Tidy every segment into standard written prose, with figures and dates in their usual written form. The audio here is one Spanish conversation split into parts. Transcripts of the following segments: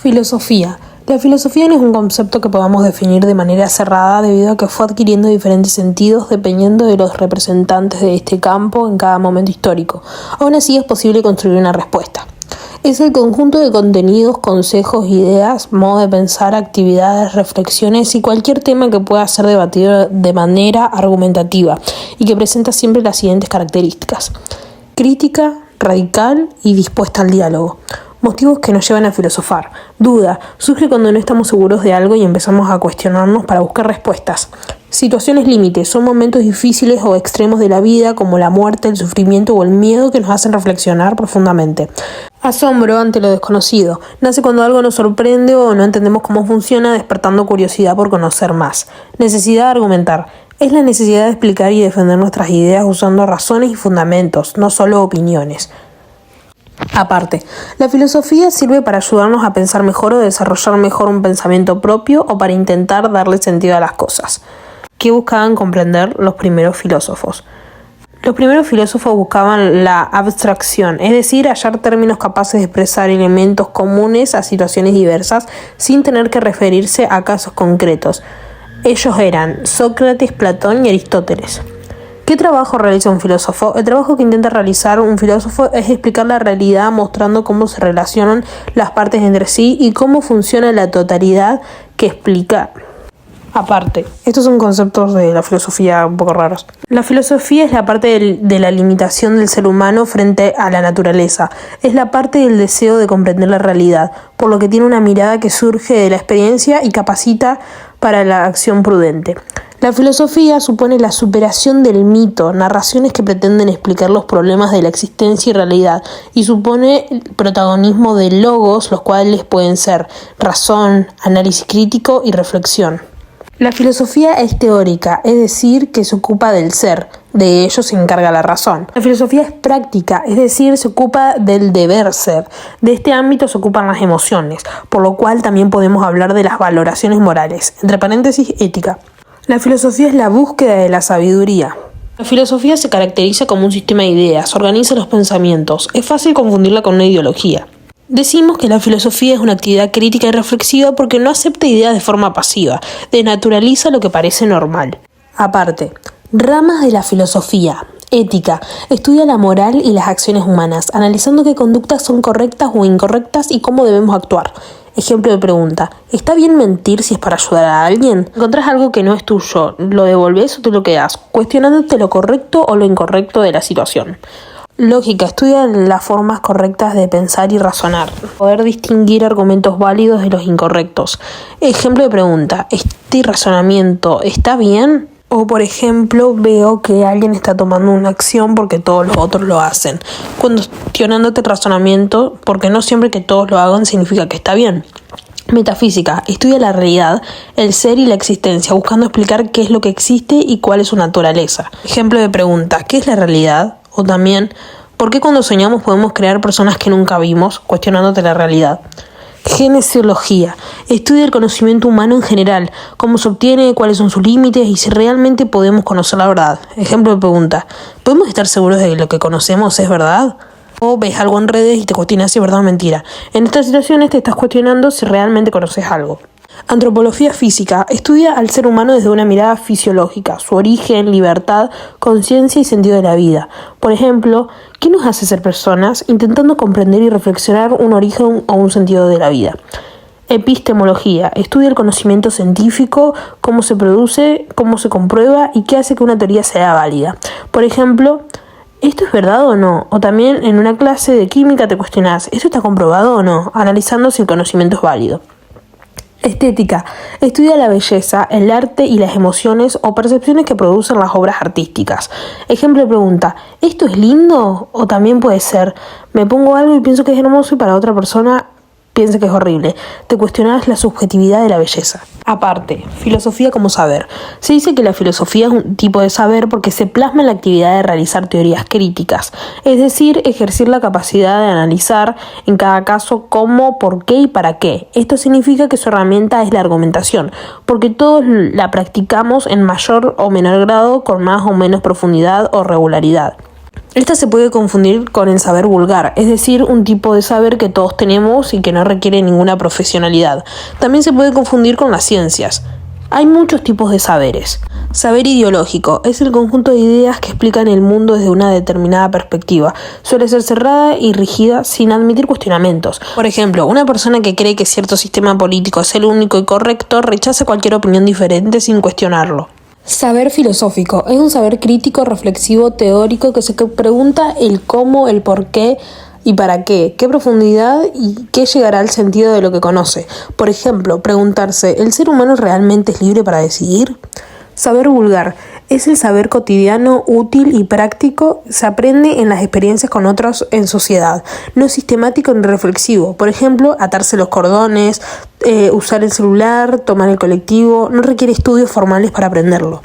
Filosofía. La filosofía no es un concepto que podamos definir de manera cerrada debido a que fue adquiriendo diferentes sentidos dependiendo de los representantes de este campo en cada momento histórico. Aún así es posible construir una respuesta. Es el conjunto de contenidos, consejos, ideas, modo de pensar, actividades, reflexiones y cualquier tema que pueda ser debatido de manera argumentativa y que presenta siempre las siguientes características: crítica, radical y dispuesta al diálogo. Motivos que nos llevan a filosofar. Duda. Surge cuando no estamos seguros de algo y empezamos a cuestionarnos para buscar respuestas. Situaciones límites. Son momentos difíciles o extremos de la vida como la muerte, el sufrimiento o el miedo que nos hacen reflexionar profundamente. Asombro ante lo desconocido. Nace cuando algo nos sorprende o no entendemos cómo funciona, despertando curiosidad por conocer más. Necesidad de argumentar. Es la necesidad de explicar y defender nuestras ideas usando razones y fundamentos, no solo opiniones. Aparte, la filosofía sirve para ayudarnos a pensar mejor o desarrollar mejor un pensamiento propio o para intentar darle sentido a las cosas. ¿Qué buscaban comprender los primeros filósofos? Los primeros filósofos buscaban la abstracción, es decir, hallar términos capaces de expresar elementos comunes a situaciones diversas sin tener que referirse a casos concretos. Ellos eran Sócrates, Platón y Aristóteles. ¿Qué trabajo realiza un filósofo? El trabajo que intenta realizar un filósofo es explicar la realidad mostrando cómo se relacionan las partes entre sí y cómo funciona la totalidad que explica. Aparte, estos son conceptos de la filosofía un poco raros. La filosofía es la parte de la limitación del ser humano frente a la naturaleza. Es la parte del deseo de comprender la realidad, por lo que tiene una mirada que surge de la experiencia y capacita para la acción prudente. La filosofía supone la superación del mito, narraciones que pretenden explicar los problemas de la existencia y realidad, y supone el protagonismo de logos, los cuales pueden ser razón, análisis crítico y reflexión. La filosofía es teórica, es decir, que se ocupa del ser, de ello se encarga la razón. La filosofía es práctica, es decir, se ocupa del deber ser. De este ámbito se ocupan las emociones, por lo cual también podemos hablar de las valoraciones morales, entre paréntesis, ética. La filosofía es la búsqueda de la sabiduría. La filosofía se caracteriza como un sistema de ideas, organiza los pensamientos. Es fácil confundirla con una ideología. Decimos que la filosofía es una actividad crítica y reflexiva porque no acepta ideas de forma pasiva, desnaturaliza lo que parece normal. Aparte, ramas de la filosofía. Ética. Estudia la moral y las acciones humanas, analizando qué conductas son correctas o incorrectas y cómo debemos actuar. Ejemplo de pregunta: ¿está bien mentir si es para ayudar a alguien? Encontrás algo que no es tuyo, ¿lo devolvés o te lo quedás? Cuestionándote lo correcto o lo incorrecto de la situación. Lógica. Estudia las formas correctas de pensar y razonar. Poder distinguir argumentos válidos de los incorrectos. Ejemplo de pregunta: ¿este razonamiento está bien? O por ejemplo, veo que alguien está tomando una acción porque todos los otros lo hacen. Cuestionándote el razonamiento, porque no siempre que todos lo hagan significa que está bien. Metafísica. Estudia la realidad, el ser y la existencia, buscando explicar qué es lo que existe y cuál es su naturaleza. Ejemplo de pregunta: ¿qué es la realidad? O también, ¿por qué cuando soñamos podemos crear personas que nunca vimos? Cuestionándote la realidad. Genesiología. Estudia el conocimiento humano en general, cómo se obtiene, cuáles son sus límites y si realmente podemos conocer la verdad. Ejemplo de pregunta: ¿podemos estar seguros de que lo que conocemos es verdad? O ves algo en redes y te cuestionas si es verdad o mentira. En estas situaciones te estás cuestionando si realmente conoces algo. Antropología física. Estudia al ser humano desde una mirada fisiológica, su origen, libertad, conciencia y sentido de la vida. Por ejemplo, ¿qué nos hace ser personas? Intentando comprender y reflexionar un origen o un sentido de la vida. Epistemología. Estudia el conocimiento científico, cómo se produce, cómo se comprueba y qué hace que una teoría sea válida. Por ejemplo, ¿esto es verdad o no? O también en una clase de química te cuestionás: ¿esto está comprobado o no? Analizando si el conocimiento es válido. Estética. Estudia la belleza, el arte y las emociones o percepciones que producen las obras artísticas. Ejemplo de pregunta: ¿esto es lindo? O también puede ser: me pongo algo y pienso que es hermoso y para otra persona piensa que es horrible. Te cuestionas la subjetividad de la belleza. Aparte, filosofía como saber. Se dice que la filosofía es un tipo de saber porque se plasma en la actividad de realizar teorías críticas, es decir, ejercer la capacidad de analizar en cada caso cómo, por qué y para qué. Esto significa que su herramienta es la argumentación, porque todos la practicamos en mayor o menor grado, con más o menos profundidad o regularidad. Esta se puede confundir con el saber vulgar, es decir, un tipo de saber que todos tenemos y que no requiere ninguna profesionalidad. También se puede confundir con las ciencias. Hay muchos tipos de saberes. Saber ideológico es el conjunto de ideas que explican el mundo desde una determinada perspectiva. Suele ser cerrada y rígida sin admitir cuestionamientos. Por ejemplo, una persona que cree que cierto sistema político es el único y correcto rechaza cualquier opinión diferente sin cuestionarlo. Saber filosófico es un saber crítico, reflexivo, teórico que se pregunta el cómo, el por qué y para qué profundidad y qué llegará al sentido de lo que conoce. Por ejemplo, preguntarse, ¿el ser humano realmente es libre para decidir? Saber vulgar es el saber cotidiano, útil y práctico. Se aprende en las experiencias con otros en sociedad. No es sistemático ni reflexivo. Por ejemplo, atarse los cordones, usar el celular, tomar el colectivo. No requiere estudios formales para aprenderlo.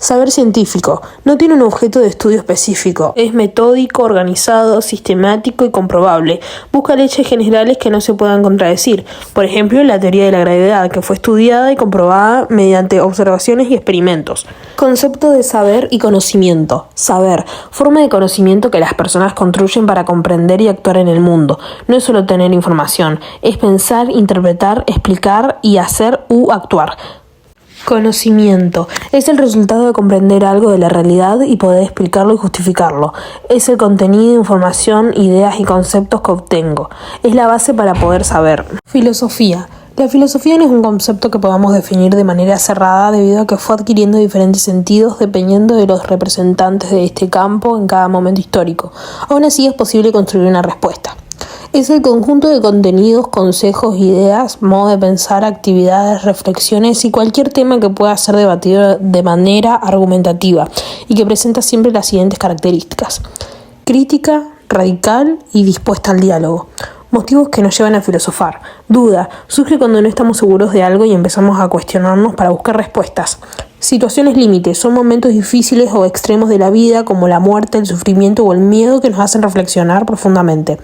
Saber científico no tiene un objeto de estudio específico, es metódico, organizado, sistemático y comprobable. Busca leyes generales que no se puedan contradecir, por ejemplo la teoría de la gravedad, que fue estudiada y comprobada mediante observaciones y experimentos. Concepto de saber y conocimiento. Saber, forma de conocimiento que las personas construyen para comprender y actuar en el mundo. No es solo tener información, es pensar, interpretar, explicar y hacer u actuar. Conocimiento es el resultado de comprender algo de la realidad y poder explicarlo y justificarlo. Es el contenido, información, ideas y conceptos que obtengo. Es la base para poder saber. Filosofía. La filosofía no es un concepto que podamos definir de manera cerrada debido a que fue adquiriendo diferentes sentidos dependiendo de los representantes de este campo en cada momento histórico. Aún así es posible construir una respuesta. Es el conjunto de contenidos, consejos, ideas, modo de pensar, actividades, reflexiones y cualquier tema que pueda ser debatido de manera argumentativa y que presenta siempre las siguientes características: crítica, radical y dispuesta al diálogo. Motivos que nos llevan a filosofar. Duda. Surge cuando no estamos seguros de algo y empezamos a cuestionarnos para buscar respuestas. Situaciones límites. Son momentos difíciles o extremos de la vida como la muerte, el sufrimiento o el miedo que nos hacen reflexionar profundamente.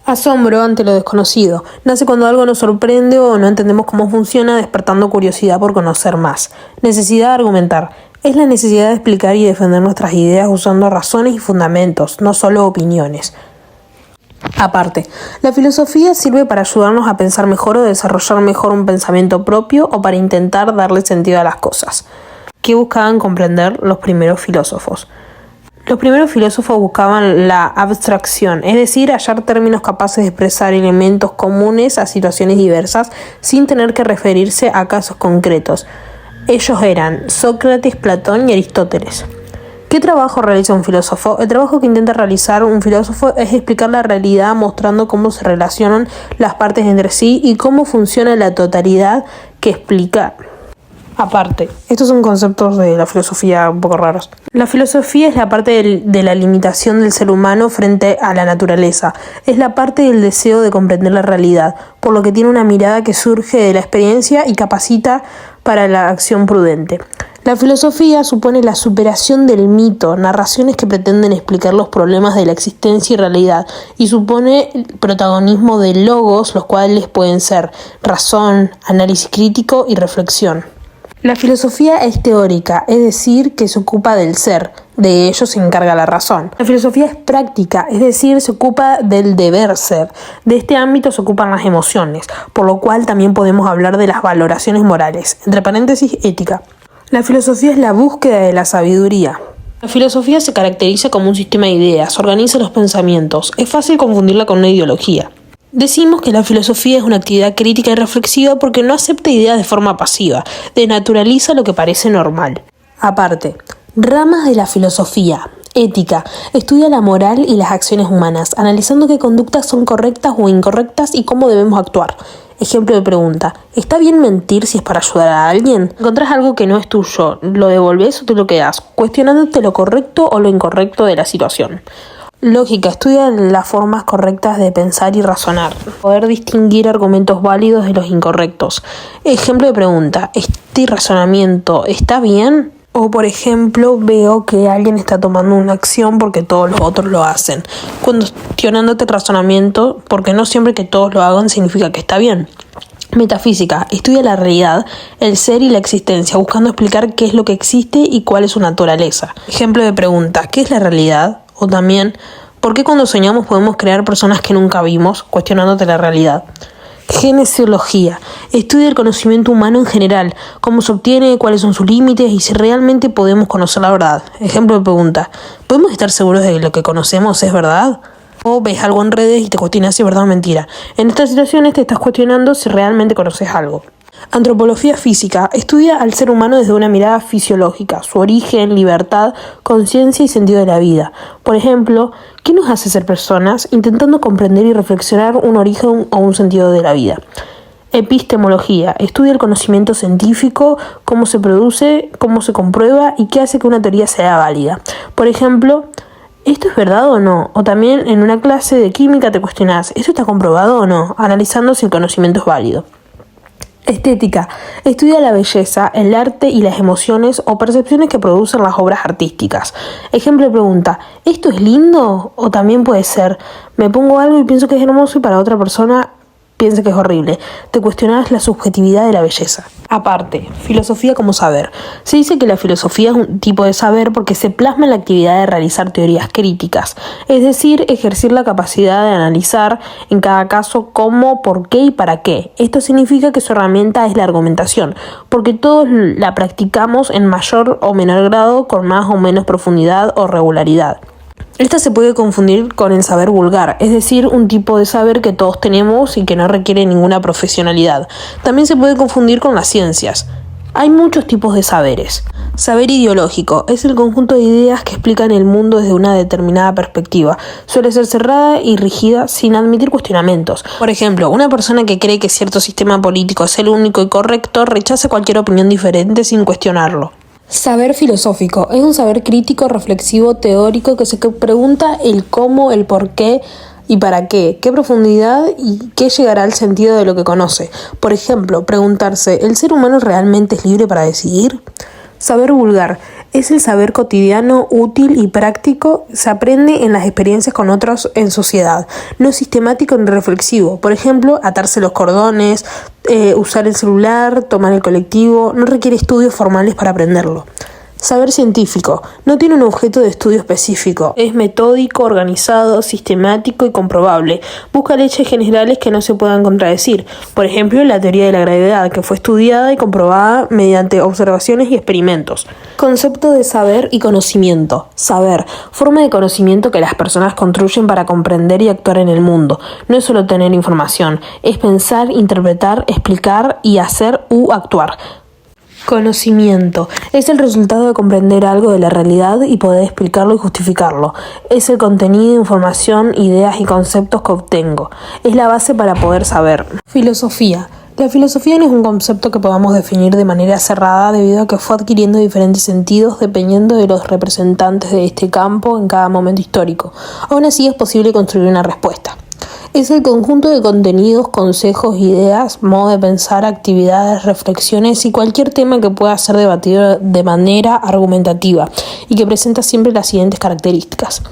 Asombro ante lo desconocido. Nace cuando algo nos sorprende o no entendemos cómo funciona, despertando curiosidad por conocer más. Necesidad de argumentar. Es la necesidad de explicar y defender nuestras ideas usando razones y fundamentos, no solo opiniones. Aparte, la filosofía sirve para ayudarnos a pensar mejor o desarrollar mejor un pensamiento propio o para intentar darle sentido a las cosas. ¿Qué buscaban comprender los primeros filósofos? Los primeros filósofos buscaban la abstracción, es decir, hallar términos capaces de expresar elementos comunes a situaciones diversas sin tener que referirse a casos concretos. Ellos eran Sócrates, Platón y Aristóteles. ¿Qué trabajo realiza un filósofo? El trabajo que intenta realizar un filósofo es explicar la realidad mostrando cómo se relacionan las partes entre sí y cómo funciona la totalidad que explica. Aparte, estos son conceptos de la filosofía un poco raros. La filosofía es la parte de la limitación del ser humano frente a la naturaleza. Es la parte del deseo de comprender la realidad, por lo que tiene una mirada que surge de la experiencia y capacita para la acción prudente. La filosofía supone la superación del mito, narraciones que pretenden explicar los problemas de la existencia y realidad, y supone el protagonismo de logos, los cuales pueden ser razón, análisis crítico y reflexión. La filosofía es teórica, es decir, que se ocupa del ser, de ello se encarga la razón. La filosofía es práctica, es decir, se ocupa del deber ser. De este ámbito se ocupan las emociones, por lo cual también podemos hablar de las valoraciones morales, entre paréntesis, ética. La filosofía es la búsqueda de la sabiduría. La filosofía se caracteriza como un sistema de ideas, organiza los pensamientos. Es fácil confundirla con una ideología. Decimos que la filosofía es una actividad crítica y reflexiva porque no acepta ideas de forma pasiva, desnaturaliza lo que parece normal. Aparte, ramas de la filosofía. Ética. Estudia la moral y las acciones humanas, analizando qué conductas son correctas o incorrectas y cómo debemos actuar. Ejemplo de pregunta: ¿está bien mentir si es para ayudar a alguien? Encontrás algo que no es tuyo, ¿lo devolvés o te lo quedás? Cuestionándote lo correcto o lo incorrecto de la situación. Lógica. Estudia las formas correctas de pensar y razonar. Poder distinguir argumentos válidos de los incorrectos. Ejemplo de pregunta: ¿este razonamiento está bien? O por ejemplo, veo que alguien está tomando una acción porque todos los otros lo hacen. Cuestionándote el razonamiento, porque no siempre que todos lo hagan significa que está bien. Metafísica. Estudia la realidad, el ser y la existencia, buscando explicar qué es lo que existe y cuál es su naturaleza. Ejemplo de pregunta: ¿qué es la realidad? O también, ¿por qué cuando soñamos podemos crear personas que nunca vimos, cuestionándote la realidad? Genesiología. Estudia el conocimiento humano en general, cómo se obtiene, cuáles son sus límites y si realmente podemos conocer la verdad. Ejemplo de pregunta: ¿podemos estar seguros de que lo que conocemos es verdad? O ves algo en redes y te cuestionas si es verdad o mentira. En estas situaciones te estás cuestionando si realmente conoces algo. Antropología física. Estudia al ser humano desde una mirada fisiológica, su origen, libertad, conciencia y sentido de la vida. Por ejemplo, ¿qué nos hace ser personas? Intentando comprender y reflexionar un origen o un sentido de la vida. Epistemología. Estudia el conocimiento científico, cómo se produce, cómo se comprueba y qué hace que una teoría sea válida. Por ejemplo, ¿esto es verdad o no? O también en una clase de química te cuestionás, ¿esto está comprobado o no? Analizando si el conocimiento es válido. Estética. Estudia la belleza, el arte y las emociones o percepciones que producen las obras artísticas. Ejemplo de pregunta: ¿esto es lindo? O también puede ser: me pongo algo y pienso que es hermoso y para otra persona piensa que es horrible. Te cuestionas la subjetividad de la belleza. Aparte, filosofía como saber. Se dice que la filosofía es un tipo de saber porque se plasma en la actividad de realizar teorías críticas, es decir, ejercer la capacidad de analizar en cada caso cómo, por qué y para qué. Esto significa que su herramienta es la argumentación, porque todos la practicamos en mayor o menor grado, con más o menos profundidad o regularidad. Esta se puede confundir con el saber vulgar, es decir, un tipo de saber que todos tenemos y que no requiere ninguna profesionalidad. También se puede confundir con las ciencias. Hay muchos tipos de saberes. Saber ideológico es el conjunto de ideas que explican el mundo desde una determinada perspectiva. Suele ser cerrada y rígida sin admitir cuestionamientos. Por ejemplo, una persona que cree que cierto sistema político es el único y correcto rechaza cualquier opinión diferente sin cuestionarlo. Saber filosófico es un saber crítico, reflexivo, teórico que se pregunta el cómo, el por qué y para qué profundidad y qué llegará al sentido de lo que conoce. Por ejemplo, preguntarse: ¿el ser humano realmente es libre para decidir? Saber vulgar es el saber cotidiano, útil y práctico. Se aprende en las experiencias con otros en sociedad. No es sistemático ni reflexivo. Por ejemplo, atarse los cordones, usar el celular, tomar el colectivo. No requiere estudios formales para aprenderlo. Saber científico. No tiene un objeto de estudio específico. Es metódico, organizado, sistemático y comprobable. Busca leyes generales que no se puedan contradecir. Por ejemplo, la teoría de la gravedad, que fue estudiada y comprobada mediante observaciones y experimentos. Concepto de saber y conocimiento. Saber. Forma de conocimiento que las personas construyen para comprender y actuar en el mundo. No es solo tener información. Es pensar, interpretar, explicar y hacer u actuar. Conocimiento. Es el resultado de comprender algo de la realidad y poder explicarlo y justificarlo. Es el contenido, información, ideas y conceptos que obtengo. Es la base para poder saber. Filosofía. La filosofía no es un concepto que podamos definir de manera cerrada debido a que fue adquiriendo diferentes sentidos dependiendo de los representantes de este campo en cada momento histórico. Aún así es posible construir una respuesta. Es el conjunto de contenidos, consejos, ideas, modo de pensar, actividades, reflexiones y cualquier tema que pueda ser debatido de manera argumentativa y que presenta siempre las siguientes características: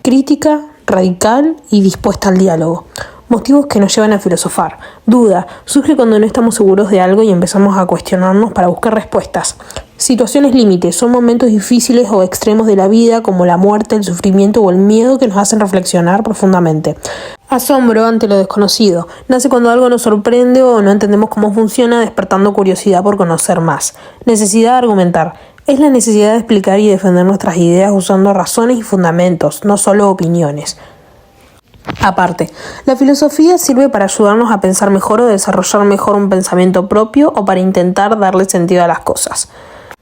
crítica, radical y dispuesta al diálogo. Motivos que nos llevan a filosofar. Duda. Surge cuando no estamos seguros de algo y empezamos a cuestionarnos para buscar respuestas. Situaciones límites. Son momentos difíciles o extremos de la vida como la muerte, el sufrimiento o el miedo que nos hacen reflexionar profundamente. Asombro ante lo desconocido. Nace cuando algo nos sorprende o no entendemos cómo funciona, despertando curiosidad por conocer más. Necesidad de argumentar. Es la necesidad de explicar y defender nuestras ideas usando razones y fundamentos, no solo opiniones. Aparte, la filosofía sirve para ayudarnos a pensar mejor o desarrollar mejor un pensamiento propio o para intentar darle sentido a las cosas.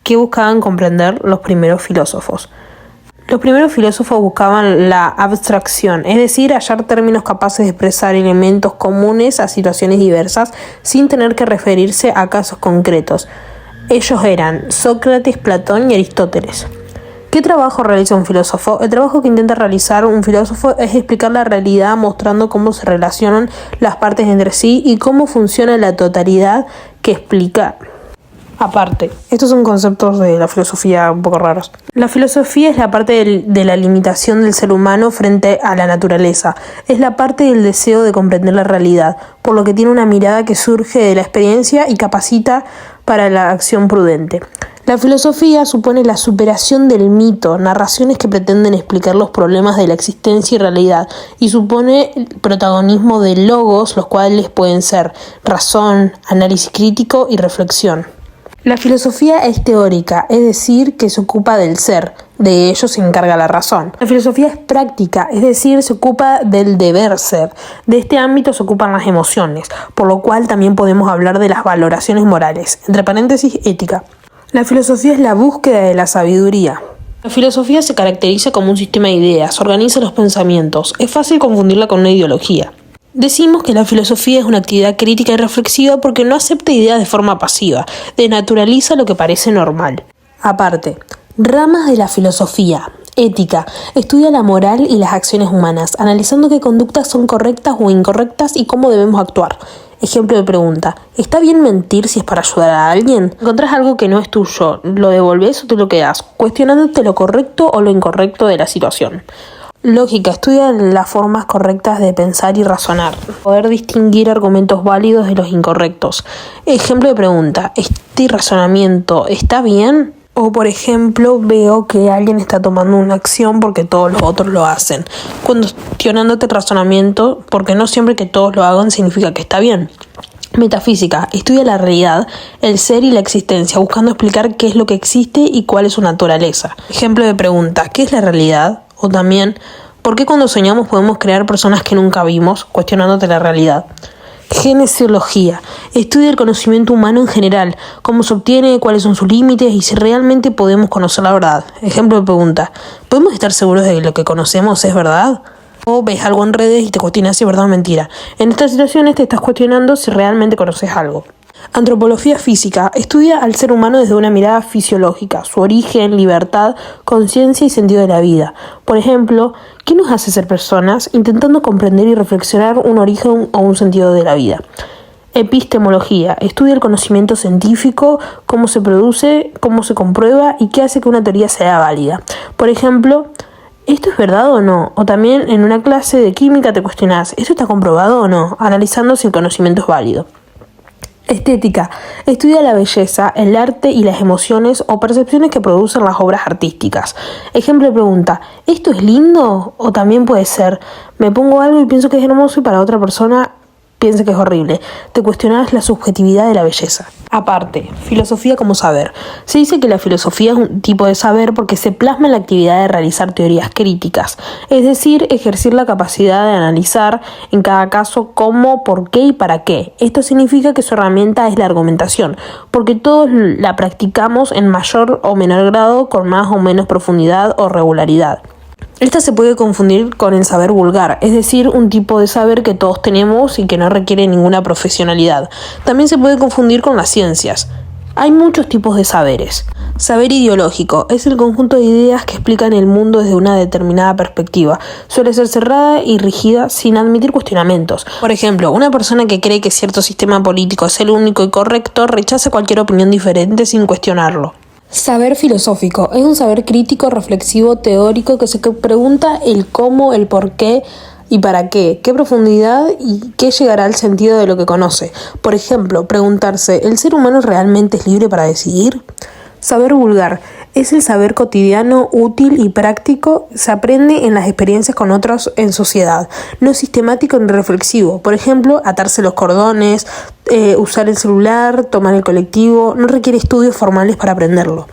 ¿Qué buscaban comprender los primeros filósofos? Los primeros filósofos buscaban la abstracción, es decir, hallar términos capaces de expresar elementos comunes a situaciones diversas sin tener que referirse a casos concretos. Ellos eran Sócrates, Platón y Aristóteles. ¿Qué trabajo realiza un filósofo? El trabajo que intenta realizar un filósofo es explicar la realidad mostrando cómo se relacionan las partes entre sí y cómo funciona la totalidad que explica. Aparte, estos son conceptos de la filosofía un poco raros. La filosofía es la parte de la limitación del ser humano frente a la naturaleza. Es la parte del deseo de comprender la realidad, por lo que tiene una mirada que surge de la experiencia y capacita para la acción prudente. La filosofía supone la superación del mito, narraciones que pretenden explicar los problemas de la existencia y realidad, y supone el protagonismo de logos, los cuales pueden ser razón, análisis crítico y reflexión. La filosofía es teórica, es decir, que se ocupa del ser, de ello se encarga la razón. La filosofía es práctica, es decir, se ocupa del deber ser. De este ámbito se ocupan las emociones, por lo cual también podemos hablar de las valoraciones morales, entre paréntesis, ética. La filosofía es la búsqueda de la sabiduría. La filosofía se caracteriza como un sistema de ideas, organiza los pensamientos, es fácil confundirla con una ideología. Decimos que la filosofía es una actividad crítica y reflexiva porque no acepta ideas de forma pasiva, desnaturaliza lo que parece normal. Aparte, ramas de la filosofía. Ética. Estudia la moral y las acciones humanas, analizando qué conductas son correctas o incorrectas y cómo debemos actuar. Ejemplo de pregunta. ¿Está bien mentir si es para ayudar a alguien? Encontrás algo que no es tuyo, ¿lo devolvés o te lo quedás? Cuestionándote lo correcto o lo incorrecto de la situación. Lógica. Estudia las formas correctas de pensar y razonar. Poder distinguir argumentos válidos de los incorrectos. Ejemplo de pregunta. ¿Este razonamiento está bien? O por ejemplo, veo que alguien está tomando una acción porque todos los otros lo hacen. Cuestionándote el razonamiento, porque no siempre que todos lo hagan significa que está bien. Metafísica. Estudia la realidad, el ser y la existencia, buscando explicar qué es lo que existe y cuál es su naturaleza. Ejemplo de pregunta. ¿Qué es la realidad? O también, ¿por qué cuando soñamos podemos crear personas que nunca vimos? Cuestionándote la realidad. Genesiología. Estudia el conocimiento humano en general, cómo se obtiene, cuáles son sus límites y si realmente podemos conocer la verdad. Ejemplo de pregunta. ¿Podemos estar seguros de que lo que conocemos es verdad? O ves algo en redes y te cuestionas si es verdad o mentira. En estas situaciones te estás cuestionando si realmente conoces algo. Antropología física. Estudia al ser humano desde una mirada fisiológica, su origen, libertad, conciencia y sentido de la vida. Por ejemplo, ¿qué nos hace ser personas? Intentando comprender y reflexionar un origen o un sentido de la vida. Epistemología. Estudia el conocimiento científico, cómo se produce, cómo se comprueba y qué hace que una teoría sea válida. Por ejemplo, ¿esto es verdad o no? O también en una clase de química te cuestionás, ¿esto está comprobado o no? Analizando si el conocimiento es válido. Estética. Estudia la belleza, el arte y las emociones o percepciones que producen las obras artísticas. Ejemplo de pregunta, ¿esto es lindo? O también puede ser, me pongo algo y pienso que es hermoso y para otra persona piensa que es horrible. Te cuestionas la subjetividad de la belleza. Aparte, filosofía como saber. Se dice que la filosofía es un tipo de saber porque se plasma en la actividad de realizar teorías críticas, es decir, ejercer la capacidad de analizar en cada caso cómo, por qué y para qué. Esto significa que su herramienta es la argumentación, porque todos la practicamos en mayor o menor grado, con más o menos profundidad o regularidad. Esta se puede confundir con el saber vulgar, es decir, un tipo de saber que todos tenemos y que no requiere ninguna profesionalidad. También se puede confundir con las ciencias. Hay muchos tipos de saberes. Saber ideológico es el conjunto de ideas que explican el mundo desde una determinada perspectiva. Suele ser cerrada y rígida sin admitir cuestionamientos. Por ejemplo, una persona que cree que cierto sistema político es el único y correcto rechaza cualquier opinión diferente sin cuestionarlo. Saber filosófico es un saber crítico, reflexivo, teórico que se pregunta el cómo, el por qué y para qué profundidad y qué llegará al sentido de lo que conoce. Por ejemplo, preguntarse, ¿el ser humano realmente es libre para decidir? Saber vulgar es el saber cotidiano, útil y práctico. Se aprende en las experiencias con otros en sociedad. No es sistemático ni reflexivo. Por ejemplo, atarse los cordones, usar el celular, tomar el colectivo. No requiere estudios formales para aprenderlo.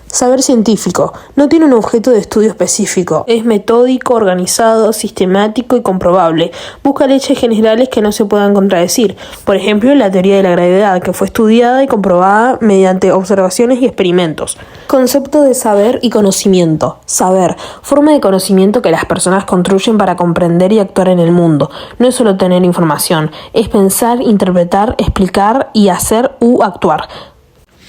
Saber científico. No tiene un objeto de estudio específico. Es metódico, organizado, sistemático y comprobable. Busca leyes generales que no se puedan contradecir. Por ejemplo, la teoría de la gravedad, que fue estudiada y comprobada mediante observaciones y experimentos. Concepto de saber y conocimiento. Saber. Forma de conocimiento que las personas construyen para comprender y actuar en el mundo. No es solo tener información. Es pensar, interpretar, explicar y hacer u actuar.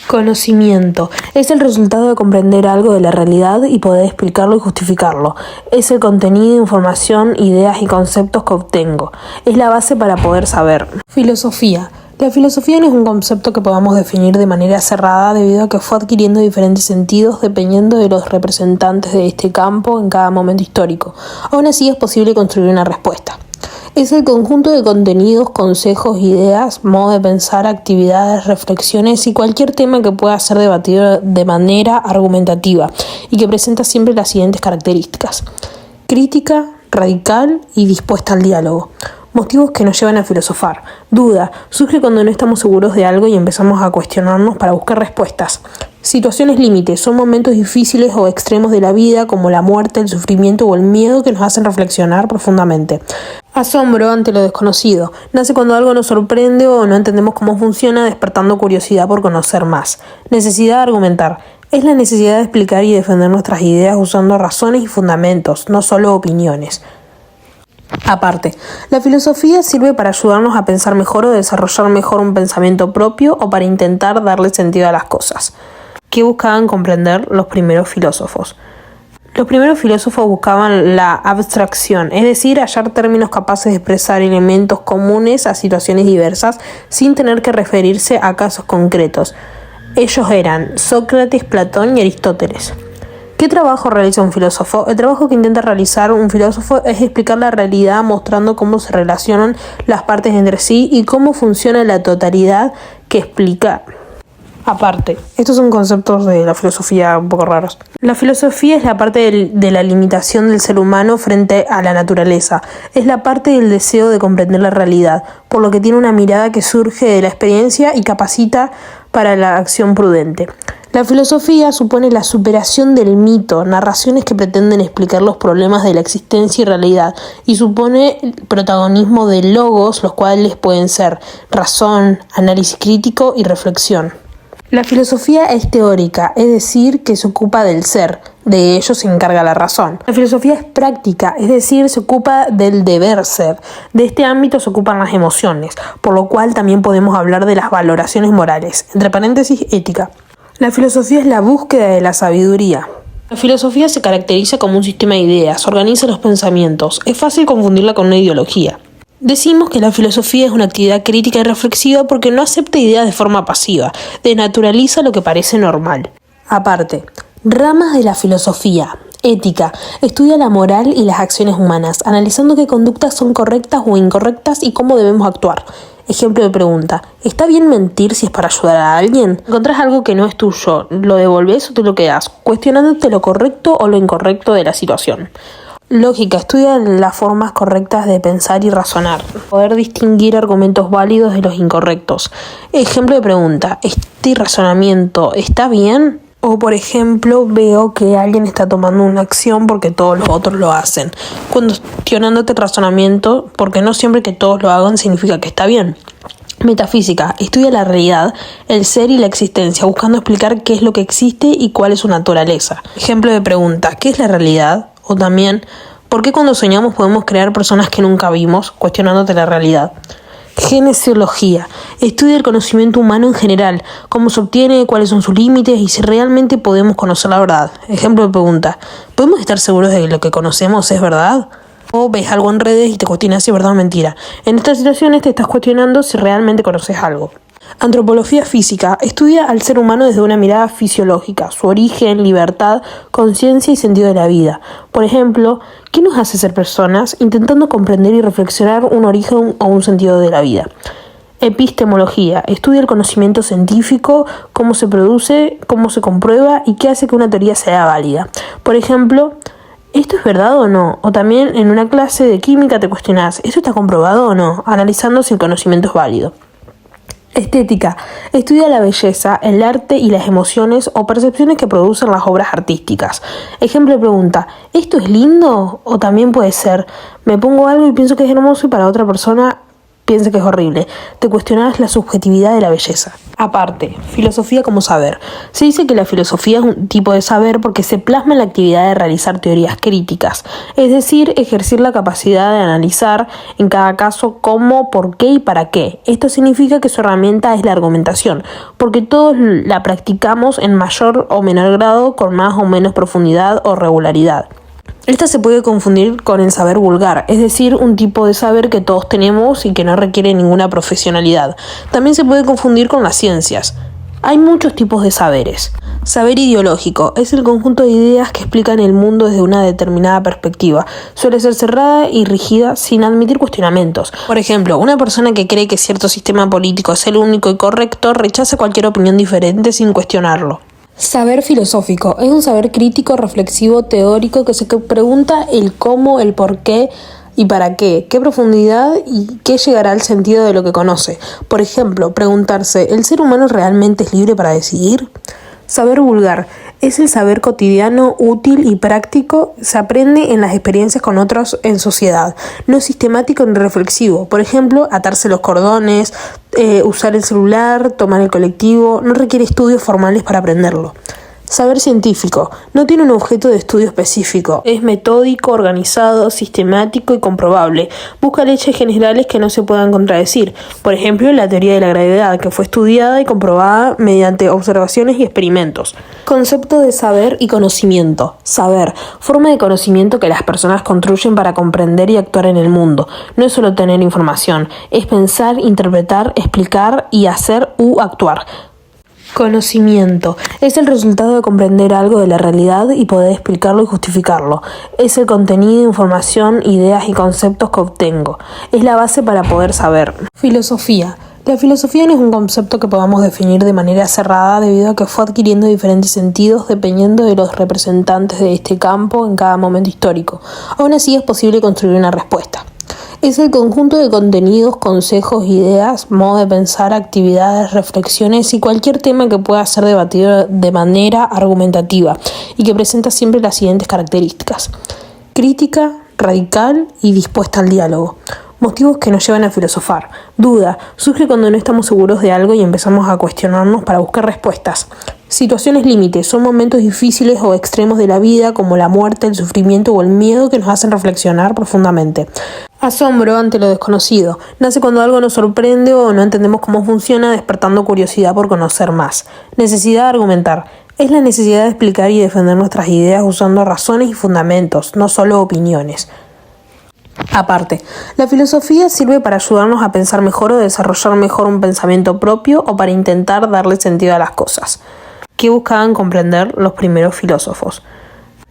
Conocimiento. Es el resultado de comprender algo de la realidad y poder explicarlo y justificarlo. Es el contenido, información, ideas y conceptos que obtengo. Es la base para poder saber. Filosofía. La filosofía no es un concepto que podamos definir de manera cerrada debido a que fue adquiriendo diferentes sentidos dependiendo de los representantes de este campo en cada momento histórico. Aún así es posible construir una respuesta. Es el conjunto de contenidos, consejos, ideas, modo de pensar, actividades, reflexiones y cualquier tema que pueda ser debatido de manera argumentativa y que presenta siempre las siguientes características: crítica, radical y dispuesta al diálogo. Motivos que nos llevan a filosofar. Duda. Surge cuando no estamos seguros de algo y empezamos a cuestionarnos para buscar respuestas. Situaciones límites. Son momentos difíciles o extremos de la vida como la muerte, el sufrimiento o el miedo que nos hacen reflexionar profundamente. Asombro ante lo desconocido. Nace cuando algo nos sorprende o no entendemos cómo funciona, despertando curiosidad por conocer más. Necesidad de argumentar. Es la necesidad de explicar y defender nuestras ideas usando razones y fundamentos, no solo opiniones. Aparte, la filosofía sirve para ayudarnos a pensar mejor o desarrollar mejor un pensamiento propio o para intentar darle sentido a las cosas. ¿Qué buscaban comprender los primeros filósofos? Los primeros filósofos buscaban la abstracción, es decir, hallar términos capaces de expresar elementos comunes a situaciones diversas sin tener que referirse a casos concretos. Ellos eran Sócrates, Platón y Aristóteles. ¿Qué trabajo realiza un filósofo? El trabajo que intenta realizar un filósofo es explicar la realidad mostrando cómo se relacionan las partes entre sí y cómo funciona la totalidad que explica. Aparte, estos son conceptos de la filosofía un poco raros. La filosofía es la parte de la limitación del ser humano frente a la naturaleza. Es la parte del deseo de comprender la realidad, por lo que tiene una mirada que surge de la experiencia y capacita para la acción prudente. La filosofía supone la superación del mito, narraciones que pretenden explicar los problemas de la existencia y realidad, y supone el protagonismo de logos, los cuales pueden ser razón, análisis crítico y reflexión. La filosofía es teórica, es decir, que se ocupa del ser, de ello se encarga la razón. La filosofía es práctica, es decir, se ocupa del deber ser. De este ámbito se ocupan las emociones, por lo cual también podemos hablar de las valoraciones morales, entre paréntesis, ética. La filosofía es la búsqueda de la sabiduría. La filosofía se caracteriza como un sistema de ideas, organiza los pensamientos. Es fácil confundirla con una ideología. Decimos que la filosofía es una actividad crítica y reflexiva porque no acepta ideas de forma pasiva, desnaturaliza lo que parece normal. Aparte, ramas de la filosofía. Ética. Estudia la moral y las acciones humanas, analizando qué conductas son correctas o incorrectas y cómo debemos actuar. Ejemplo de pregunta: ¿está bien mentir si es para ayudar a alguien? Encontrás algo que no es tuyo, ¿lo devolvés o te lo quedás? Cuestionándote lo correcto o lo incorrecto de la situación. Lógica. Estudia las formas correctas de pensar y razonar. Poder distinguir argumentos válidos de los incorrectos. Ejemplo de pregunta: ¿este razonamiento está bien? O por ejemplo, veo que alguien está tomando una acción porque todos los otros lo hacen. Cuestionándote el razonamiento, porque no siempre que todos lo hagan significa que está bien. Metafísica. Estudia la realidad, el ser y la existencia, buscando explicar qué es lo que existe y cuál es su naturaleza. Ejemplo de pregunta: ¿qué es la realidad? O también, ¿por qué cuando soñamos podemos crear personas que nunca vimos? Cuestionándote la realidad. Genesiología. Estudia el conocimiento humano en general, cómo se obtiene, cuáles son sus límites y si realmente podemos conocer la verdad. Ejemplo de pregunta: ¿podemos estar seguros de que lo que conocemos es verdad? O ves algo en redes y te cuestionas si es verdad o mentira. En estas situaciones te estás cuestionando si realmente conoces algo. Antropología física. Estudia al ser humano desde una mirada fisiológica, su origen, libertad, conciencia y sentido de la vida. Por ejemplo, ¿qué nos hace ser personas? Intentando comprender y reflexionar un origen o un sentido de la vida. Epistemología. Estudia el conocimiento científico, cómo se produce, cómo se comprueba y qué hace que una teoría sea válida. Por ejemplo, ¿esto es verdad o no? O también en una clase de química te cuestionás: ¿esto está comprobado o no? Analizando si el conocimiento es válido. Estética. Estudia la belleza, el arte y las emociones o percepciones que producen las obras artísticas. Ejemplo de pregunta: ¿esto es lindo? O también puede ser: me pongo algo y pienso que es hermoso y para otra persona piensa que es horrible. Te cuestionas la subjetividad de la belleza. Aparte, filosofía como saber. Se dice que la filosofía es un tipo de saber porque se plasma en la actividad de realizar teorías críticas, es decir, ejercer la capacidad de analizar en cada caso cómo, por qué y para qué. Esto significa que su herramienta es la argumentación, porque todos la practicamos en mayor o menor grado, con más o menos profundidad o regularidad. Esta se puede confundir con el saber vulgar, es decir, un tipo de saber que todos tenemos y que no requiere ninguna profesionalidad. También se puede confundir con las ciencias. Hay muchos tipos de saberes. Saber ideológico es el conjunto de ideas que explican el mundo desde una determinada perspectiva. Suele ser cerrada y rígida sin admitir cuestionamientos. Por ejemplo, una persona que cree que cierto sistema político es el único y correcto rechaza cualquier opinión diferente sin cuestionarlo. Saber filosófico es un saber crítico, reflexivo, teórico que se pregunta el cómo, el por qué y para qué profundidad y qué llegará al sentido de lo que conoce. Por ejemplo, preguntarse, ¿el ser humano realmente es libre para decidir? Saber vulgar es el saber cotidiano, útil y práctico. Se aprende en las experiencias con otros en sociedad. No es sistemático ni reflexivo. Por ejemplo, atarse los cordones, usar el celular, tomar el colectivo. No requiere estudios formales para aprenderlo. Saber científico no tiene un objeto de estudio específico, es metódico, organizado, sistemático y comprobable. Busca leyes generales que no se puedan contradecir, por ejemplo la teoría de la gravedad, que fue estudiada y comprobada mediante observaciones y experimentos. Concepto de saber y conocimiento. Saber, forma de conocimiento que las personas construyen para comprender y actuar en el mundo. No es solo tener información, es pensar, interpretar, explicar y hacer u actuar. Conocimiento es el resultado de comprender algo de la realidad y poder explicarlo y justificarlo. Es el contenido, información, ideas y conceptos que obtengo. Es la base para poder saber. Filosofía. La filosofía no es un concepto que podamos definir de manera cerrada debido a que fue adquiriendo diferentes sentidos dependiendo de los representantes de este campo en cada momento histórico. Aún así es posible construir una respuesta. Es el conjunto de contenidos, consejos, ideas, modo de pensar, actividades, reflexiones y cualquier tema que pueda ser debatido de manera argumentativa y que presenta siempre las siguientes características: crítica, radical y dispuesta al diálogo. Motivos que nos llevan a filosofar. Duda. Surge cuando no estamos seguros de algo y empezamos a cuestionarnos para buscar respuestas. Situaciones límites. Son momentos difíciles o extremos de la vida como la muerte, el sufrimiento o el miedo que nos hacen reflexionar profundamente. Asombro ante lo desconocido. Nace cuando algo nos sorprende o no entendemos cómo funciona, despertando curiosidad por conocer más. Necesidad de argumentar. Es la necesidad de explicar y defender nuestras ideas usando razones y fundamentos, no solo opiniones. Aparte, la filosofía sirve para ayudarnos a pensar mejor o desarrollar mejor un pensamiento propio o para intentar darle sentido a las cosas. ¿Qué buscaban comprender los primeros filósofos?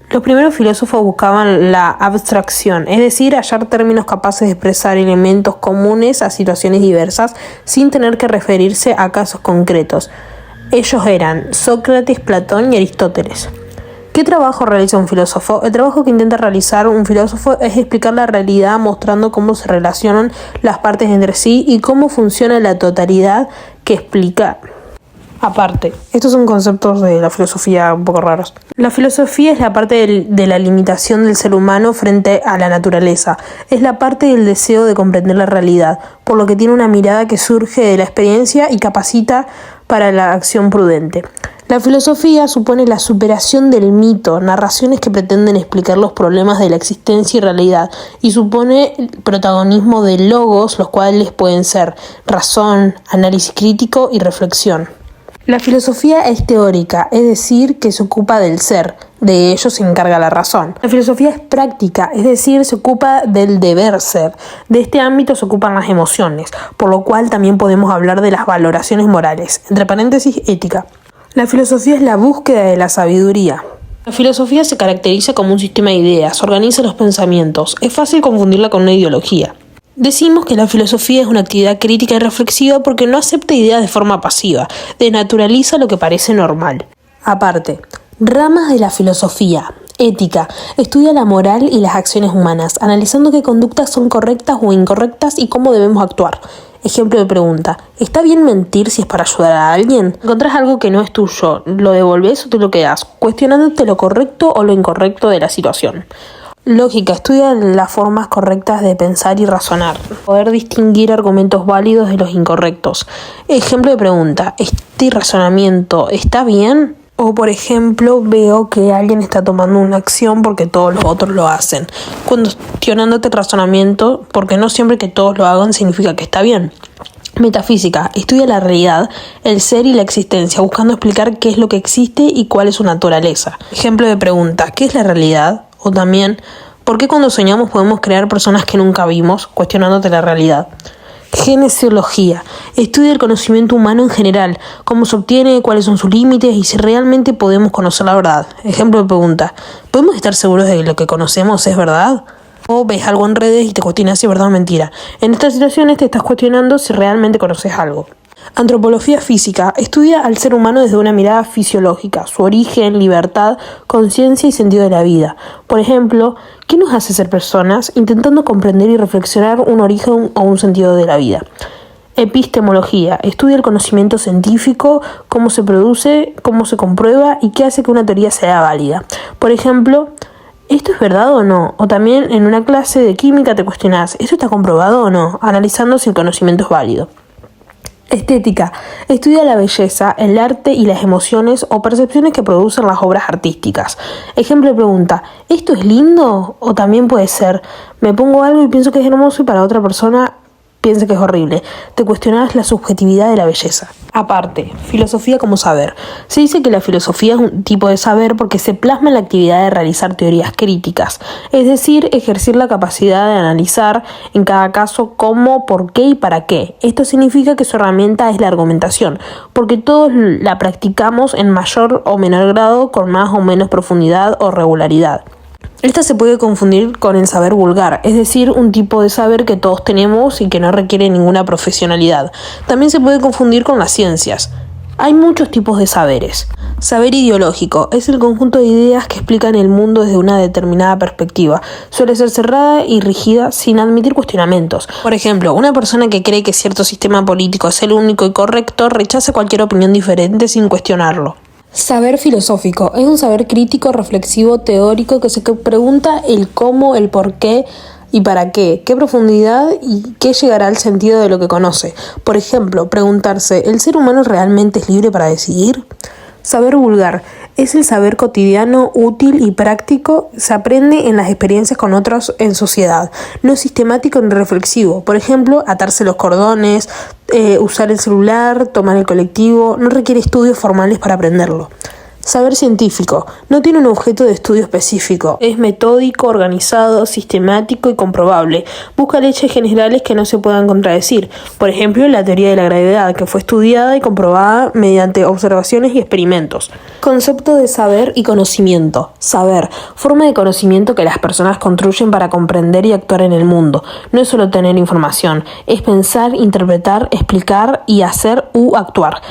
Los primeros filósofos buscaban la abstracción, es decir, hallar términos capaces de expresar elementos comunes a situaciones diversas sin tener que referirse a casos concretos. Ellos eran Sócrates, Platón y Aristóteles. ¿Qué trabajo realiza un filósofo? El trabajo que intenta realizar un filósofo es explicar la realidad mostrando cómo se relacionan las partes entre sí y cómo funciona la totalidad que explica. Aparte, estos son conceptos de la filosofía un poco raros. La filosofía es la parte de la limitación del ser humano frente a la naturaleza. Es la parte del deseo de comprender la realidad, por lo que tiene una mirada que surge de la experiencia y capacita para la acción prudente. La filosofía supone la superación del mito, narraciones que pretenden explicar los problemas de la existencia y realidad, y supone el protagonismo de logos, los cuales pueden ser razón, análisis crítico y reflexión. La filosofía es teórica, es decir, que se ocupa del ser, de ello se encarga la razón. La filosofía es práctica, es decir, se ocupa del deber ser. De este ámbito se ocupan las emociones, por lo cual también podemos hablar de las valoraciones morales, entre paréntesis, ética. La filosofía es la búsqueda de la sabiduría. La filosofía se caracteriza como un sistema de ideas, organiza los pensamientos. Es fácil confundirla con una ideología. Decimos que la filosofía es una actividad crítica y reflexiva porque no acepta ideas de forma pasiva, desnaturaliza lo que parece normal. Aparte, ramas de la filosofía. Ética. Estudia la moral y las acciones humanas, analizando qué conductas son correctas o incorrectas y cómo debemos actuar. Ejemplo de pregunta: ¿está bien mentir si es para ayudar a alguien? Encontrás algo que no es tuyo, ¿lo devolvés o te lo quedás? Cuestionándote lo correcto o lo incorrecto de la situación. Lógica. Estudia las formas correctas de pensar y razonar. Poder distinguir argumentos válidos de los incorrectos. Ejemplo de pregunta: ¿este razonamiento está bien? O por ejemplo, veo que alguien está tomando una acción porque todos los otros lo hacen. Cuestionándote el razonamiento, porque no siempre que todos lo hagan significa que está bien. Metafísica. Estudia la realidad, el ser y la existencia, buscando explicar qué es lo que existe y cuál es su naturaleza. Ejemplo de pregunta: ¿qué es la realidad? O también, ¿por qué cuando soñamos podemos crear personas que nunca vimos, cuestionándote la realidad? Genesiología. Estudia el conocimiento humano en general, cómo se obtiene, cuáles son sus límites y si realmente podemos conocer la verdad. Ejemplo de pregunta: ¿podemos estar seguros de que lo que conocemos es verdad? O ves algo en redes y te cuestionas si es verdad o mentira. En estas situaciones te estás cuestionando si realmente conoces algo. Antropología física. Estudia al ser humano desde una mirada fisiológica, su origen, libertad, conciencia y sentido de la vida. Por ejemplo, ¿qué nos hace ser personas? Intentando comprender y reflexionar un origen o un sentido de la vida. Epistemología. Estudia el conocimiento científico, cómo se produce, cómo se comprueba y qué hace que una teoría sea válida. Por ejemplo, ¿esto es verdad o no? O también en una clase de química te cuestionás, ¿esto está comprobado o no? Analizando si el conocimiento es válido. Estética. Estudia la belleza, el arte y las emociones o percepciones que producen las obras artísticas. Ejemplo de pregunta: ¿esto es lindo? O también puede ser: me pongo algo y pienso que es hermoso y para otra persona piensa que es horrible. Te cuestionas la subjetividad de la belleza. Aparte, filosofía como saber. Se dice que la filosofía es un tipo de saber porque se plasma en la actividad de realizar teorías críticas, es decir, ejercer la capacidad de analizar en cada caso cómo, por qué y para qué. Esto significa que su herramienta es la argumentación, porque todos la practicamos en mayor o menor grado, con más o menos profundidad o regularidad. Esta se puede confundir con el saber vulgar, es decir, un tipo de saber que todos tenemos y que no requiere ninguna profesionalidad. También se puede confundir con las ciencias. Hay muchos tipos de saberes. Saber ideológico es el conjunto de ideas que explican el mundo desde una determinada perspectiva. Suele ser cerrada y rígida sin admitir cuestionamientos. Por ejemplo, una persona que cree que cierto sistema político es el único y correcto rechaza cualquier opinión diferente sin cuestionarlo. Saber filosófico es un saber crítico, reflexivo, teórico que se pregunta el cómo, el por qué y para qué profundidad y qué llegará al sentido de lo que conoce. Por ejemplo, preguntarse: ¿el ser humano realmente es libre para decidir? Saber vulgar es el saber cotidiano, útil y práctico. Se aprende en las experiencias con otros en sociedad. No es sistemático ni reflexivo. Por ejemplo, atarse los cordones, usar el celular, tomar el colectivo. No requiere estudios formales para aprenderlo. Saber científico. No tiene un objeto de estudio específico. Es metódico, organizado, sistemático y comprobable. Busca leyes generales que no se puedan contradecir. Por ejemplo, la teoría de la gravedad, que fue estudiada y comprobada mediante observaciones y experimentos. Concepto de saber y conocimiento. Saber. Forma de conocimiento que las personas construyen para comprender y actuar en el mundo. No es solo tener información. Es pensar, interpretar, explicar y hacer u actuar.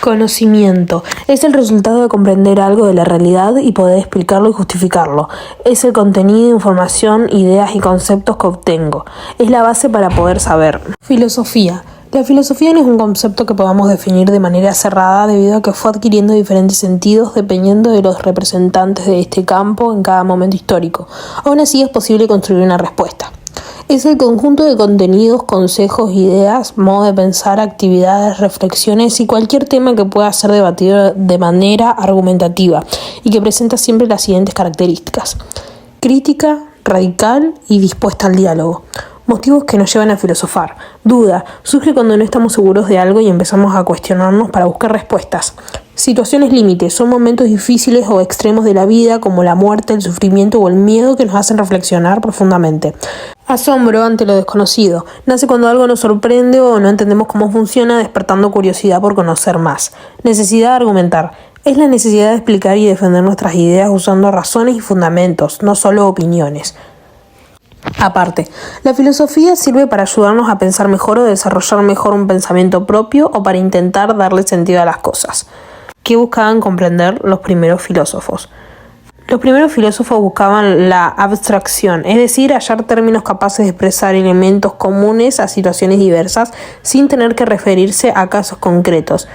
Conocimiento. Es el resultado de comprender algo de la realidad y poder explicarlo y justificarlo. Es el contenido, información, ideas y conceptos que obtengo. Es la base para poder saber. Filosofía. La filosofía no es un concepto que podamos definir de manera cerrada debido a que fue adquiriendo diferentes sentidos dependiendo de los representantes de este campo en cada momento histórico. Aún así es posible construir una respuesta. Es el conjunto de contenidos, consejos, ideas, modo de pensar, actividades, reflexiones y cualquier tema que pueda ser debatido de manera argumentativa y que presenta siempre las siguientes características: crítica, radical y dispuesta al diálogo. Motivos que nos llevan a filosofar. Duda. Surge cuando no estamos seguros de algo y empezamos a cuestionarnos para buscar respuestas. Situaciones límites. Son momentos difíciles o extremos de la vida como la muerte, el sufrimiento o el miedo que nos hacen reflexionar profundamente. Asombro ante lo desconocido. Nace cuando algo nos sorprende o no entendemos cómo funciona, despertando curiosidad por conocer más. Necesidad de argumentar. Es la necesidad de explicar y defender nuestras ideas usando razones y fundamentos, no solo opiniones. Aparte, la filosofía sirve para ayudarnos a pensar mejor o desarrollar mejor un pensamiento propio o para intentar darle sentido a las cosas. ¿Qué buscaban comprender los primeros filósofos? Los primeros filósofos buscaban la abstracción, es decir, hallar términos capaces de expresar elementos comunes a situaciones diversas sin tener que referirse a casos concretos.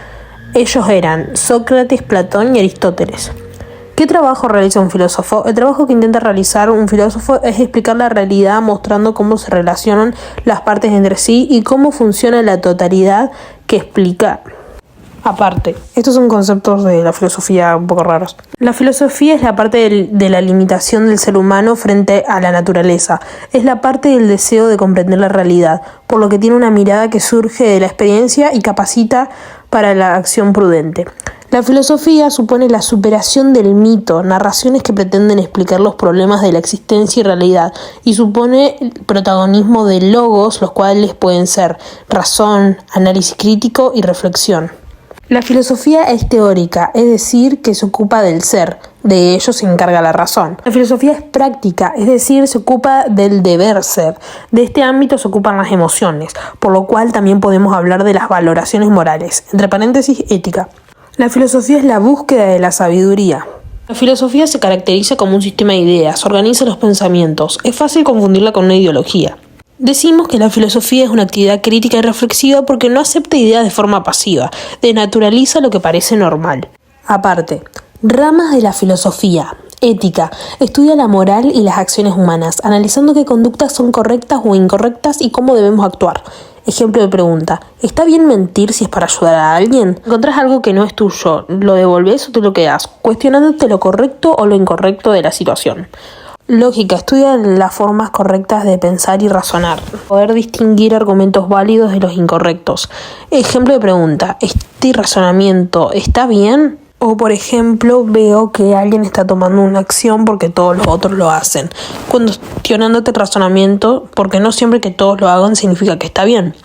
Ellos eran Sócrates, Platón y Aristóteles. ¿Qué trabajo realiza un filósofo? El trabajo que intenta realizar un filósofo es explicar la realidad mostrando cómo se relacionan las partes entre sí y cómo funciona la totalidad que explica. Aparte, estos son conceptos de la filosofía un poco raros. La filosofía es la parte de la limitación del ser humano frente a la naturaleza. Es la parte del deseo de comprender la realidad, por lo que tiene una mirada que surge de la experiencia y capacita para la acción prudente. La filosofía supone la superación del mito, narraciones que pretenden explicar los problemas de la existencia y realidad, y supone el protagonismo de logos, los cuales pueden ser razón, análisis crítico y reflexión. La filosofía es teórica, es decir, que se ocupa del ser, de ello se encarga la razón. La filosofía es práctica, es decir, se ocupa del deber ser. De este ámbito se ocupan las emociones, por lo cual también podemos hablar de las valoraciones morales, entre paréntesis, ética. La filosofía es la búsqueda de la sabiduría. La filosofía se caracteriza como un sistema de ideas, organiza los pensamientos, es fácil confundirla con una ideología. Decimos que la filosofía es una actividad crítica y reflexiva porque no acepta ideas de forma pasiva, desnaturaliza lo que parece normal. Aparte, ramas de la filosofía. Ética. Estudia la moral y las acciones humanas, analizando qué conductas son correctas o incorrectas y cómo debemos actuar. Ejemplo de pregunta. ¿Está bien mentir si es para ayudar a alguien? Encontrás algo que no es tuyo, ¿lo devolvés o te lo quedás? Cuestionándote lo correcto o lo incorrecto de la situación. Lógica. Estudia las formas correctas de pensar y razonar. Poder distinguir argumentos válidos de los incorrectos. Ejemplo de pregunta. ¿Este razonamiento está bien? O por ejemplo, veo que alguien está tomando una acción porque todos los otros lo hacen. Cuestionándote el razonamiento, porque no siempre que todos lo hagan significa que está bien.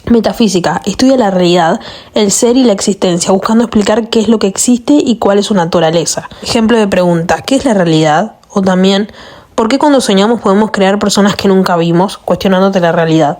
Metafísica. Estudia la realidad, el ser y la existencia, buscando explicar qué es lo que existe y cuál es su naturaleza. Ejemplo de pregunta. ¿Qué es la realidad? O también, ¿por qué cuando soñamos podemos crear personas que nunca vimos? Cuestionándote la realidad.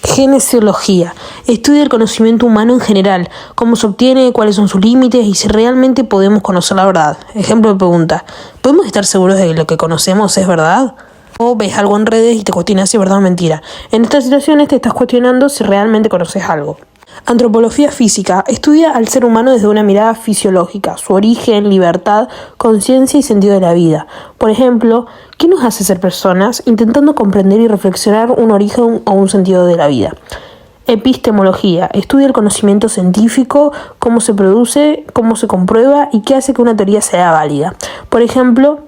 Genesiología. Estudia el conocimiento humano en general, cómo se obtiene, cuáles son sus límites y si realmente podemos conocer la verdad. Ejemplo de pregunta. ¿Podemos estar seguros de que lo que conocemos es verdad? O ves algo en redes y te cuestionas si es verdad o mentira. En estas situaciones te estás cuestionando si realmente conoces algo. Antropología física. Estudia al ser humano desde una mirada fisiológica, su origen, libertad, conciencia y sentido de la vida. Por ejemplo, ¿qué nos hace ser personas? Intentando comprender y reflexionar un origen o un sentido de la vida. Epistemología. Estudia el conocimiento científico, cómo se produce, cómo se comprueba y qué hace que una teoría sea válida. Por ejemplo,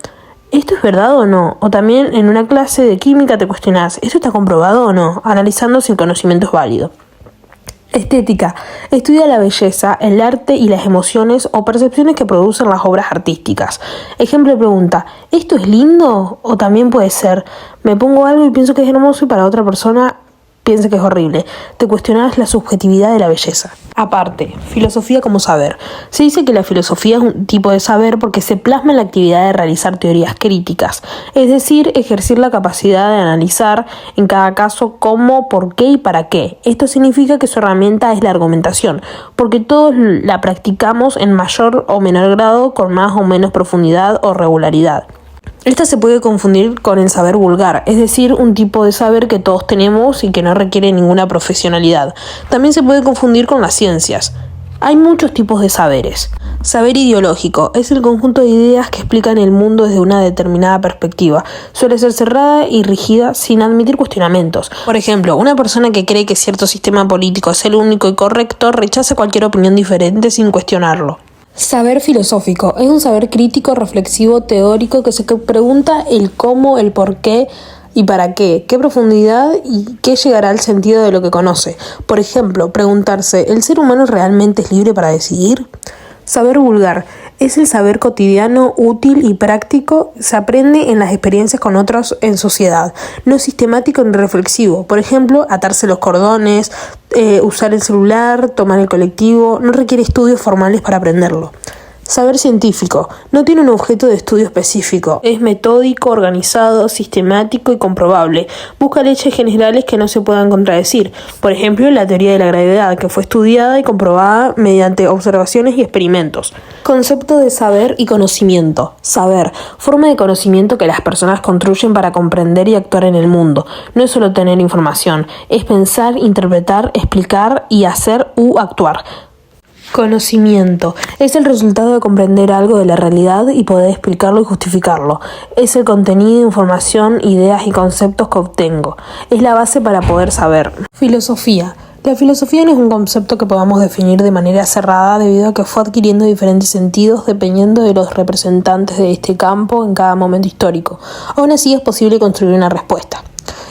¿esto es verdad o no? O también en una clase de química te cuestionás, ¿esto está comprobado o no? Analizando si el conocimiento es válido. Estética. Estudia la belleza, el arte y las emociones o percepciones que producen las obras artísticas. Ejemplo de pregunta. ¿Esto es lindo? O también puede ser, me pongo algo y pienso que es hermoso y para otra persona piensa que es horrible. Te cuestionas la subjetividad de la belleza. Aparte, filosofía como saber. Se dice que la filosofía es un tipo de saber porque se plasma en la actividad de realizar teorías críticas, es decir, ejercer la capacidad de analizar en cada caso cómo, por qué y para qué. Esto significa que su herramienta es la argumentación, porque todos la practicamos en mayor o menor grado, con más o menos profundidad o regularidad. Esta se puede confundir con el saber vulgar, es decir, un tipo de saber que todos tenemos y que no requiere ninguna profesionalidad. También se puede confundir con las ciencias. Hay muchos tipos de saberes. Saber ideológico es el conjunto de ideas que explican el mundo desde una determinada perspectiva. Suele ser cerrada y rígida sin admitir cuestionamientos. Por ejemplo, una persona que cree que cierto sistema político es el único y correcto rechaza cualquier opinión diferente sin cuestionarlo. Saber filosófico es un saber crítico, reflexivo, teórico que se pregunta el cómo, el por qué y para qué profundidad y qué llegará al sentido de lo que conoce. Por ejemplo, preguntarse, ¿el ser humano realmente es libre para decidir? Saber vulgar es el saber cotidiano, útil y práctico. Se aprende en las experiencias con otros en sociedad. No es sistemático ni reflexivo. Por ejemplo, atarse los cordones, usar el celular, tomar el colectivo. No requiere estudios formales para aprenderlo. Saber científico. No tiene un objeto de estudio específico. Es metódico, organizado, sistemático y comprobable. Busca leyes generales que no se puedan contradecir. Por ejemplo, la teoría de la gravedad, que fue estudiada y comprobada mediante observaciones y experimentos. Concepto de saber y conocimiento. Saber. Forma de conocimiento que las personas construyen para comprender y actuar en el mundo. No es solo tener información. Es pensar, interpretar, explicar y hacer u actuar. Conocimiento. Es el resultado de comprender algo de la realidad y poder explicarlo y justificarlo. Es el contenido, información, ideas y conceptos que obtengo. Es la base para poder saber. Filosofía. La filosofía no es un concepto que podamos definir de manera cerrada debido a que fue adquiriendo diferentes sentidos dependiendo de los representantes de este campo en cada momento histórico. Aún así es posible construir una respuesta.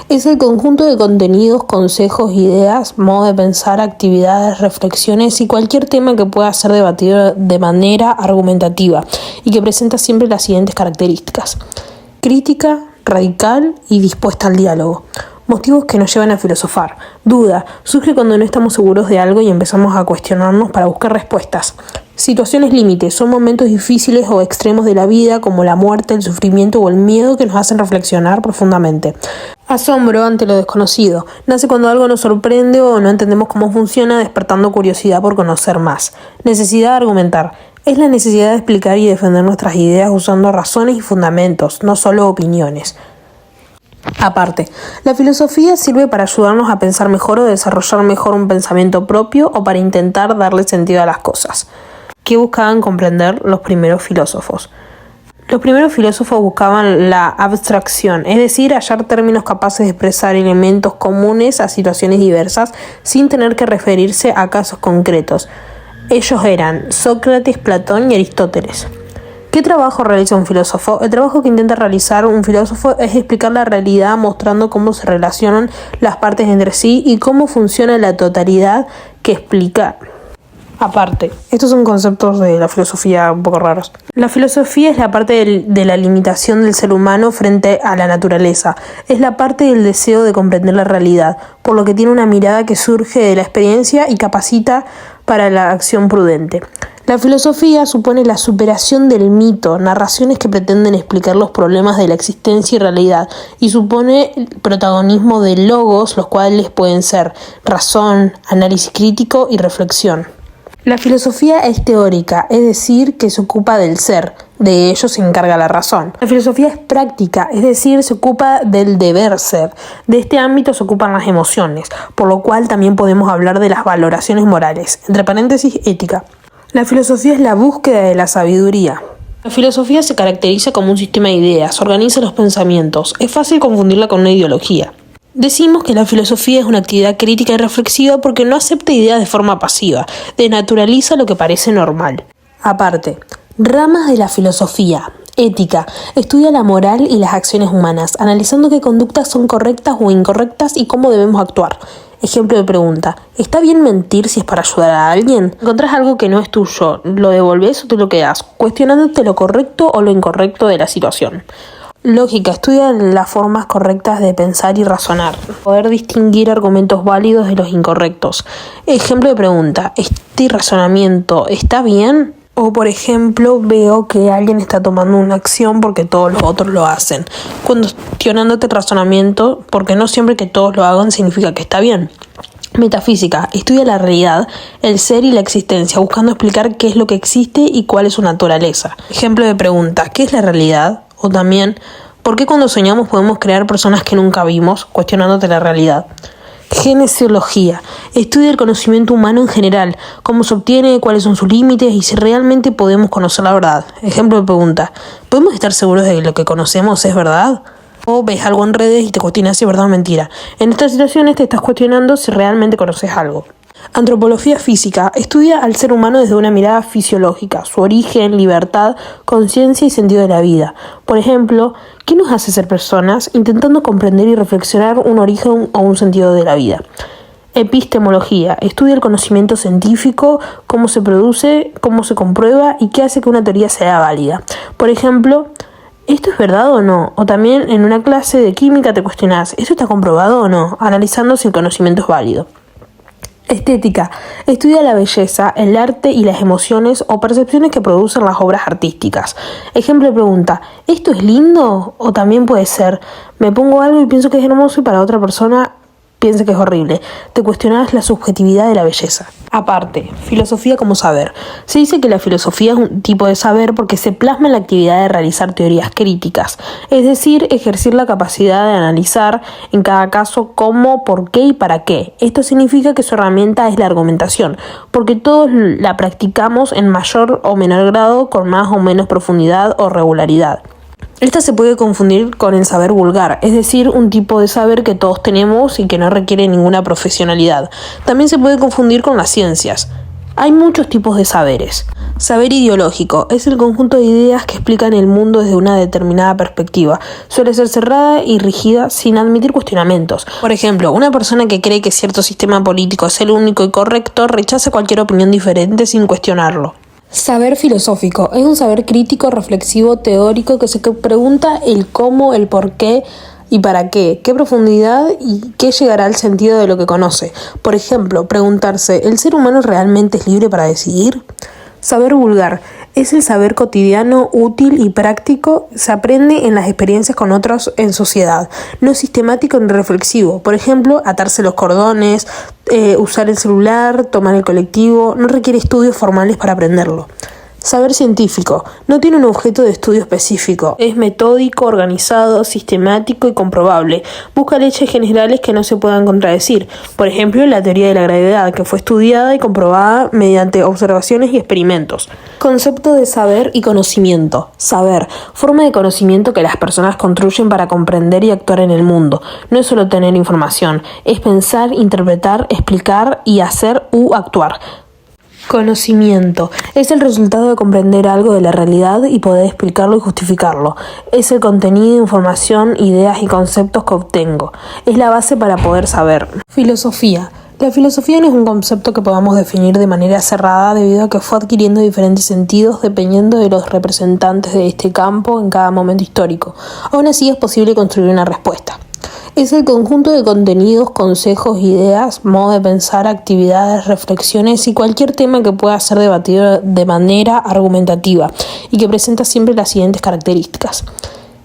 Es el conjunto de contenidos, consejos, ideas, modo de pensar, actividades, reflexiones y cualquier tema que pueda ser debatido de manera argumentativa y que presenta siempre las siguientes características: crítica, radical y dispuesta al diálogo. Motivos que nos llevan a filosofar. Duda. Surge cuando no estamos seguros de algo y empezamos a cuestionarnos para buscar respuestas. Situaciones límite. Son momentos difíciles o extremos de la vida, como la muerte, el sufrimiento o el miedo, que nos hacen reflexionar profundamente. Asombro ante lo desconocido. Nace cuando algo nos sorprende o no entendemos cómo funciona, despertando curiosidad por conocer más. Necesidad de argumentar. Es la necesidad de explicar y defender nuestras ideas usando razones y fundamentos, no solo opiniones. Aparte, la filosofía sirve para ayudarnos a pensar mejor o desarrollar mejor un pensamiento propio o para intentar darle sentido a las cosas. ¿Qué buscaban comprender los primeros filósofos? Los primeros filósofos buscaban la abstracción, es decir, hallar términos capaces de expresar elementos comunes a situaciones diversas sin tener que referirse a casos concretos. Ellos eran Sócrates, Platón y Aristóteles. ¿Qué trabajo realiza un filósofo? El trabajo que intenta realizar un filósofo es explicar la realidad mostrando cómo se relacionan las partes entre sí y cómo funciona la totalidad que explica. Aparte, estos son conceptos de la filosofía un poco raros. La filosofía es la parte de la limitación del ser humano frente a la naturaleza. Es la parte del deseo de comprender la realidad, por lo que tiene una mirada que surge de la experiencia y capacita para la acción prudente. La filosofía supone la superación del mito, narraciones que pretenden explicar los problemas de la existencia y realidad, y supone el protagonismo de logos, los cuales pueden ser razón, análisis crítico y reflexión. La filosofía es teórica, es decir, que se ocupa del ser, de ello se encarga la razón. La filosofía es práctica, es decir, se ocupa del deber ser. De este ámbito se ocupan las emociones, por lo cual también podemos hablar de las valoraciones morales, entre paréntesis, ética. La filosofía es la búsqueda de la sabiduría. La filosofía se caracteriza como un sistema de ideas, organiza los pensamientos. Es fácil confundirla con una ideología. Decimos que la filosofía es una actividad crítica y reflexiva porque no acepta ideas de forma pasiva, desnaturaliza lo que parece normal. Aparte, ramas de la filosofía. Ética. Estudia la moral y las acciones humanas, analizando qué conductas son correctas o incorrectas y cómo debemos actuar. Ejemplo de pregunta: ¿está bien mentir si es para ayudar a alguien? Encontrás algo que no es tuyo, ¿lo devolvés o te lo quedás? Cuestionándote lo correcto o lo incorrecto de la situación. Lógica. Estudia las formas correctas de pensar y razonar. Poder distinguir argumentos válidos de los incorrectos. Ejemplo de pregunta: ¿este razonamiento está bien? O por ejemplo, veo que alguien está tomando una acción porque todos los otros lo hacen. Cuestionándote el razonamiento, porque no siempre que todos lo hagan significa que está bien. Metafísica. Estudia la realidad, el ser y la existencia, buscando explicar qué es lo que existe y cuál es su naturaleza. Ejemplo de pregunta: ¿qué es la realidad? O también, ¿por qué cuando soñamos podemos crear personas que nunca vimos? Cuestionándote la realidad. Genesiología. Estudia el conocimiento humano en general, cómo se obtiene, cuáles son sus límites y si realmente podemos conocer la verdad. Ejemplo de pregunta: ¿podemos estar seguros de que lo que conocemos es verdad? O ves algo en redes y te cuestionas si es verdad o mentira. En estas situaciones te estás cuestionando si realmente conoces algo. Antropología física. Estudia al ser humano desde una mirada fisiológica, su origen, libertad, conciencia y sentido de la vida. Por ejemplo, ¿qué nos hace ser personas? Intentando comprender y reflexionar un origen o un sentido de la vida. Epistemología. Estudia el conocimiento científico, cómo se produce, cómo se comprueba y qué hace que una teoría sea válida. Por ejemplo, ¿esto es verdad o no? O también en una clase de química te cuestionás: ¿esto está comprobado o no? Analizando si el conocimiento es válido. Estética. Estudia la belleza, el arte y las emociones o percepciones que producen las obras artísticas. Ejemplo de pregunta: ¿esto es lindo? O también puede ser: me pongo algo y pienso que es hermoso y para otra persona piensa que es horrible. Te cuestionas la subjetividad de la belleza. Aparte, filosofía como saber. Se dice que la filosofía es un tipo de saber porque se plasma en la actividad de realizar teorías críticas, es decir, ejercer la capacidad de analizar en cada caso cómo, por qué y para qué. Esto significa que su herramienta es la argumentación, porque todos la practicamos en mayor o menor grado, con más o menos profundidad o regularidad. Esta se puede confundir con el saber vulgar, es decir, un tipo de saber que todos tenemos y que no requiere ninguna profesionalidad. También se puede confundir con las ciencias. Hay muchos tipos de saberes. Saber ideológico es el conjunto de ideas que explican el mundo desde una determinada perspectiva. Suele ser cerrada y rígida sin admitir cuestionamientos. Por ejemplo, una persona que cree que cierto sistema político es el único y correcto rechaza cualquier opinión diferente sin cuestionarlo. Saber filosófico es un saber crítico, reflexivo, teórico que se pregunta el cómo, el por qué y para qué profundidad y qué llegará al sentido de lo que conoce. Por ejemplo, preguntarse, ¿el ser humano realmente es libre para decidir? Saber vulgar es el saber cotidiano, útil y práctico. Se aprende en las experiencias con otros en sociedad. No es sistemático ni reflexivo. Por ejemplo, atarse los cordones, usar el celular, tomar el colectivo. No requiere estudios formales para aprenderlo. Saber científico no tiene un objeto de estudio específico, es metódico, organizado, sistemático y comprobable. Busca leyes generales que no se puedan contradecir, por ejemplo la teoría de la gravedad, que fue estudiada y comprobada mediante observaciones y experimentos. Concepto de saber y conocimiento. Saber, forma de conocimiento que las personas construyen para comprender y actuar en el mundo. No es solo tener información, es pensar, interpretar, explicar y hacer u actuar. Conocimiento es el resultado de comprender algo de la realidad y poder explicarlo y justificarlo. Es el contenido, información, ideas y conceptos que obtengo. Es la base para poder saber. Filosofía. La filosofía no es un concepto que podamos definir de manera cerrada debido a que fue adquiriendo diferentes sentidos dependiendo de los representantes de este campo en cada momento histórico. Aún así es posible construir una respuesta. Es el conjunto de contenidos, consejos, ideas, modo de pensar, actividades, reflexiones y cualquier tema que pueda ser debatido de manera argumentativa y que presenta siempre las siguientes características: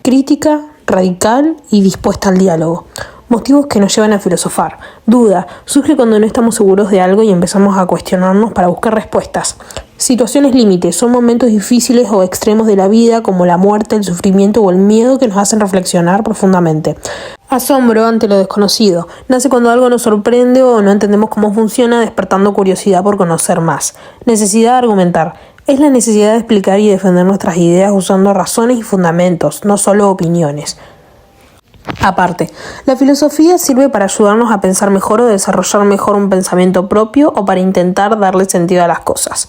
crítica, radical y dispuesta al diálogo. Motivos que nos llevan a filosofar. Duda. Surge cuando no estamos seguros de algo y empezamos a cuestionarnos para buscar respuestas. Situaciones límites. Son momentos difíciles o extremos de la vida como la muerte, el sufrimiento o el miedo que nos hacen reflexionar profundamente. Asombro ante lo desconocido. Nace cuando algo nos sorprende o no entendemos cómo funciona, despertando curiosidad por conocer más. Necesidad de argumentar. Es la necesidad de explicar y defender nuestras ideas usando razones y fundamentos, no solo opiniones. Aparte, la filosofía sirve para ayudarnos a pensar mejor o desarrollar mejor un pensamiento propio o para intentar darle sentido a las cosas.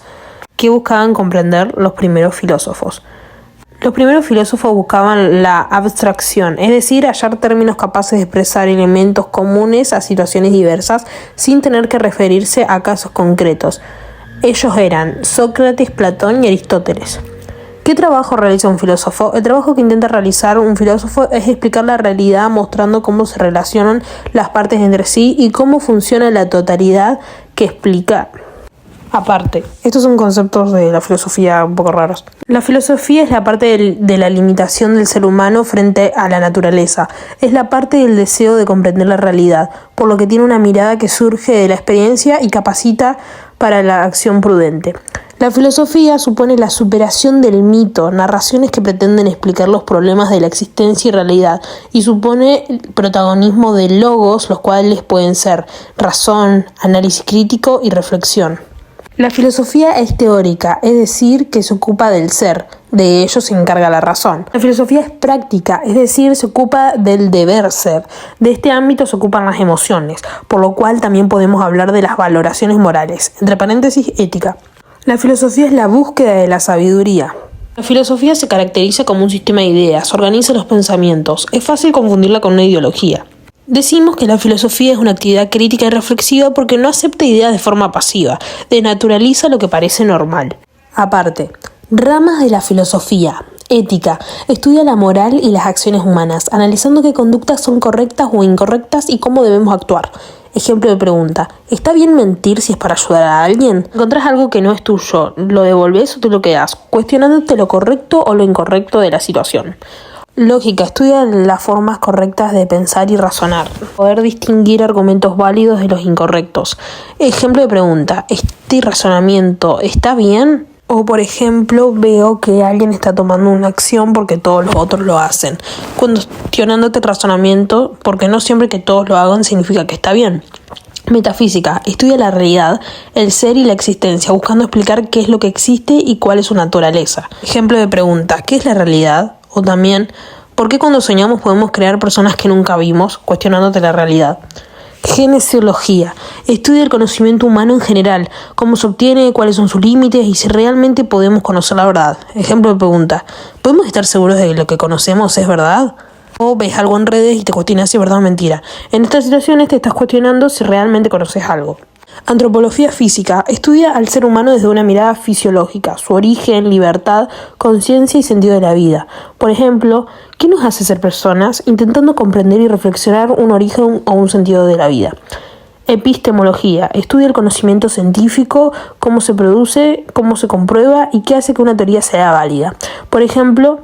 ¿Qué buscaban comprender los primeros filósofos? Los primeros filósofos buscaban la abstracción, es decir, hallar términos capaces de expresar elementos comunes a situaciones diversas sin tener que referirse a casos concretos. Ellos eran Sócrates, Platón y Aristóteles. ¿Qué trabajo realiza un filósofo? El trabajo que intenta realizar un filósofo es explicar la realidad mostrando cómo se relacionan las partes entre sí y cómo funciona la totalidad que explica. Aparte, estos son conceptos de la filosofía un poco raros. La filosofía es la parte de la limitación del ser humano frente a la naturaleza. Es la parte del deseo de comprender la realidad, por lo que tiene una mirada que surge de la experiencia y capacita para la acción prudente. La filosofía supone la superación del mito, narraciones que pretenden explicar los problemas de la existencia y realidad, y supone el protagonismo de logos, los cuales pueden ser razón, análisis crítico y reflexión. La filosofía es teórica, es decir, que se ocupa del ser, de ello se encarga la razón. La filosofía es práctica, es decir, se ocupa del deber ser. De este ámbito se ocupan las emociones, por lo cual también podemos hablar de las valoraciones morales, entre paréntesis, ética. La filosofía es la búsqueda de la sabiduría. La filosofía se caracteriza como un sistema de ideas, organiza los pensamientos. Es fácil confundirla con una ideología. Decimos que la filosofía es una actividad crítica y reflexiva porque no acepta ideas de forma pasiva, desnaturaliza lo que parece normal. Aparte, ramas de la filosofía. Ética. Estudia la moral y las acciones humanas, analizando qué conductas son correctas o incorrectas y cómo debemos actuar. Ejemplo de pregunta: ¿está bien mentir si es para ayudar a alguien? Encontrás algo que no es tuyo, ¿lo devolvés o te lo quedás? Cuestionándote lo correcto o lo incorrecto de la situación. Lógica. Estudia las formas correctas de pensar y razonar. Poder distinguir argumentos válidos de los incorrectos. Ejemplo de pregunta: ¿este razonamiento está bien? O por ejemplo, veo que alguien está tomando una acción porque todos los otros lo hacen. Cuestionándote el razonamiento, porque no siempre que todos lo hagan significa que está bien. Metafísica. Estudia la realidad, el ser y la existencia, buscando explicar qué es lo que existe y cuál es su naturaleza. Ejemplo de pregunta: ¿qué es la realidad? O también, ¿por qué cuando soñamos podemos crear personas que nunca vimos? Cuestionándote la realidad. Genesiología. Estudia el conocimiento humano en general, cómo se obtiene, cuáles son sus límites y si realmente podemos conocer la verdad. Ejemplo de pregunta: ¿podemos estar seguros de que lo que conocemos es verdad? O ves algo en redes y te cuestionas si es verdad o mentira. En estas situaciones te estás cuestionando si realmente conoces algo. Antropología física. Estudia al ser humano desde una mirada fisiológica, su origen, libertad, conciencia y sentido de la vida. Por ejemplo, ¿qué nos hace ser personas? Intentando comprender y reflexionar un origen o un sentido de la vida. Epistemología. Estudia el conocimiento científico, cómo se produce, cómo se comprueba y qué hace que una teoría sea válida. Por ejemplo,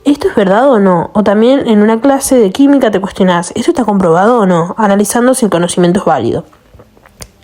¿esto es verdad o no? O también en una clase de química te cuestionás, ¿esto está comprobado o no? Analizando si el conocimiento es válido.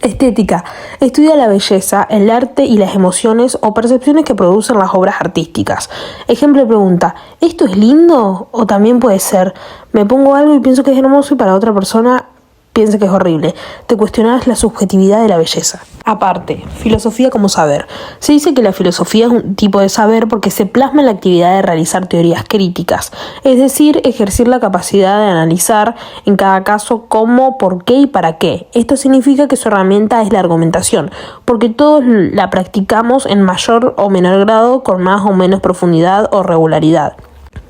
Estética. Estudia la belleza, el arte y las emociones o percepciones que producen las obras artísticas. Ejemplo de pregunta: ¿esto es lindo? O también puede ser: me pongo algo y pienso que es hermoso y para otra persona piensa que es horrible. Te cuestionas la subjetividad de la belleza. Aparte, filosofía como saber. Se dice que la filosofía es un tipo de saber porque se plasma en la actividad de realizar teorías críticas, es decir, ejercer la capacidad de analizar en cada caso cómo, por qué y para qué. Esto significa que su herramienta es la argumentación, porque todos la practicamos en mayor o menor grado, con más o menos profundidad o regularidad.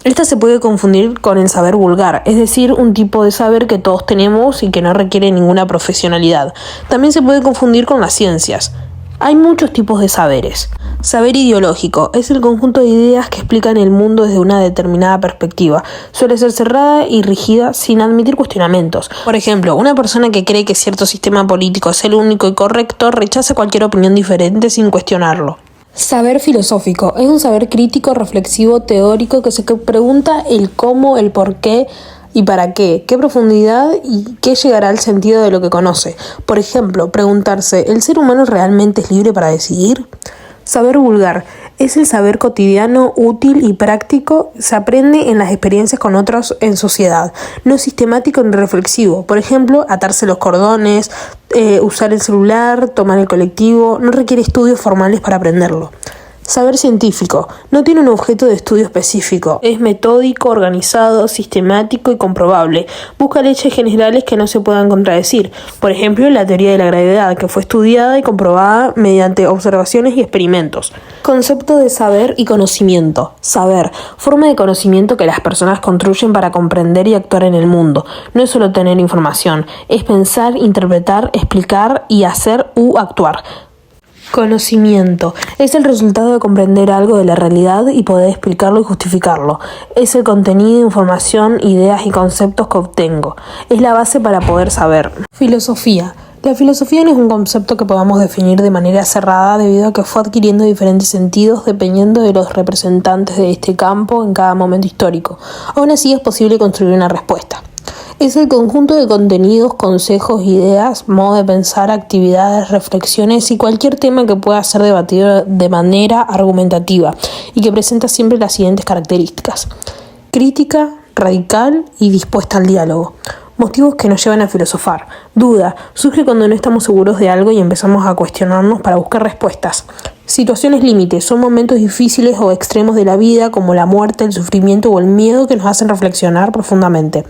Esta se puede confundir con el saber vulgar, es decir, un tipo de saber que todos tenemos y que no requiere ninguna profesionalidad. También se puede confundir con las ciencias. Hay muchos tipos de saberes. Saber ideológico es el conjunto de ideas que explican el mundo desde una determinada perspectiva. Suele ser cerrada y rígida sin admitir cuestionamientos. Por ejemplo, una persona que cree que cierto sistema político es el único y correcto rechaza cualquier opinión diferente sin cuestionarlo. Saber filosófico es un saber crítico, reflexivo, teórico que se pregunta el cómo, el por qué y para qué profundidad y qué llegará al sentido de lo que conoce. Por ejemplo, preguntarse: ¿el ser humano realmente es libre para decidir? Saber vulgar es el saber cotidiano, útil y práctico. Se aprende en las experiencias con otros en sociedad. No es sistemático ni reflexivo. Por ejemplo, atarse los cordones, usar el celular, tomar el colectivo. No requiere estudios formales para aprenderlo. Saber científico no tiene un objeto de estudio específico. Es metódico, organizado, sistemático y comprobable. Busca leyes generales que no se puedan contradecir. Por ejemplo, la teoría de la gravedad, que fue estudiada y comprobada mediante observaciones y experimentos. Concepto de saber y conocimiento. Saber, forma de conocimiento que las personas construyen para comprender y actuar en el mundo. No es solo tener información, es pensar, interpretar, explicar y hacer u actuar. Conocimiento es el resultado de comprender algo de la realidad y poder explicarlo y justificarlo. Es el contenido, información, ideas y conceptos que obtengo. Es la base para poder saber. Filosofía. La filosofía no es un concepto que podamos definir de manera cerrada debido a que fue adquiriendo diferentes sentidos dependiendo de los representantes de este campo en cada momento histórico. Aún así es posible construir una respuesta. Es el conjunto de contenidos, consejos, ideas, modo de pensar, actividades, reflexiones y cualquier tema que pueda ser debatido de manera argumentativa y que presenta siempre las siguientes características: crítica, radical y dispuesta al diálogo. Motivos que nos llevan a filosofar. Duda. Surge cuando no estamos seguros de algo y empezamos a cuestionarnos para buscar respuestas. Situaciones límites. Son momentos difíciles o extremos de la vida, como la muerte, el sufrimiento o el miedo, que nos hacen reflexionar profundamente.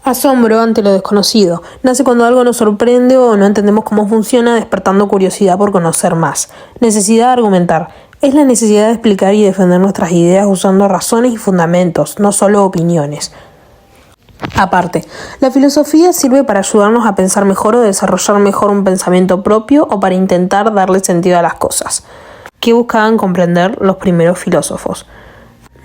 Asombro ante lo desconocido. Nace cuando algo nos sorprende o no entendemos cómo funciona, despertando curiosidad por conocer más. Necesidad de argumentar. Es la necesidad de explicar y defender nuestras ideas usando razones y fundamentos, no solo opiniones. Aparte, la filosofía sirve para ayudarnos a pensar mejor o desarrollar mejor un pensamiento propio o para intentar darle sentido a las cosas. ¿Qué buscaban comprender los primeros filósofos?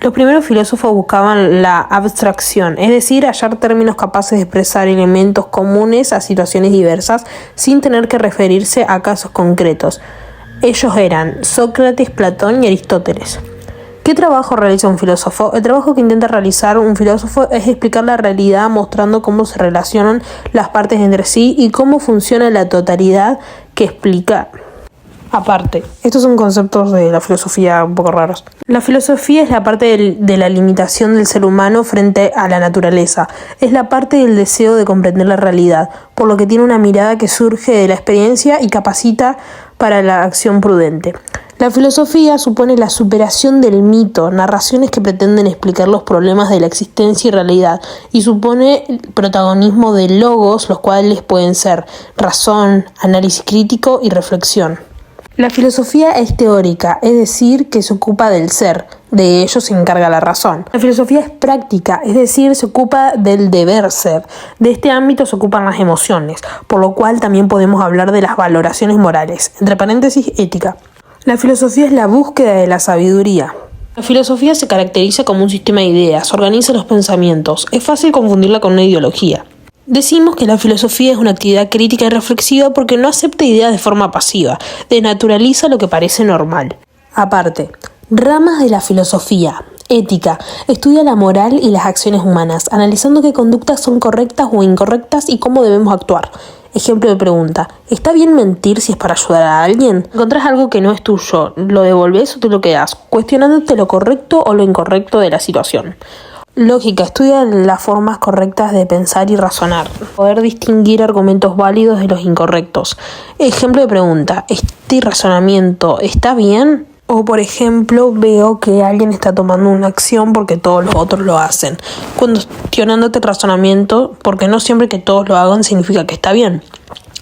Los primeros filósofos buscaban la abstracción, es decir, hallar términos capaces de expresar elementos comunes a situaciones diversas sin tener que referirse a casos concretos. Ellos eran Sócrates, Platón y Aristóteles. ¿Qué trabajo realiza un filósofo? El trabajo que intenta realizar un filósofo es explicar la realidad mostrando cómo se relacionan las partes entre sí y cómo funciona la totalidad que explica. Aparte, estos son conceptos de la filosofía un poco raros. La filosofía es la parte de la limitación del ser humano frente a la naturaleza. Es la parte del deseo de comprender la realidad, por lo que tiene una mirada que surge de la experiencia y capacita para la acción prudente. La filosofía supone la superación del mito, narraciones que pretenden explicar los problemas de la existencia y realidad, y supone el protagonismo de logos, los cuales pueden ser razón, análisis crítico y reflexión. La filosofía es teórica, es decir, que se ocupa del ser, de ello se encarga la razón. La filosofía es práctica, es decir, se ocupa del deber ser. De este ámbito se ocupan las emociones, por lo cual también podemos hablar de las valoraciones morales, entre paréntesis, ética. La filosofía es la búsqueda de la sabiduría. La filosofía se caracteriza como un sistema de ideas, organiza los pensamientos, es fácil confundirla con una ideología. Decimos que la filosofía es una actividad crítica y reflexiva porque no acepta ideas de forma pasiva, desnaturaliza lo que parece normal. Aparte, ramas de la filosofía. Ética. Estudia la moral y las acciones humanas, analizando qué conductas son correctas o incorrectas y cómo debemos actuar. Ejemplo de pregunta. ¿Está bien mentir si es para ayudar a alguien? Encontrás algo que no es tuyo, ¿lo devolvés o te lo quedás? Cuestionándote lo correcto o lo incorrecto de la situación. Lógica. Estudia las formas correctas de pensar y razonar. Poder distinguir argumentos válidos de los incorrectos. Ejemplo de pregunta. ¿Este razonamiento está bien? O por ejemplo, veo que alguien está tomando una acción porque todos los otros lo hacen. Cuestionándote el razonamiento, porque no siempre que todos lo hagan significa que está bien.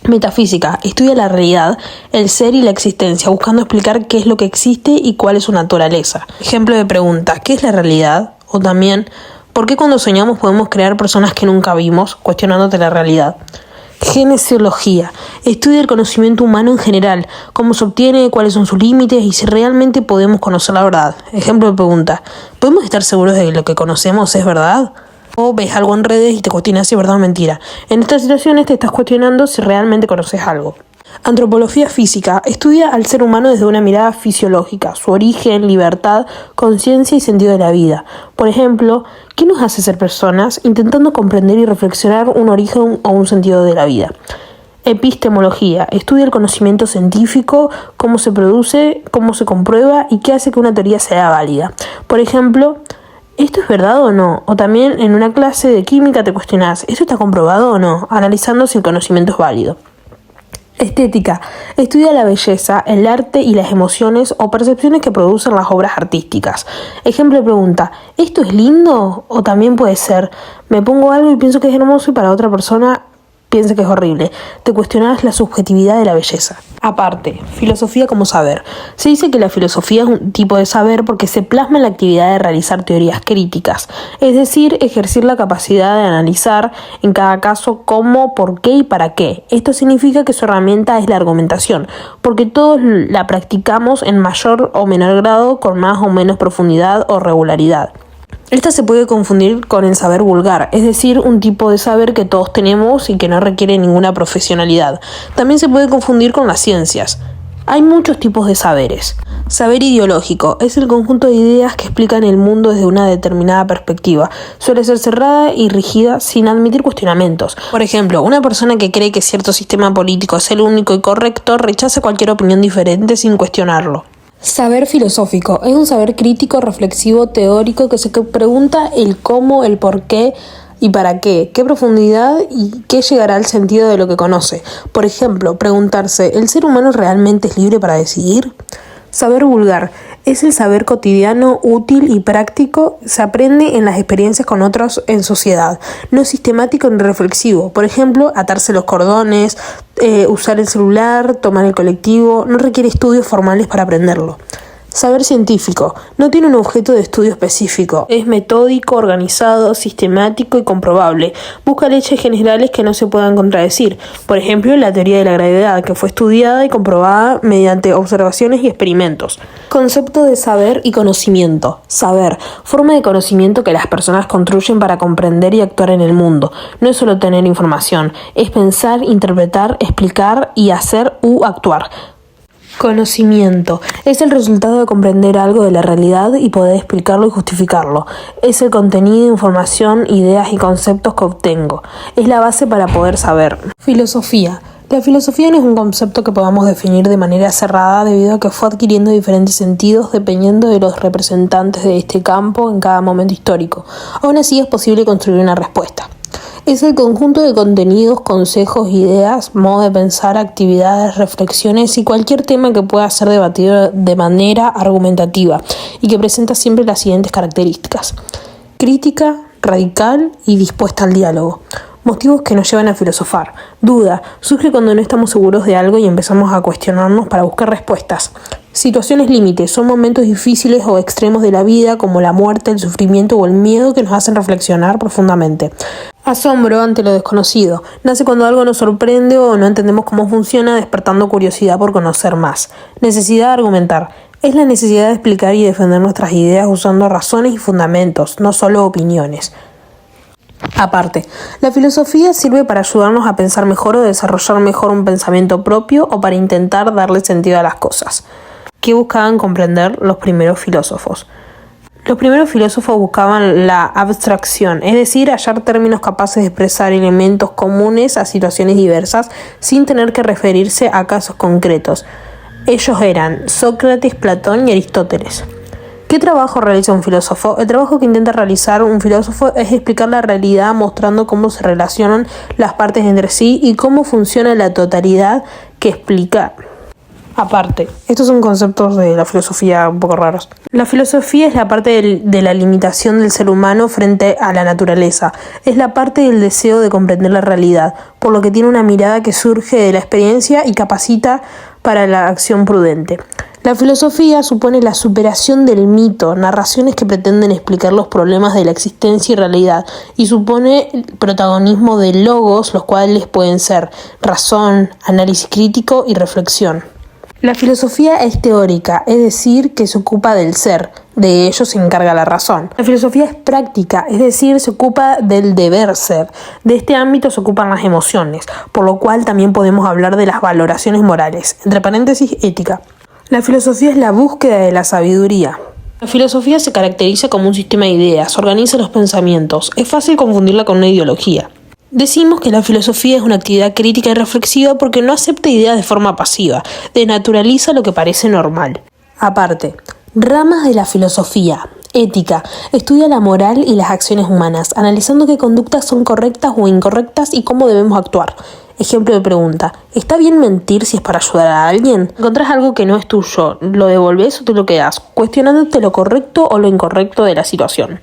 Metafísica. Estudia la realidad, el ser y la existencia, buscando explicar qué es lo que existe y cuál es su naturaleza. Ejemplo de pregunta. ¿Qué es la realidad? O también, ¿por qué cuando soñamos podemos crear personas que nunca vimos? Cuestionándote la realidad. Genesiología. Estudia el conocimiento humano en general, cómo se obtiene, cuáles son sus límites y si realmente podemos conocer la verdad. Ejemplo de pregunta. ¿Podemos estar seguros de que lo que conocemos es verdad? O ves algo en redes y te cuestionas si es verdad o mentira. En estas situaciones te estás cuestionando si realmente conoces algo. Antropología física. Estudia al ser humano desde una mirada fisiológica, su origen, libertad, conciencia y sentido de la vida. Por ejemplo, ¿qué nos hace ser personas? Intentando comprender y reflexionar un origen o un sentido de la vida. Epistemología. Estudia el conocimiento científico, cómo se produce, cómo se comprueba y qué hace que una teoría sea válida. Por ejemplo, ¿esto es verdad o no? O también en una clase de química te cuestionás, ¿esto está comprobado o no? Analizando si el conocimiento es válido. Estética. Estudia la belleza, el arte y las emociones o percepciones que producen las obras artísticas. Ejemplo de pregunta. ¿Esto es lindo? O también puede ser, me pongo algo y pienso que es hermoso y para otra persona piensa que es horrible. Te cuestionas la subjetividad de la belleza. Aparte, filosofía como saber. Se dice que la filosofía es un tipo de saber porque se plasma en la actividad de realizar teorías críticas, es decir, ejercer la capacidad de analizar en cada caso cómo, por qué y para qué. Esto significa que su herramienta es la argumentación, porque todos la practicamos en mayor o menor grado, con más o menos profundidad o regularidad. Esta se puede confundir con el saber vulgar, es decir, un tipo de saber que todos tenemos y que no requiere ninguna profesionalidad. También se puede confundir con las ciencias. Hay muchos tipos de saberes. Saber ideológico es el conjunto de ideas que explican el mundo desde una determinada perspectiva. Suele ser cerrada y rígida sin admitir cuestionamientos. Por ejemplo, una persona que cree que cierto sistema político es el único y correcto rechaza cualquier opinión diferente sin cuestionarlo. Saber filosófico es un saber crítico, reflexivo, teórico que se pregunta el cómo, el por qué y para qué profundidad y qué llegará al sentido de lo que conoce. Por ejemplo, preguntarse, ¿el ser humano realmente es libre para decidir? Saber vulgar es el saber cotidiano, útil y práctico. Se aprende en las experiencias con otros en sociedad. No es sistemático ni reflexivo. Por ejemplo, atarse los cordones, usar el celular, tomar el colectivo. No requiere estudios formales para aprenderlo. Saber científico. No tiene un objeto de estudio específico. Es metódico, organizado, sistemático y comprobable. Busca leyes generales que no se puedan contradecir. Por ejemplo, la teoría de la gravedad, que fue estudiada y comprobada mediante observaciones y experimentos. Concepto de saber y conocimiento. Saber. Forma de conocimiento que las personas construyen para comprender y actuar en el mundo. No es solo tener información. Es pensar, interpretar, explicar y hacer u actuar. Conocimiento. Es el resultado de comprender algo de la realidad y poder explicarlo y justificarlo. Es el contenido, información, ideas y conceptos que obtengo. Es la base para poder saber. Filosofía. La filosofía no es un concepto que podamos definir de manera cerrada debido a que fue adquiriendo diferentes sentidos dependiendo de los representantes de este campo en cada momento histórico. Aún así es posible construir una respuesta. Es el conjunto de contenidos, consejos, ideas, modo de pensar, actividades, reflexiones y cualquier tema que pueda ser debatido de manera argumentativa y que presenta siempre las siguientes características: crítica, radical y dispuesta al diálogo. Motivos que nos llevan a filosofar. Duda. Surge cuando no estamos seguros de algo y empezamos a cuestionarnos para buscar respuestas. Situaciones límite. Son momentos difíciles o extremos de la vida, como la muerte, el sufrimiento o el miedo, que nos hacen reflexionar profundamente. Asombro ante lo desconocido. Nace cuando algo nos sorprende o no entendemos cómo funciona, despertando curiosidad por conocer más. Necesidad de argumentar. Es la necesidad de explicar y defender nuestras ideas usando razones y fundamentos, no solo opiniones. Aparte, la filosofía sirve para ayudarnos a pensar mejor o desarrollar mejor un pensamiento propio o para intentar darle sentido a las cosas. ¿Qué buscaban comprender los primeros filósofos? Los primeros filósofos buscaban la abstracción, es decir, hallar términos capaces de expresar elementos comunes a situaciones diversas sin tener que referirse a casos concretos. Ellos eran Sócrates, Platón y Aristóteles. ¿Qué trabajo realiza un filósofo? El trabajo que intenta realizar un filósofo es explicar la realidad mostrando cómo se relacionan las partes entre sí y cómo funciona la totalidad que explica. Aparte, estos son conceptos de la filosofía un poco raros. La filosofía es la parte de la limitación del ser humano frente a la naturaleza. Es la parte del deseo de comprender la realidad, por lo que tiene una mirada que surge de la experiencia y capacita para la acción prudente. La filosofía supone la superación del mito, narraciones que pretenden explicar los problemas de la existencia y realidad, y supone el protagonismo de logos, los cuales pueden ser razón, análisis crítico y reflexión. La filosofía es teórica, es decir, que se ocupa del ser, de ello se encarga la razón. La filosofía es práctica, es decir, se ocupa del deber ser. De este ámbito se ocupan las emociones, por lo cual también podemos hablar de las valoraciones morales, entre paréntesis, ética. La filosofía es la búsqueda de la sabiduría. La filosofía se caracteriza como un sistema de ideas, organiza los pensamientos. Es fácil confundirla con una ideología. Decimos que la filosofía es una actividad crítica y reflexiva porque no acepta ideas de forma pasiva, desnaturaliza lo que parece normal. Aparte, ramas de la filosofía. Ética. Estudia la moral y las acciones humanas, analizando qué conductas son correctas o incorrectas y cómo debemos actuar. Ejemplo de pregunta: ¿está bien mentir si es para ayudar a alguien? Encontrás algo que no es tuyo, ¿lo devolvés o te lo quedás? Cuestionándote lo correcto o lo incorrecto de la situación.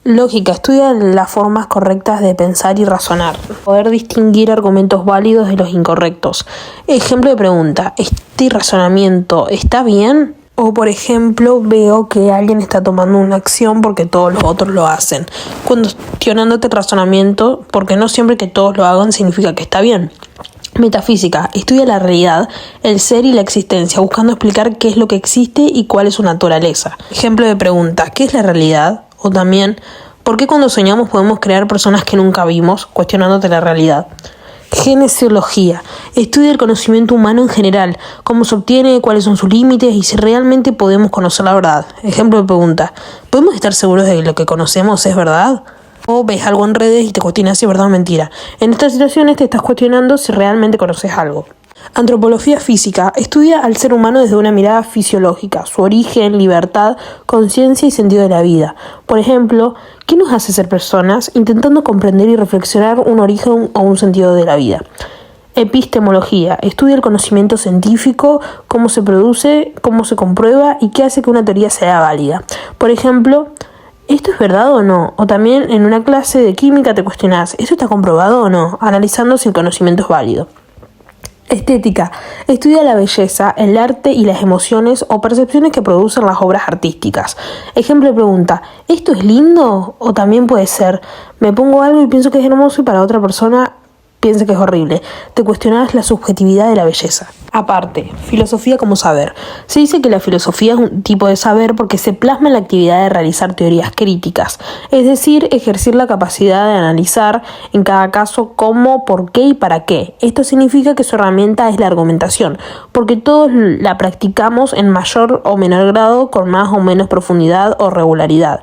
Lógica. Estudia las formas correctas de pensar y razonar. Poder distinguir argumentos válidos de los incorrectos. Ejemplo de pregunta: ¿este razonamiento está bien? O por ejemplo, veo que alguien está tomando una acción porque todos los otros lo hacen. Cuestionándote el razonamiento, porque no siempre que todos lo hagan significa que está bien. Metafísica. Estudia la realidad, el ser y la existencia, buscando explicar qué es lo que existe y cuál es su naturaleza. Ejemplo de pregunta: ¿qué es la realidad? O también, ¿por qué cuando soñamos podemos crear personas que nunca vimos? Cuestionándote la realidad. Genesiología. Estudia el conocimiento humano en general, cómo se obtiene, cuáles son sus límites y si realmente podemos conocer la verdad. Ejemplo de pregunta: ¿podemos estar seguros de que lo que conocemos es verdad? O ves algo en redes y te cuestionas si es verdad o mentira. En estas situaciones te estás cuestionando si realmente conoces algo. Antropología física. Estudia al ser humano desde una mirada fisiológica, su origen, libertad, conciencia y sentido de la vida. Por ejemplo, ¿qué nos hace ser personas? Intentando comprender y reflexionar un origen o un sentido de la vida. Epistemología. Estudia el conocimiento científico, cómo se produce, cómo se comprueba y qué hace que una teoría sea válida. Por ejemplo, ¿esto es verdad o no? O también en una clase de química te cuestionás: ¿esto está comprobado o no? Analizando si el conocimiento es válido. Estética. Estudia la belleza, el arte y las emociones o percepciones que producen las obras artísticas. Ejemplo de pregunta: ¿esto es lindo? O también puede ser: me pongo algo y pienso que es hermoso y para otra persona piensa que es horrible. Te cuestionas la subjetividad de la belleza. Aparte, filosofía como saber. Se dice que la filosofía es un tipo de saber porque se plasma en la actividad de realizar teorías críticas, es decir, ejercer la capacidad de analizar en cada caso cómo, por qué y para qué. Esto significa que su herramienta es la argumentación, porque todos la practicamos en mayor o menor grado, con más o menos profundidad o regularidad.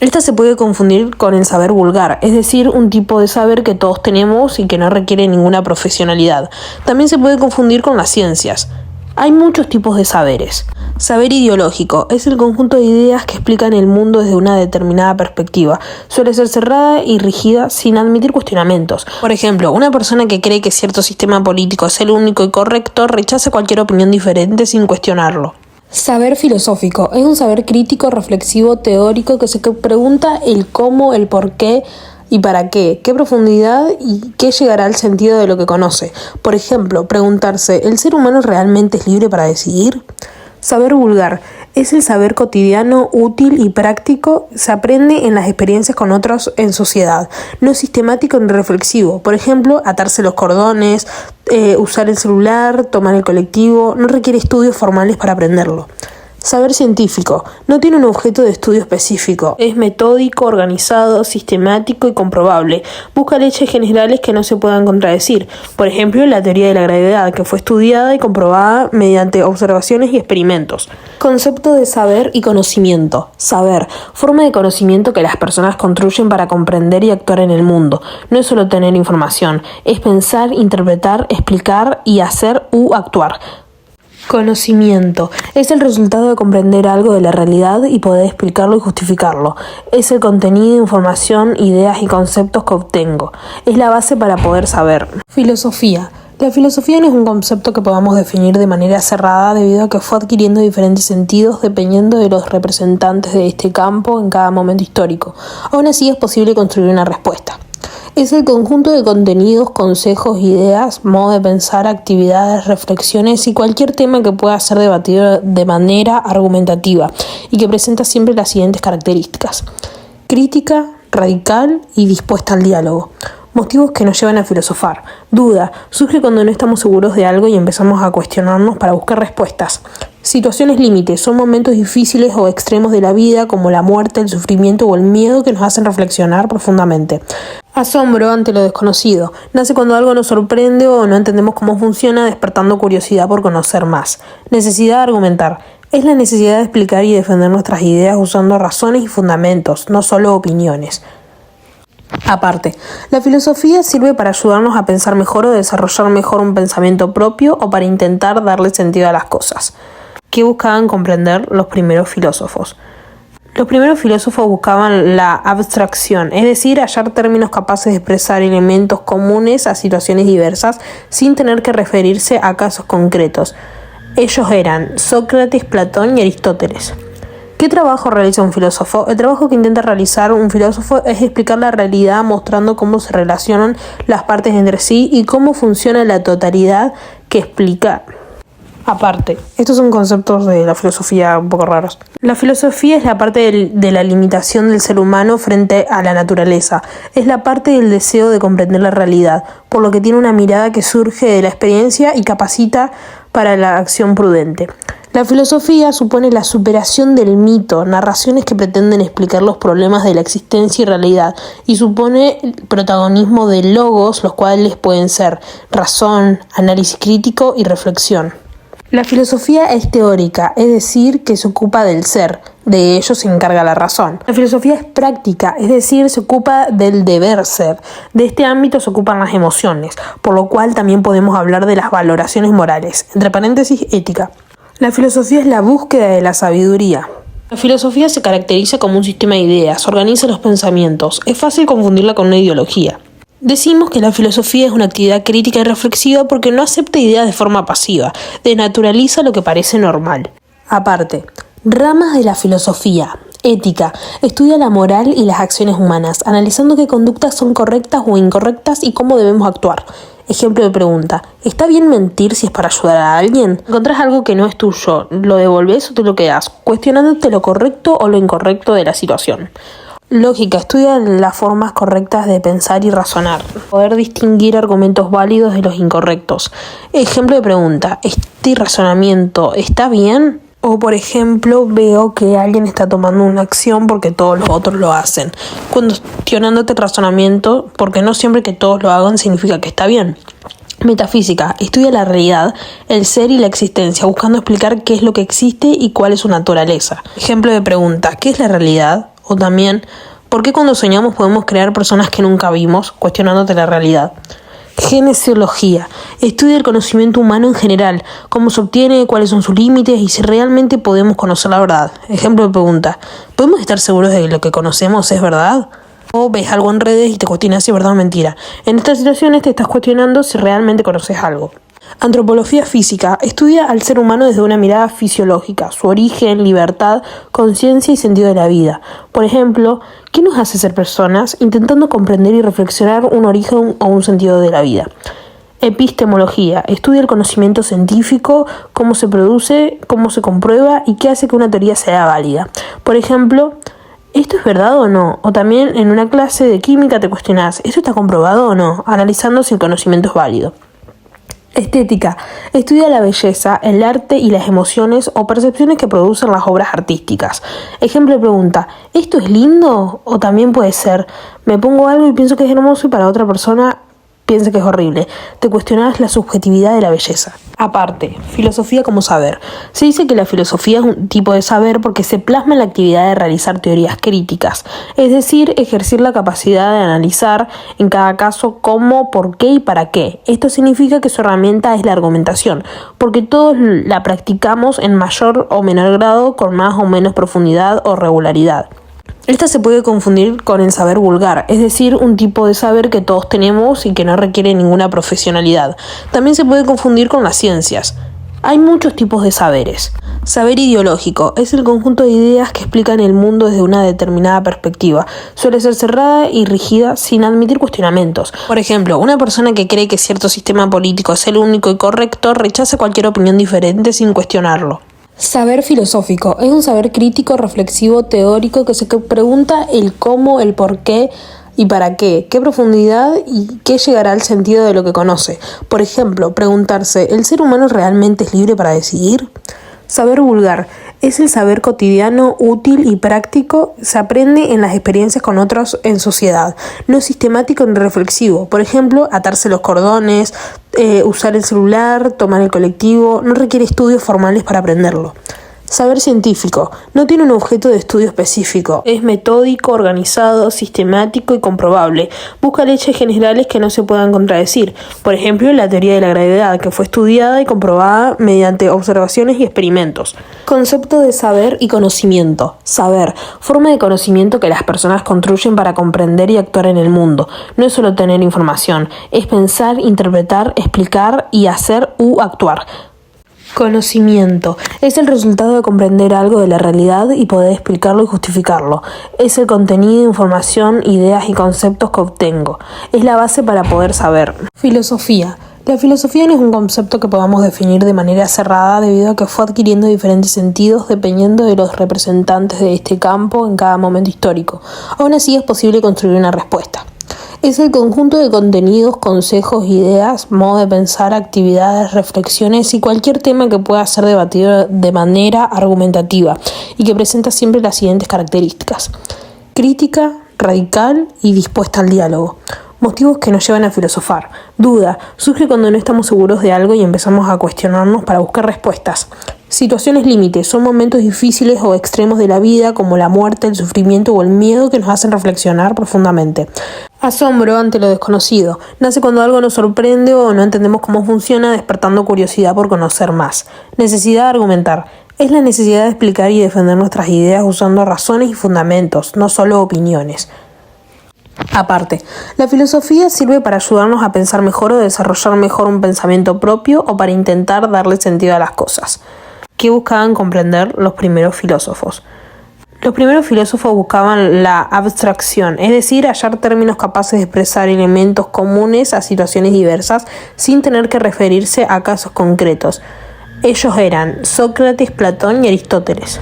Esta se puede confundir con el saber vulgar, es decir, un tipo de saber que todos tenemos y que no requiere ninguna profesionalidad. También se puede confundir con las ciencias. Hay muchos tipos de saberes. Saber ideológico es el conjunto de ideas que explican el mundo desde una determinada perspectiva. Suele ser cerrada y rígida sin admitir cuestionamientos. Por ejemplo, una persona que cree que cierto sistema político es el único y correcto rechaza cualquier opinión diferente sin cuestionarlo. Saber filosófico es un saber crítico, reflexivo, teórico que se pregunta el cómo, el por qué y para qué profundidad y qué llegará al sentido de lo que conoce. Por ejemplo, preguntarse, ¿el ser humano realmente es libre para decidir? Saber vulgar es el saber cotidiano, útil y práctico. Se aprende en las experiencias con otros en sociedad. No es sistemático ni reflexivo. Por ejemplo, atarse los cordones, usar el celular, tomar el colectivo. No requiere estudios formales para aprenderlo. Saber científico no tiene un objeto de estudio específico, es metódico, organizado, sistemático y comprobable. Busca leyes generales que no se puedan contradecir, por ejemplo la teoría de la gravedad, que fue estudiada y comprobada mediante observaciones y experimentos. Concepto de saber y conocimiento. Saber, forma de conocimiento que las personas construyen para comprender y actuar en el mundo. No es solo tener información, es pensar, interpretar, explicar y hacer u actuar. Conocimiento es el resultado de comprender algo de la realidad y poder explicarlo y justificarlo. Es el contenido, información, ideas y conceptos que obtengo. Es la base para poder saber. Filosofía. La filosofía no es un concepto que podamos definir de manera cerrada debido a que fue adquiriendo diferentes sentidos dependiendo de los representantes de este campo en cada momento histórico. Aún así es posible construir una respuesta. Es el conjunto de contenidos, consejos, ideas, modo de pensar, actividades, reflexiones y cualquier tema que pueda ser debatido de manera argumentativa y que presenta siempre las siguientes características: crítica, radical y dispuesta al diálogo. Motivos que nos llevan a filosofar. Duda. Surge cuando no estamos seguros de algo y empezamos a cuestionarnos para buscar respuestas. Situaciones límites. Son momentos difíciles o extremos de la vida como la muerte, el sufrimiento o el miedo que nos hacen reflexionar profundamente. Asombro ante lo desconocido. Nace cuando algo nos sorprende o no entendemos cómo funciona, despertando curiosidad por conocer más. Necesidad de argumentar. Es la necesidad de explicar y defender nuestras ideas usando razones y fundamentos, no solo opiniones. Aparte, la filosofía sirve para ayudarnos a pensar mejor o desarrollar mejor un pensamiento propio o para intentar darle sentido a las cosas. ¿Qué buscaban comprender los primeros filósofos? Los primeros filósofos buscaban la abstracción, es decir, hallar términos capaces de expresar elementos comunes a situaciones diversas sin tener que referirse a casos concretos. Ellos eran Sócrates, Platón y Aristóteles. ¿Qué trabajo realiza un filósofo? El trabajo que intenta realizar un filósofo es explicar la realidad mostrando cómo se relacionan las partes entre sí y cómo funciona la totalidad que explica. Aparte, estos son conceptos de la filosofía un poco raros. La filosofía es la parte de la limitación del ser humano frente a la naturaleza. Es la parte del deseo de comprender la realidad, por lo que tiene una mirada que surge de la experiencia y capacita para la acción prudente. La filosofía supone la superación del mito, narraciones que pretenden explicar los problemas de la existencia y realidad, y supone el protagonismo de logos, los cuales pueden ser razón, análisis crítico y reflexión. La filosofía es teórica, es decir, que se ocupa del ser, de ello se encarga la razón. La filosofía es práctica, es decir, se ocupa del deber ser. De este ámbito se ocupan las emociones, por lo cual también podemos hablar de las valoraciones morales, entre paréntesis, ética. La filosofía es la búsqueda de la sabiduría. La filosofía se caracteriza como un sistema de ideas, organiza los pensamientos. Es fácil confundirla con una ideología. Decimos que la filosofía es una actividad crítica y reflexiva porque no acepta ideas de forma pasiva, desnaturaliza lo que parece normal. Aparte, ramas de la filosofía. Ética. Estudia la moral y las acciones humanas, analizando qué conductas son correctas o incorrectas y cómo debemos actuar. Ejemplo de pregunta: ¿está bien mentir si es para ayudar a alguien? Encontrás algo que no es tuyo, ¿lo devolvés o te lo quedás? Cuestionándote lo correcto o lo incorrecto de la situación. Lógica. Estudia las formas correctas de pensar y razonar. Poder distinguir argumentos válidos de los incorrectos. Ejemplo de pregunta: ¿este razonamiento está bien? O por ejemplo, veo que alguien está tomando una acción porque todos los otros lo hacen. Cuestionándote el razonamiento, porque no siempre que todos lo hagan significa que está bien. Metafísica. Estudia la realidad, el ser y la existencia, buscando explicar qué es lo que existe y cuál es su naturaleza. Ejemplo de pregunta: ¿qué es la realidad? O también, ¿por qué cuando soñamos podemos crear personas que nunca vimos? Cuestionándote la realidad. Genesiología. Estudia el conocimiento humano en general, cómo se obtiene, cuáles son sus límites y si realmente podemos conocer la verdad. Ejemplo de pregunta: ¿podemos estar seguros de que lo que conocemos es verdad? O ves algo en redes y te cuestionas si es verdad o mentira. En estas situaciones te estás cuestionando si realmente conoces algo. Antropología física. Estudia al ser humano desde una mirada fisiológica, su origen, libertad, conciencia y sentido de la vida. Por ejemplo, ¿qué nos hace ser personas? Intentando comprender y reflexionar un origen o un sentido de la vida. Epistemología. Estudia el conocimiento científico, cómo se produce, cómo se comprueba y qué hace que una teoría sea válida. Por ejemplo, ¿esto es verdad o no? O también en una clase de química te cuestionás, ¿esto está comprobado o no? Analizando si el conocimiento es válido. Estética. Estudia la belleza, el arte y las emociones o percepciones que producen las obras artísticas. Ejemplo de pregunta: ¿esto es lindo? O también puede ser: me pongo algo y pienso que es hermoso y para otra persona piensa que es horrible. Te cuestionas la subjetividad de la belleza. Aparte, filosofía como saber. Se dice que la filosofía es un tipo de saber porque se plasma en la actividad de realizar teorías críticas, es decir, ejercer la capacidad de analizar en cada caso cómo, por qué y para qué. Esto significa que su herramienta es la argumentación, porque todos la practicamos en mayor o menor grado, con más o menos profundidad o regularidad. Esta se puede confundir con el saber vulgar, es decir, un tipo de saber que todos tenemos y que no requiere ninguna profesionalidad. También se puede confundir con las ciencias. Hay muchos tipos de saberes. Saber ideológico es el conjunto de ideas que explican el mundo desde una determinada perspectiva. Suele ser cerrada y rígida sin admitir cuestionamientos. Por ejemplo, una persona que cree que cierto sistema político es el único y correcto rechaza cualquier opinión diferente sin cuestionarlo. Saber filosófico es un saber crítico, reflexivo, teórico que se pregunta el cómo, el por qué y para qué profundidad y qué llegará al sentido de lo que conoce. Por ejemplo, preguntarse: ¿el ser humano realmente es libre para decidir? Saber vulgar es el saber cotidiano, útil y práctico. Se aprende en las experiencias con otros en sociedad. No es sistemático ni reflexivo. Por ejemplo, atarse los cordones, usar el celular, tomar el colectivo. No requiere estudios formales para aprenderlo. Saber científico no tiene un objeto de estudio específico. Es metódico, organizado, sistemático y comprobable. Busca leyes generales que no se puedan contradecir. Por ejemplo, la teoría de la gravedad, que fue estudiada y comprobada mediante observaciones y experimentos. Concepto de saber y conocimiento. Saber, forma de conocimiento que las personas construyen para comprender y actuar en el mundo. No es solo tener información, es pensar, interpretar, explicar y hacer u actuar. Conocimiento es el resultado de comprender algo de la realidad y poder explicarlo y justificarlo. Es el contenido, información, ideas y conceptos que obtengo. Es la base para poder saber. Filosofía. La filosofía no es un concepto que podamos definir de manera cerrada debido a que fue adquiriendo diferentes sentidos dependiendo de los representantes de este campo en cada momento histórico. Aún así es posible construir una respuesta. Es el conjunto de contenidos, consejos, ideas, modo de pensar, actividades, reflexiones y cualquier tema que pueda ser debatido de manera argumentativa y que presenta siempre las siguientes características: crítica, radical y dispuesta al diálogo. Motivos que nos llevan a filosofar. Duda. Surge cuando no estamos seguros de algo y empezamos a cuestionarnos para buscar respuestas. Situaciones límites. Son momentos difíciles o extremos de la vida, como la muerte, el sufrimiento o el miedo, que nos hacen reflexionar profundamente. Asombro ante lo desconocido. Nace cuando algo nos sorprende o no entendemos cómo funciona, despertando curiosidad por conocer más. Necesidad de argumentar. Es la necesidad de explicar y defender nuestras ideas usando razones y fundamentos, no solo opiniones. Aparte, la filosofía sirve para ayudarnos a pensar mejor o desarrollar mejor un pensamiento propio o para intentar darle sentido a las cosas. ¿Qué buscaban comprender los primeros filósofos? Los primeros filósofos buscaban la abstracción, es decir, hallar términos capaces de expresar elementos comunes a situaciones diversas sin tener que referirse a casos concretos. Ellos eran Sócrates, Platón y Aristóteles.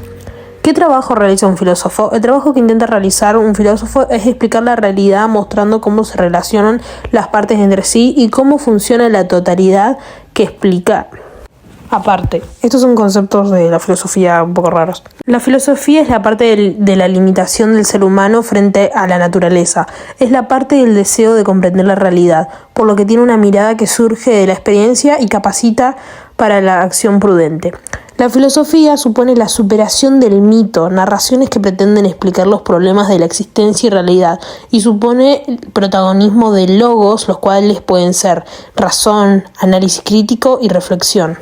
¿Qué trabajo realiza un filósofo? El trabajo que intenta realizar un filósofo es explicar la realidad mostrando cómo se relacionan las partes entre sí y cómo funciona la totalidad que explica. Aparte, estos son conceptos de la filosofía un poco raros. La filosofía es la parte de la limitación del ser humano frente a la naturaleza. Es la parte del deseo de comprender la realidad, por lo que tiene una mirada que surge de la experiencia y capacita para la acción prudente. La filosofía supone la superación del mito, narraciones que pretenden explicar los problemas de la existencia y realidad, y supone el protagonismo de logos, los cuales pueden ser razón, análisis crítico y reflexión.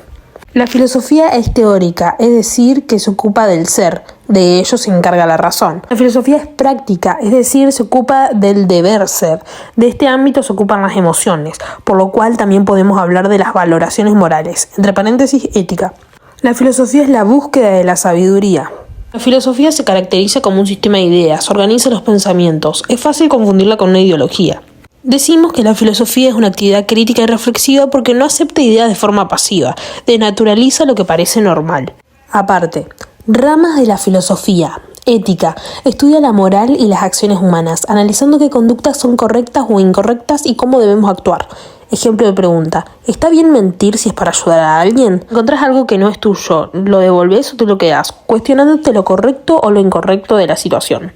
La filosofía es teórica, es decir, que se ocupa del ser, de ello se encarga la razón. La filosofía es práctica, es decir, se ocupa del deber ser. De este ámbito se ocupan las emociones, por lo cual también podemos hablar de las valoraciones morales, entre paréntesis, ética. La filosofía es la búsqueda de la sabiduría. La filosofía se caracteriza como un sistema de ideas, organiza los pensamientos, es fácil confundirla con una ideología. Decimos que la filosofía es una actividad crítica y reflexiva porque no acepta ideas de forma pasiva, desnaturaliza lo que parece normal. Aparte, ramas de la filosofía. Ética. Estudia la moral y las acciones humanas, analizando qué conductas son correctas o incorrectas y cómo debemos actuar. Ejemplo de pregunta. ¿Está bien mentir si es para ayudar a alguien? Encontrás algo que no es tuyo, ¿lo devolvés o te lo quedás? Cuestionándote lo correcto o lo incorrecto de la situación.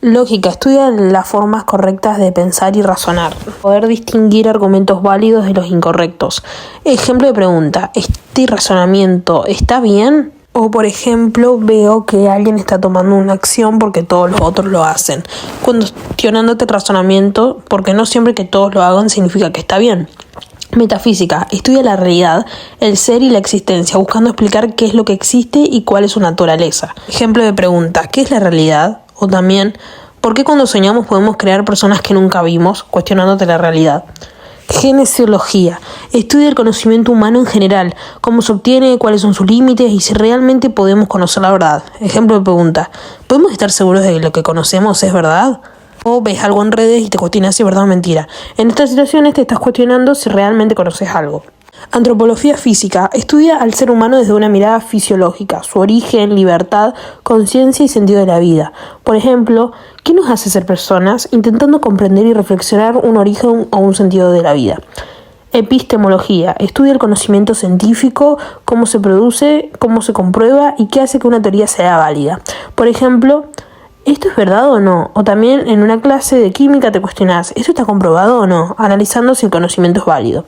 Lógica. Estudia las formas correctas de pensar y razonar. Poder distinguir argumentos válidos de los incorrectos. Ejemplo de pregunta. ¿Este razonamiento está bien? O por ejemplo, veo que alguien está tomando una acción porque todos los otros lo hacen. Cuestionándote el razonamiento, porque no siempre que todos lo hagan significa que está bien. Metafísica. Estudia la realidad, el ser y la existencia, buscando explicar qué es lo que existe y cuál es su naturaleza. Ejemplo de pregunta. ¿Qué es la realidad? O también, ¿por qué cuando soñamos podemos crear personas que nunca vimos? Cuestionándote la realidad. Genesiología. Estudia el conocimiento humano en general, cómo se obtiene, cuáles son sus límites y si realmente podemos conocer la verdad. Ejemplo de pregunta. ¿Podemos estar seguros de que lo que conocemos es verdad? O ves algo en redes y te cuestionas si es verdad o mentira. En estas situaciones te estás cuestionando si realmente conoces algo. Antropología física. Estudia al ser humano desde una mirada fisiológica, su origen, libertad, conciencia y sentido de la vida. Por ejemplo, ¿qué nos hace ser personas? Intentando comprender y reflexionar un origen o un sentido de la vida. Epistemología. Estudia el conocimiento científico, cómo se produce, cómo se comprueba y qué hace que una teoría sea válida. Por ejemplo, ¿esto es verdad o no? O también en una clase de química te cuestionás, ¿esto está comprobado o no? Analizando si el conocimiento es válido.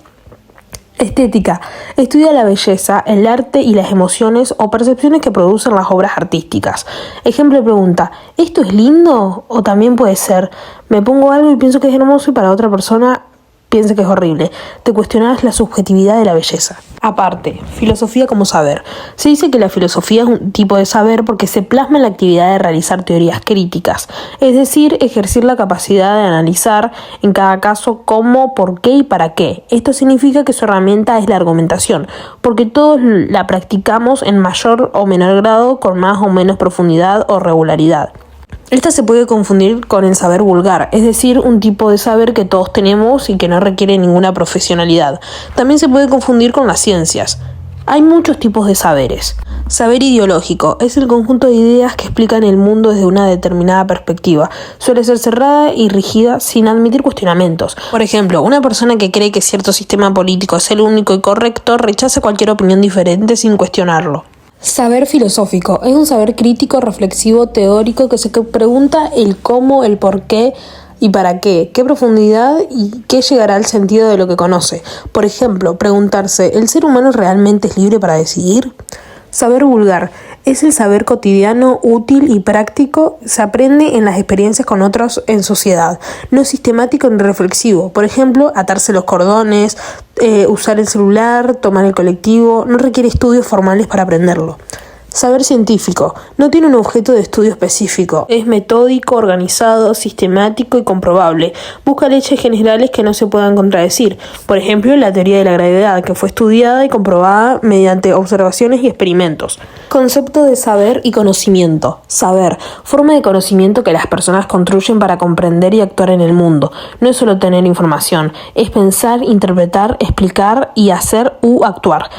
Estética. Estudia la belleza, el arte y las emociones o percepciones que producen las obras artísticas. Ejemplo de pregunta. ¿Esto es lindo? O también puede ser, me pongo algo y pienso que es hermoso y para otra persona piensa que es horrible. Te cuestionas la subjetividad de la belleza. Aparte, filosofía como saber. Se dice que la filosofía es un tipo de saber porque se plasma en la actividad de realizar teorías críticas, es decir, ejercer la capacidad de analizar en cada caso cómo, por qué y para qué. Esto significa que su herramienta es la argumentación, porque todos la practicamos en mayor o menor grado, con más o menos profundidad o regularidad. Esta se puede confundir con el saber vulgar, es decir, un tipo de saber que todos tenemos y que no requiere ninguna profesionalidad. También se puede confundir con las ciencias. Hay muchos tipos de saberes. Saber ideológico es el conjunto de ideas que explican el mundo desde una determinada perspectiva. Suele ser cerrada y rígida sin admitir cuestionamientos. Por ejemplo, una persona que cree que cierto sistema político es el único y correcto rechaza cualquier opinión diferente sin cuestionarlo. Saber filosófico es un saber crítico, reflexivo, teórico que se pregunta el cómo, el por qué y para qué profundidad y qué llegará al sentido de lo que conoce. Por ejemplo, preguntarse, ¿el ser humano realmente es libre para decidir? Saber vulgar es el saber cotidiano, útil y práctico. Se aprende en las experiencias con otros en sociedad. No es sistemático ni reflexivo. Por ejemplo, atarse los cordones, usar el celular, tomar el colectivo. No requiere estudios formales para aprenderlo. Saber científico. No tiene un objeto de estudio específico. Es metódico, organizado, sistemático y comprobable. Busca leyes generales que no se puedan contradecir. Por ejemplo, la teoría de la gravedad, que fue estudiada y comprobada mediante observaciones y experimentos. Concepto de saber y conocimiento. Saber. Forma de conocimiento que las personas construyen para comprender y actuar en el mundo. No es solo tener información. Es pensar, interpretar, explicar y hacer u actuar.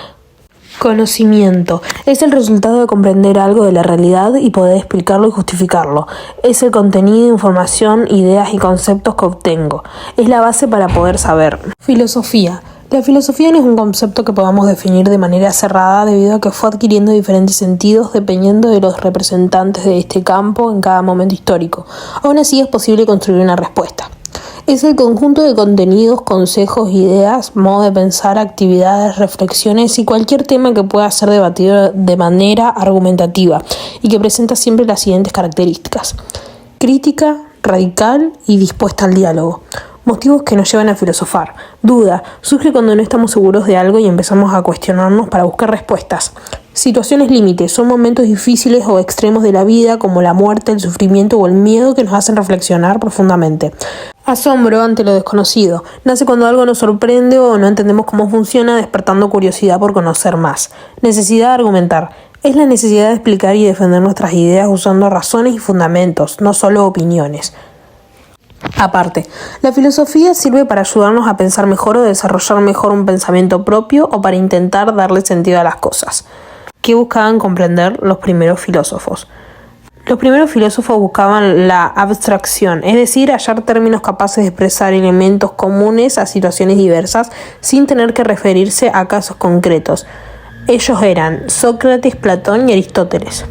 Conocimiento. Es el resultado de comprender algo de la realidad y poder explicarlo y justificarlo. Es el contenido, información, ideas y conceptos que obtengo. Es la base para poder saber. Filosofía. La filosofía no es un concepto que podamos definir de manera cerrada debido a que fue adquiriendo diferentes sentidos dependiendo de los representantes de este campo en cada momento histórico. Aún así es posible construir una respuesta. Es el conjunto de contenidos, consejos, ideas, modo de pensar, actividades, reflexiones y cualquier tema que pueda ser debatido de manera argumentativa y que presenta siempre las siguientes características: crítica, radical y dispuesta al diálogo. Motivos que nos llevan a filosofar. Duda. Surge cuando no estamos seguros de algo y empezamos a cuestionarnos para buscar respuestas. Situaciones límite. Son momentos difíciles o extremos de la vida, como la muerte, el sufrimiento o el miedo, que nos hacen reflexionar profundamente. Asombro ante lo desconocido. Nace cuando algo nos sorprende o no entendemos cómo funciona, despertando curiosidad por conocer más. Necesidad de argumentar. Es la necesidad de explicar y defender nuestras ideas usando razones y fundamentos, no solo opiniones. Aparte, la filosofía sirve para ayudarnos a pensar mejor o desarrollar mejor un pensamiento propio o para intentar darle sentido a las cosas. ¿Qué buscaban comprender los primeros filósofos? Los primeros filósofos buscaban la abstracción, es decir, hallar términos capaces de expresar elementos comunes a situaciones diversas sin tener que referirse a casos concretos. Ellos eran Sócrates, Platón y Aristóteles.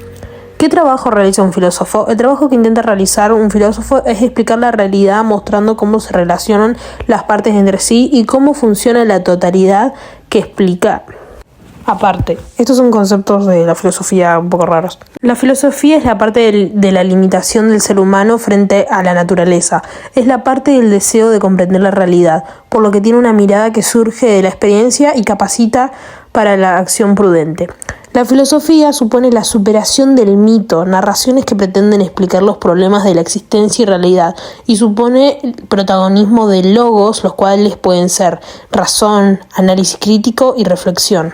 ¿Qué trabajo realiza un filósofo? El trabajo que intenta realizar un filósofo es explicar la realidad mostrando cómo se relacionan las partes entre sí y cómo funciona la totalidad que explica. Aparte, estos son conceptos de la filosofía un poco raros. La filosofía es la parte de la limitación del ser humano frente a la naturaleza. Es la parte del deseo de comprender la realidad, por lo que tiene una mirada que surge de la experiencia y capacita para la acción prudente. La filosofía supone la superación del mito, narraciones que pretenden explicar los problemas de la existencia y realidad, y supone el protagonismo de logos, los cuales pueden ser razón, análisis crítico y reflexión.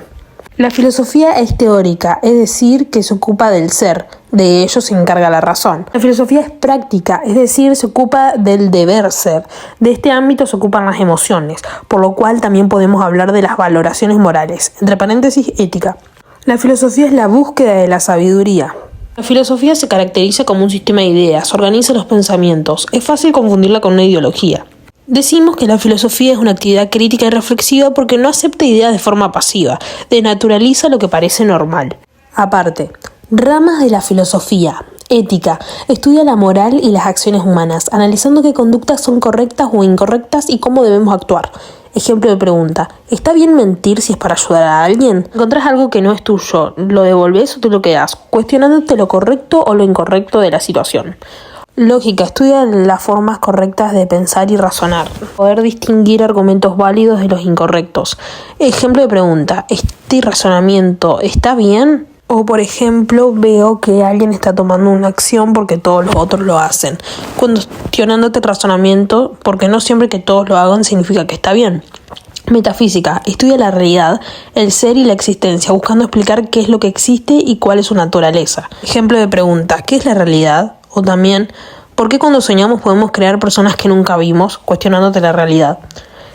La filosofía es teórica, es decir, que se ocupa del ser, de ello se encarga la razón. La filosofía es práctica, es decir, se ocupa del deber ser. De este ámbito se ocupan las emociones, por lo cual también podemos hablar de las valoraciones morales, entre paréntesis, ética. La filosofía es la búsqueda de la sabiduría. La filosofía se caracteriza como un sistema de ideas, organiza los pensamientos. Es fácil confundirla con una ideología. Decimos que la filosofía es una actividad crítica y reflexiva porque no acepta ideas de forma pasiva, desnaturaliza lo que parece normal. Aparte, ramas de la filosofía. Ética. Estudia la moral y las acciones humanas, analizando qué conductas son correctas o incorrectas y cómo debemos actuar. Ejemplo de pregunta: ¿está bien mentir si es para ayudar a alguien? Encontrás algo que no es tuyo, ¿lo devolvés o te lo quedás? Cuestionándote lo correcto o lo incorrecto de la situación. Lógica. Estudia las formas correctas de pensar y razonar. Poder distinguir argumentos válidos de los incorrectos. Ejemplo de pregunta: ¿este razonamiento está bien? O por ejemplo, veo que alguien está tomando una acción porque todos los otros lo hacen. Cuestionándote el razonamiento, porque no siempre que todos lo hagan significa que está bien. Metafísica. Estudia la realidad, el ser y la existencia, buscando explicar qué es lo que existe y cuál es su naturaleza. Ejemplo de pregunta: ¿qué es la realidad? O también, ¿por qué cuando soñamos podemos crear personas que nunca vimos? Cuestionándote la realidad.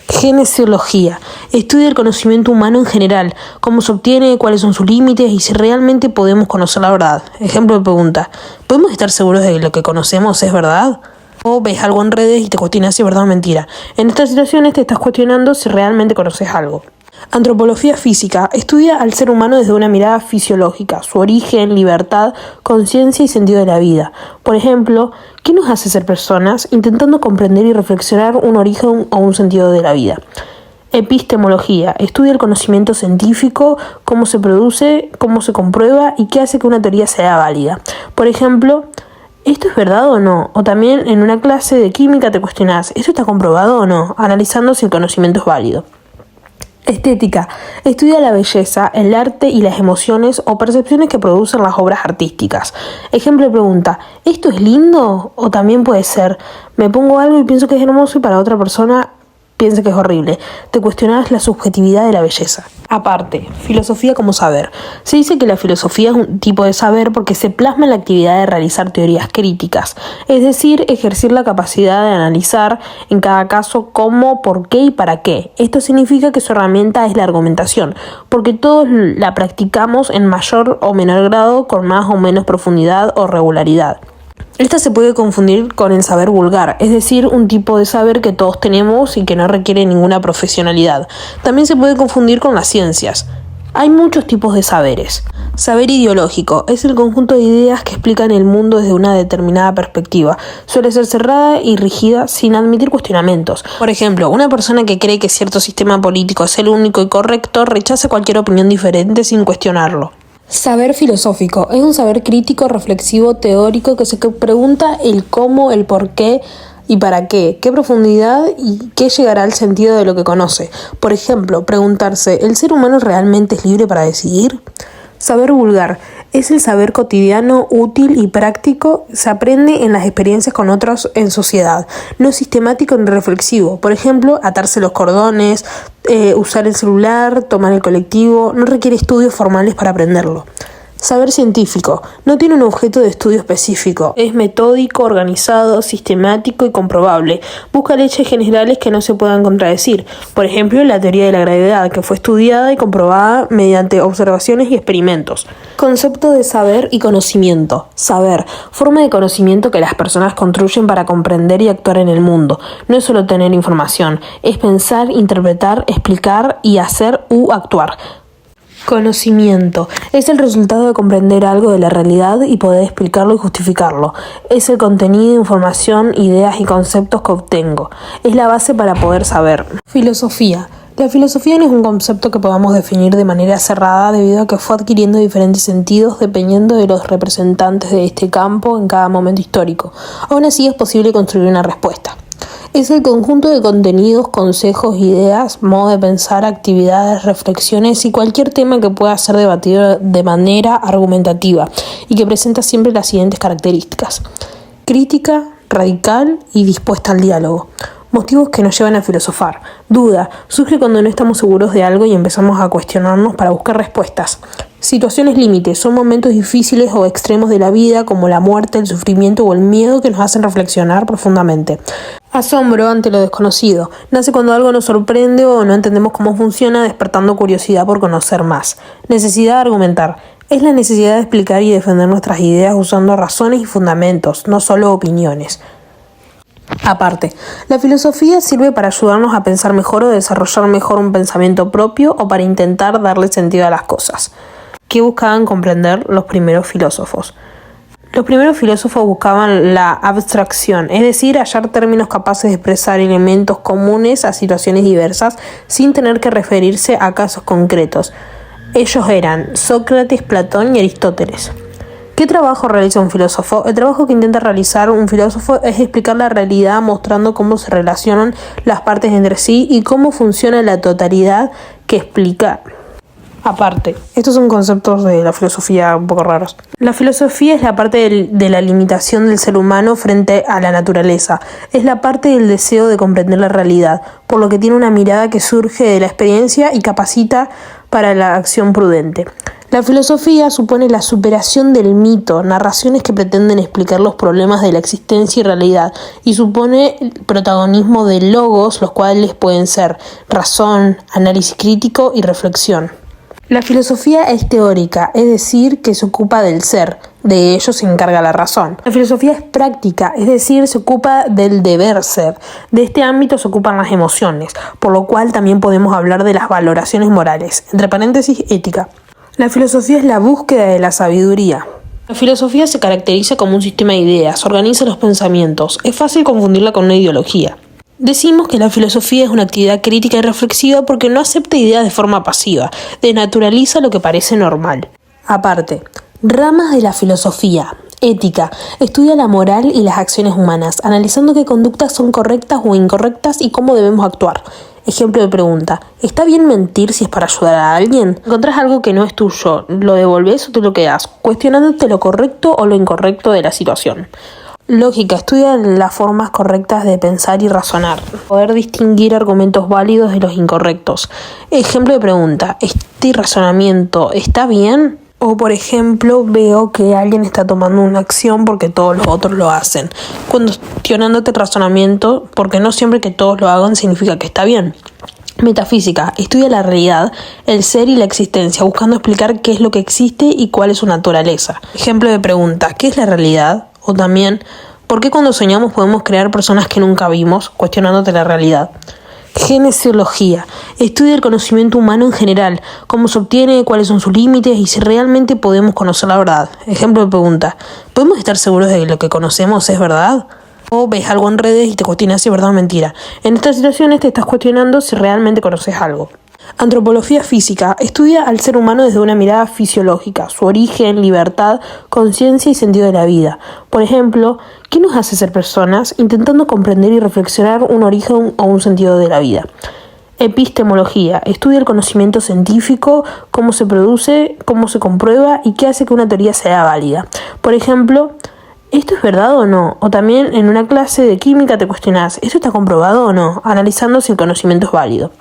Genesiología. Estudia el conocimiento humano en general, cómo se obtiene, cuáles son sus límites y si realmente podemos conocer la verdad. Ejemplo de pregunta: ¿podemos estar seguros de que lo que conocemos es verdad? O ves algo en redes y te cuestionas si es verdad o mentira. En estas situaciones te estás cuestionando si realmente conoces algo. Antropología física. Estudia al ser humano desde una mirada fisiológica, su origen, libertad, conciencia y sentido de la vida. Por ejemplo, ¿qué nos hace ser personas? Intentando comprender y reflexionar un origen o un sentido de la vida. Epistemología. Estudia el conocimiento científico, cómo se produce, cómo se comprueba y qué hace que una teoría sea válida. Por ejemplo, ¿esto es verdad o no? O también en una clase de química te cuestionás: ¿esto está comprobado o no? Analizando si el conocimiento es válido. Estética. Estudia la belleza, el arte y las emociones o percepciones que producen las obras artísticas. Ejemplo de pregunta: ¿esto es lindo? O también puede ser: me pongo algo y pienso que es hermoso y para otra persona piensa que es horrible. Te cuestionas la subjetividad de la belleza. Aparte, filosofía como saber. Se dice que la filosofía es un tipo de saber porque se plasma en la actividad de realizar teorías críticas, es decir, ejercer la capacidad de analizar en cada caso cómo, por qué y para qué. Esto significa que su herramienta es la argumentación, porque todos la practicamos en mayor o menor grado, con más o menos profundidad o regularidad. Esta se puede confundir con el saber vulgar, es decir, un tipo de saber que todos tenemos y que no requiere ninguna profesionalidad. También se puede confundir con las ciencias. Hay muchos tipos de saberes. Saber ideológico es el conjunto de ideas que explican el mundo desde una determinada perspectiva. Suele ser cerrada y rígida sin admitir cuestionamientos. Por ejemplo, una persona que cree que cierto sistema político es el único y correcto rechaza cualquier opinión diferente sin cuestionarlo. Saber filosófico es un saber crítico, reflexivo, teórico que se pregunta el cómo, el por qué y para qué profundidad y qué llegará al sentido de lo que conoce. Por ejemplo, preguntarse, ¿el ser humano realmente es libre para decidir? Saber vulgar es el saber cotidiano, útil y práctico. Se aprende en las experiencias con otros en sociedad. No es sistemático ni reflexivo. Por ejemplo, atarse los cordones, usar el celular, tomar el colectivo. No requiere estudios formales para aprenderlo. Saber científico no tiene un objeto de estudio específico, es metódico, organizado, sistemático y comprobable. Busca leyes generales que no se puedan contradecir, por ejemplo la teoría de la gravedad, que fue estudiada y comprobada mediante observaciones y experimentos. Concepto de saber y conocimiento. Saber, forma de conocimiento que las personas construyen para comprender y actuar en el mundo. No es solo tener información, es pensar, interpretar, explicar y hacer u actuar. Conocimiento es el resultado de comprender algo de la realidad y poder explicarlo y justificarlo. Es el contenido, información, ideas y conceptos que obtengo. Es la base para poder saber. Filosofía. La filosofía no es un concepto que podamos definir de manera cerrada debido a que fue adquiriendo diferentes sentidos dependiendo de los representantes de este campo en cada momento histórico. Aún así es posible construir una respuesta. Es el conjunto de contenidos, consejos, ideas, modo de pensar, actividades, reflexiones y cualquier tema que pueda ser debatido de manera argumentativa y que presenta siempre las siguientes características: crítica, radical y dispuesta al diálogo. Motivos que nos llevan a filosofar. Duda. Surge cuando no estamos seguros de algo y empezamos a cuestionarnos para buscar respuestas. Situaciones límites. Son momentos difíciles o extremos de la vida como la muerte, el sufrimiento o el miedo que nos hacen reflexionar profundamente. Asombro ante lo desconocido. Nace cuando algo nos sorprende o no entendemos cómo funciona, despertando curiosidad por conocer más. Necesidad de argumentar. Es la necesidad de explicar y defender nuestras ideas usando razones y fundamentos, no solo opiniones. Aparte, la filosofía sirve para ayudarnos a pensar mejor o desarrollar mejor un pensamiento propio o para intentar darle sentido a las cosas. ¿Qué buscaban comprender los primeros filósofos? Los primeros filósofos buscaban la abstracción, es decir, hallar términos capaces de expresar elementos comunes a situaciones diversas sin tener que referirse a casos concretos. Ellos eran Sócrates, Platón y Aristóteles. ¿Qué trabajo realiza un filósofo? El trabajo que intenta realizar un filósofo es explicar la realidad mostrando cómo se relacionan las partes entre sí y cómo funciona la totalidad que explica. Aparte, estos son conceptos de la filosofía un poco raros. La filosofía es la parte de la limitación del ser humano frente a la naturaleza. Es la parte del deseo de comprender la realidad, por lo que tiene una mirada que surge de la experiencia y capacita para la acción prudente. La filosofía supone la superación del mito, narraciones que pretenden explicar los problemas de la existencia y realidad, y supone el protagonismo de logos, los cuales pueden ser razón, análisis crítico y reflexión. La filosofía es teórica, es decir, que se ocupa del ser, de ello se encarga la razón. La filosofía es práctica, es decir, se ocupa del deber ser. De este ámbito se ocupan las emociones, por lo cual también podemos hablar de las valoraciones morales, entre paréntesis, ética. La filosofía es la búsqueda de la sabiduría. La filosofía se caracteriza como un sistema de ideas, organiza los pensamientos. Es fácil confundirla con una ideología. Decimos que la filosofía es una actividad crítica y reflexiva porque no acepta ideas de forma pasiva, desnaturaliza lo que parece normal. Aparte, ramas de la filosofía. Ética. Estudia la moral y las acciones humanas, analizando qué conductas son correctas o incorrectas y cómo debemos actuar. Ejemplo de pregunta: ¿está bien mentir si es para ayudar a alguien? Encontrás algo que no es tuyo, ¿lo devolvés o te lo quedás? Cuestionándote lo correcto o lo incorrecto de la situación. Lógica. Estudia las formas correctas de pensar y razonar. Poder distinguir argumentos válidos de los incorrectos. Ejemplo de pregunta: ¿este razonamiento está bien? O por ejemplo, veo que alguien está tomando una acción porque todos los otros lo hacen. Cuestionándote el razonamiento, porque no siempre que todos lo hagan significa que está bien. Metafísica. Estudia la realidad, el ser y la existencia, buscando explicar qué es lo que existe y cuál es su naturaleza. Ejemplo de pregunta: ¿qué es la realidad? O también, ¿por qué cuando soñamos podemos crear personas que nunca vimos? Cuestionándote la realidad. Genesiología. Estudia el conocimiento humano en general, cómo se obtiene, cuáles son sus límites y si realmente podemos conocer la verdad. Ejemplo de pregunta: ¿podemos estar seguros de que lo que conocemos es verdad? O ves algo en redes y te cuestionas si es verdad o mentira. En estas situaciones te estás cuestionando si realmente conoces algo. Antropología física. Estudia al ser humano desde una mirada fisiológica, su origen, libertad, conciencia y sentido de la vida. Por ejemplo, ¿qué nos hace ser personas? Intentando comprender y reflexionar un origen o un sentido de la vida. Epistemología. Estudia el conocimiento científico, cómo se produce, cómo se comprueba y qué hace que una teoría sea válida. Por ejemplo, ¿esto es verdad o no? O también en una clase de química te cuestionás, ¿esto está comprobado o no? Analizando si el conocimiento es válido.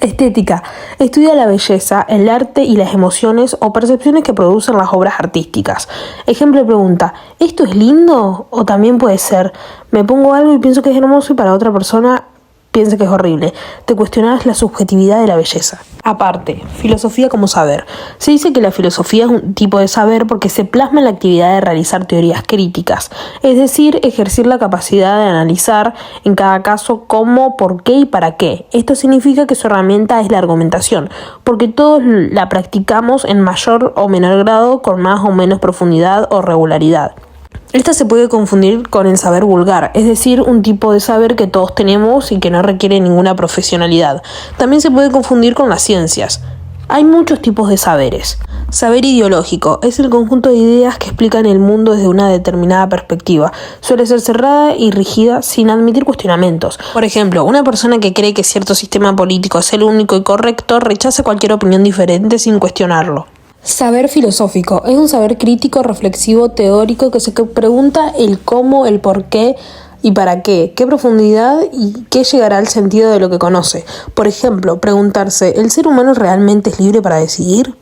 Estética. Estudia la belleza, el arte y las emociones o percepciones que producen las obras artísticas. Ejemplo de pregunta: ¿esto es lindo? O también puede ser: me pongo algo y pienso que es hermoso y para otra persona piensa que es horrible. Te cuestionas la subjetividad de la belleza. Aparte, filosofía como saber. Se dice que la filosofía es un tipo de saber porque se plasma en la actividad de realizar teorías críticas, es decir, ejercer la capacidad de analizar en cada caso cómo, por qué y para qué. Esto significa que su herramienta es la argumentación, porque todos la practicamos en mayor o menor grado, con más o menos profundidad o regularidad. Esta se puede confundir con el saber vulgar, es decir, un tipo de saber que todos tenemos y que no requiere ninguna profesionalidad. También se puede confundir con las ciencias. Hay muchos tipos de saberes. Saber ideológico es el conjunto de ideas que explican el mundo desde una determinada perspectiva. Suele ser cerrada y rígida sin admitir cuestionamientos. Por ejemplo, una persona que cree que cierto sistema político es el único y correcto rechaza cualquier opinión diferente sin cuestionarlo. Saber filosófico es un saber crítico, reflexivo, teórico que se pregunta el cómo, el por qué y para qué profundidad y qué llegará al sentido de lo que conoce. Por ejemplo, preguntarse: ¿el ser humano realmente es libre para decidir?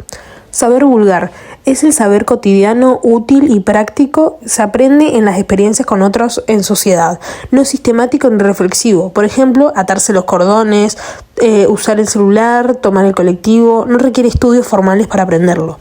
Saber vulgar es el saber cotidiano, útil y práctico. Se aprende en las experiencias con otros en sociedad. No es sistemático ni reflexivo. Por ejemplo, atarse los cordones, usar el celular, tomar el colectivo. No requiere estudios formales para aprenderlo.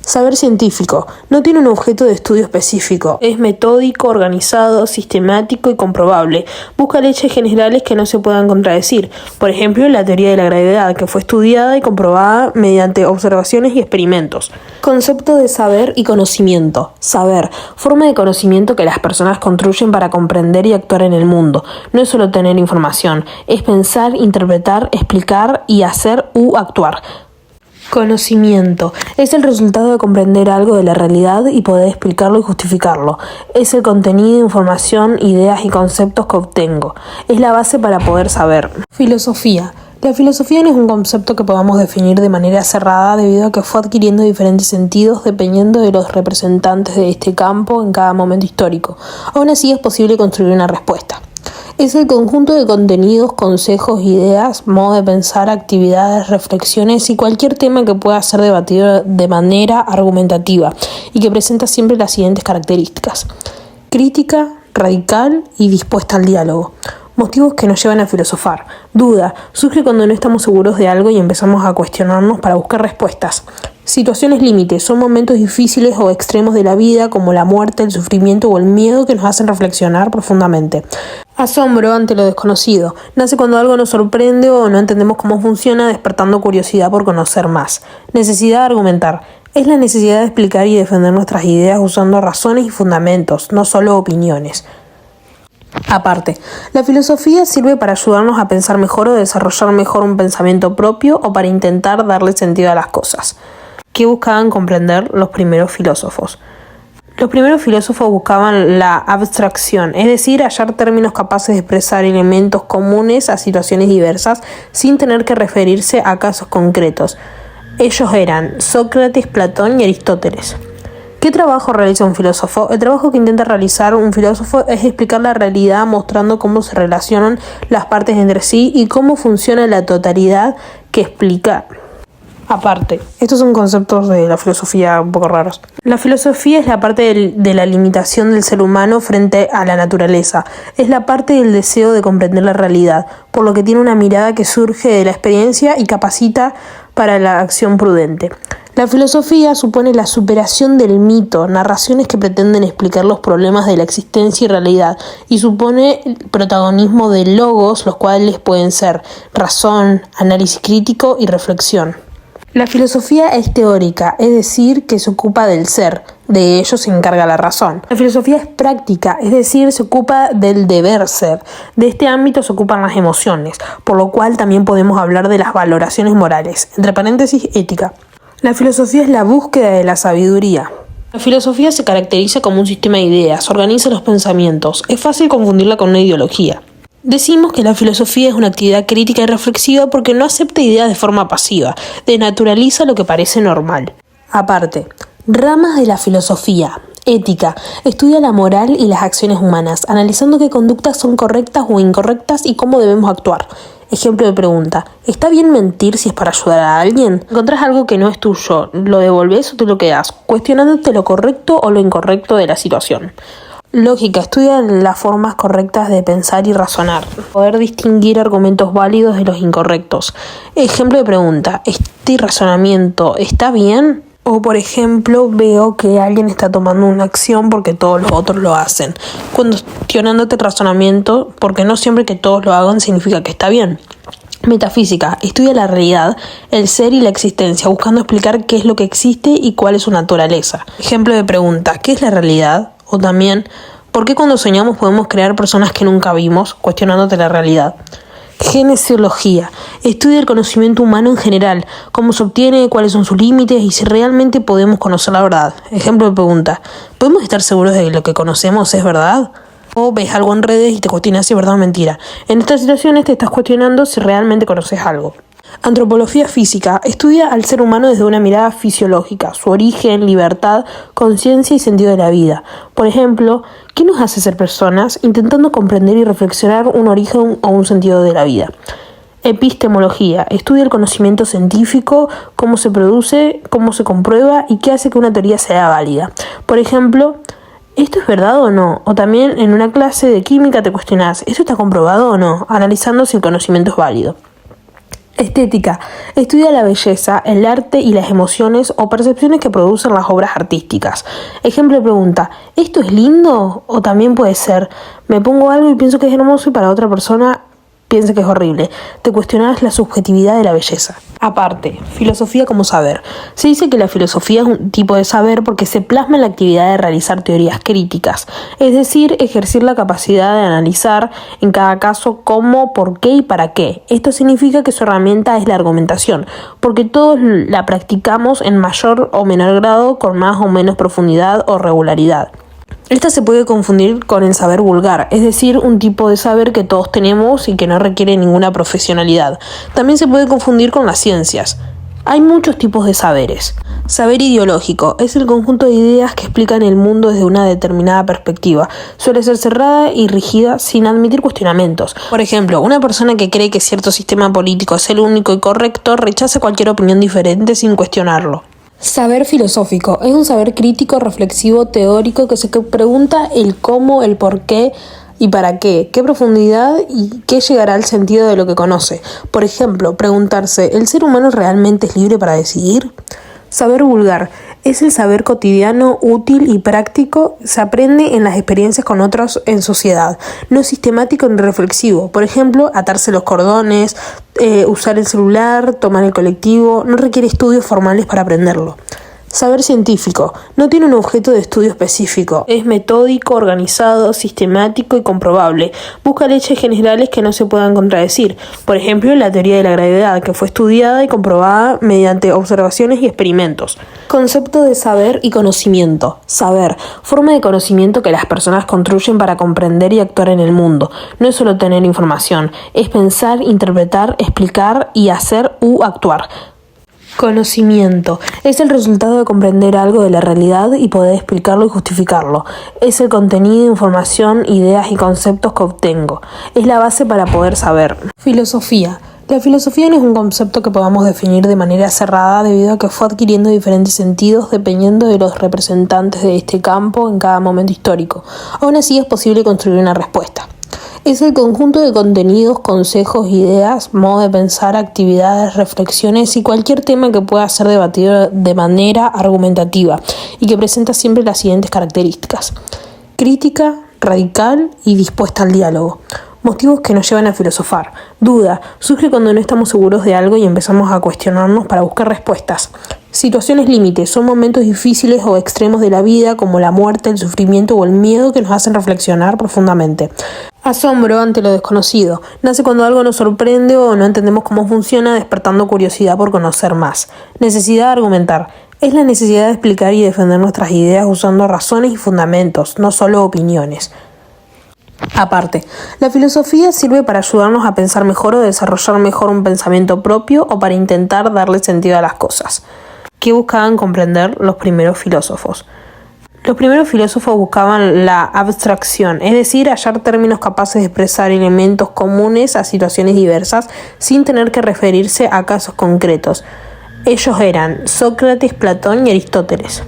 Saber científico. No tiene un objeto de estudio específico. Es metódico, organizado, sistemático y comprobable. Busca leyes generales que no se puedan contradecir. Por ejemplo, la teoría de la gravedad, que fue estudiada y comprobada mediante observaciones y experimentos. Concepto de saber y conocimiento. Saber. Forma de conocimiento que las personas construyen para comprender y actuar en el mundo. No es solo tener información. Es pensar, interpretar, explicar y hacer u actuar. Conocimiento. Es el resultado de comprender algo de la realidad y poder explicarlo y justificarlo. Es el contenido, información, ideas y conceptos que obtengo. Es la base para poder saber. Filosofía. La filosofía no es un concepto que podamos definir de manera cerrada debido a que fue adquiriendo diferentes sentidos dependiendo de los representantes de este campo en cada momento histórico. Aún así es posible construir una respuesta. Es el conjunto de contenidos, consejos, ideas, modo de pensar, actividades, reflexiones y cualquier tema que pueda ser debatido de manera argumentativa y que presenta siempre las siguientes características: crítica, radical y dispuesta al diálogo. Motivos que nos llevan a filosofar. Duda. Surge cuando no estamos seguros de algo y empezamos a cuestionarnos para buscar respuestas. Situaciones límites. Son momentos difíciles o extremos de la vida, como la muerte, el sufrimiento o el miedo, que nos hacen reflexionar profundamente. Asombro ante lo desconocido. Nace cuando algo nos sorprende o no entendemos cómo funciona, despertando curiosidad por conocer más. Necesidad de argumentar. Es la necesidad de explicar y defender nuestras ideas usando razones y fundamentos, no solo opiniones. Aparte, la filosofía sirve para ayudarnos a pensar mejor o desarrollar mejor un pensamiento propio o para intentar darle sentido a las cosas. ¿Qué buscaban comprender los primeros filósofos? Los primeros filósofos buscaban la abstracción, es decir, hallar términos capaces de expresar elementos comunes a situaciones diversas sin tener que referirse a casos concretos. Ellos eran Sócrates, Platón y Aristóteles. ¿Qué trabajo realiza un filósofo? El trabajo que intenta realizar un filósofo es explicar la realidad mostrando cómo se relacionan las partes entre sí y cómo funciona la totalidad que explica. Aparte, estos son conceptos de la filosofía un poco raros. La filosofía es la parte de la limitación del ser humano frente a la naturaleza. Es la parte del deseo de comprender la realidad, por lo que tiene una mirada que surge de la experiencia y capacita para la acción prudente. La filosofía supone la superación del mito, narraciones que pretenden explicar los problemas de la existencia y realidad, y supone el protagonismo de logos, los cuales pueden ser razón, análisis crítico y reflexión. La filosofía es teórica, es decir, que se ocupa del ser, de ello se encarga la razón. La filosofía es práctica, es decir, se ocupa del deber ser. De este ámbito se ocupan las emociones, por lo cual también podemos hablar de las valoraciones morales, entre paréntesis, ética. La filosofía es la búsqueda de la sabiduría. La filosofía se caracteriza como un sistema de ideas, organiza los pensamientos, es fácil confundirla con una ideología. Decimos que la filosofía es una actividad crítica y reflexiva porque no acepta ideas de forma pasiva, desnaturaliza lo que parece normal. Aparte, ramas de la filosofía. Ética. Estudia la moral y las acciones humanas, analizando qué conductas son correctas o incorrectas y cómo debemos actuar. Ejemplo de pregunta. ¿Está bien mentir si es para ayudar a alguien? Encontrás algo que no es tuyo, ¿lo devolvés o te lo quedás? Cuestionándote lo correcto o lo incorrecto de la situación. Lógica. Estudia las formas correctas de pensar y razonar. Poder distinguir argumentos válidos de los incorrectos. Ejemplo de pregunta. ¿Este razonamiento está bien? O por ejemplo, veo que alguien está tomando una acción porque todos los otros lo hacen. Cuestionándote el razonamiento, porque no siempre que todos lo hagan significa que está bien. Metafísica. Estudia la realidad, el ser y la existencia, buscando explicar qué es lo que existe y cuál es su naturaleza. Ejemplo de pregunta. ¿Qué es la realidad? O también, ¿por qué cuando soñamos podemos crear personas que nunca vimos? Cuestionándote la realidad. Genesiología. Estudia el conocimiento humano en general, cómo se obtiene, cuáles son sus límites y si realmente podemos conocer la verdad. Ejemplo de pregunta. ¿Podemos estar seguros de que lo que conocemos es verdad? O ves algo en redes y te cuestionas si es verdad o mentira. En estas situaciones te estás cuestionando si realmente conoces algo. Antropología física. Estudia al ser humano desde una mirada fisiológica, su origen, libertad, conciencia y sentido de la vida. Por ejemplo, ¿qué nos hace ser personas? Intentando comprender y reflexionar un origen o un sentido de la vida. Epistemología. Estudia el conocimiento científico, cómo se produce, cómo se comprueba y qué hace que una teoría sea válida. Por ejemplo, ¿esto es verdad o no? O también en una clase de química te cuestionás, ¿esto está comprobado o no? Analizando si el conocimiento es válido. Estética. Estudia la belleza, el arte y las emociones o percepciones que producen las obras artísticas. Ejemplo de pregunta, ¿esto es lindo? O también puede ser, me pongo algo y pienso que es hermoso y para otra persona piensa que es horrible. Te cuestionas la subjetividad de la belleza. Aparte, filosofía como saber. Se dice que la filosofía es un tipo de saber porque se plasma en la actividad de realizar teorías críticas, es decir, ejercer la capacidad de analizar en cada caso cómo, por qué y para qué. Esto significa que su herramienta es la argumentación, porque todos la practicamos en mayor o menor grado, con más o menos profundidad o regularidad. Esta se puede confundir con el saber vulgar, es decir, un tipo de saber que todos tenemos y que no requiere ninguna profesionalidad. También se puede confundir con las ciencias. Hay muchos tipos de saberes. Saber ideológico es el conjunto de ideas que explican el mundo desde una determinada perspectiva. Suele ser cerrada y rígida sin admitir cuestionamientos. Por ejemplo, una persona que cree que cierto sistema político es el único y correcto rechaza cualquier opinión diferente sin cuestionarlo. Saber filosófico es un saber crítico, reflexivo, teórico que se pregunta el cómo, el por qué y para qué profundidad y qué llegará al sentido de lo que conoce. Por ejemplo, preguntarse, ¿el ser humano realmente es libre para decidir? Saber vulgar es el saber cotidiano, útil y práctico. Se aprende en las experiencias con otros en sociedad. No es sistemático ni reflexivo. Por ejemplo, atarse los cordones, usar el celular, tomar el colectivo. No requiere estudios formales para aprenderlo. Saber científico. No tiene un objeto de estudio específico. Es metódico, organizado, sistemático y comprobable. Busca leyes generales que no se puedan contradecir. Por ejemplo, la teoría de la gravedad, que fue estudiada y comprobada mediante observaciones y experimentos. Concepto de saber y conocimiento. Saber. Forma de conocimiento que las personas construyen para comprender y actuar en el mundo. No es solo tener información. Es pensar, interpretar, explicar y hacer u actuar. Conocimiento. Es el resultado de comprender algo de la realidad y poder explicarlo y justificarlo. Es el contenido, información, ideas y conceptos que obtengo. Es la base para poder saber. Filosofía. La filosofía no es un concepto que podamos definir de manera cerrada debido a que fue adquiriendo diferentes sentidos dependiendo de los representantes de este campo en cada momento histórico. Aún así es posible construir una respuesta. Es el conjunto de contenidos, consejos, ideas, modo de pensar, actividades, reflexiones y cualquier tema que pueda ser debatido de manera argumentativa y que presenta siempre las siguientes características: crítica, radical y dispuesta al diálogo. Motivos que nos llevan a filosofar. Duda. Surge cuando no estamos seguros de algo y empezamos a cuestionarnos para buscar respuestas. Situaciones límites. Son momentos difíciles o extremos de la vida, como la muerte, el sufrimiento o el miedo, que nos hacen reflexionar profundamente. Asombro ante lo desconocido. Nace cuando algo nos sorprende o no entendemos cómo funciona, despertando curiosidad por conocer más. Necesidad de argumentar. Es la necesidad de explicar y defender nuestras ideas usando razones y fundamentos, no solo opiniones. Aparte, la filosofía sirve para ayudarnos a pensar mejor o desarrollar mejor un pensamiento propio o para intentar darle sentido a las cosas. ¿Qué buscaban comprender los primeros filósofos? Los primeros filósofos buscaban la abstracción, es decir, hallar términos capaces de expresar elementos comunes a situaciones diversas sin tener que referirse a casos concretos. Ellos eran Sócrates, Platón y Aristóteles.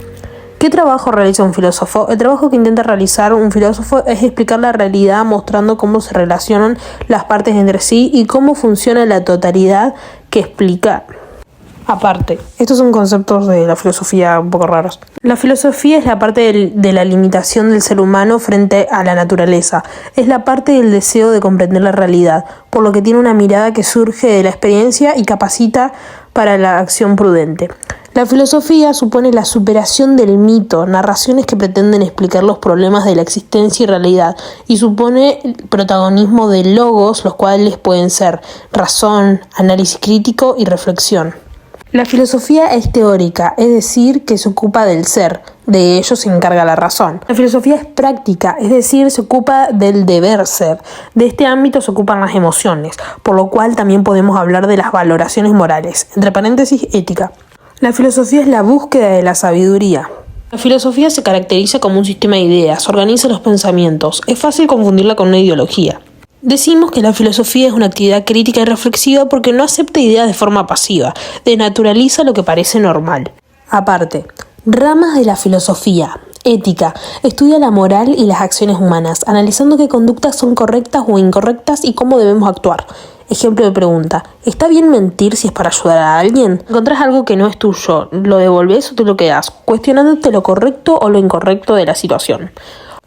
¿Qué trabajo realiza un filósofo? El trabajo que intenta realizar un filósofo es explicar la realidad mostrando cómo se relacionan las partes entre sí y cómo funciona la totalidad que explica. Aparte, estos son conceptos de la filosofía un poco raros. La filosofía es la parte de la limitación del ser humano frente a la naturaleza. Es la parte del deseo de comprender la realidad, por lo que tiene una mirada que surge de la experiencia y capacita para la acción prudente. La filosofía supone la superación del mito, narraciones que pretenden explicar los problemas de la existencia y realidad, y supone el protagonismo de logos, los cuales pueden ser razón, análisis crítico y reflexión. La filosofía es teórica, es decir, que se ocupa del ser, de ello se encarga la razón. La filosofía es práctica, es decir, se ocupa del deber ser. De este ámbito se ocupan las emociones, por lo cual también podemos hablar de las valoraciones morales, entre paréntesis, ética. La filosofía es la búsqueda de la sabiduría. La filosofía se caracteriza como un sistema de ideas, organiza los pensamientos. Es fácil confundirla con una ideología. Decimos que la filosofía es una actividad crítica y reflexiva porque no acepta ideas de forma pasiva, desnaturaliza lo que parece normal. Aparte, ramas de la filosofía. Ética. Estudia la moral y las acciones humanas, analizando qué conductas son correctas o incorrectas y cómo debemos actuar. Ejemplo de pregunta: ¿está bien mentir si es para ayudar a alguien? Encontrás algo que no es tuyo, ¿lo devolvés o te lo quedás? Cuestionándote lo correcto o lo incorrecto de la situación.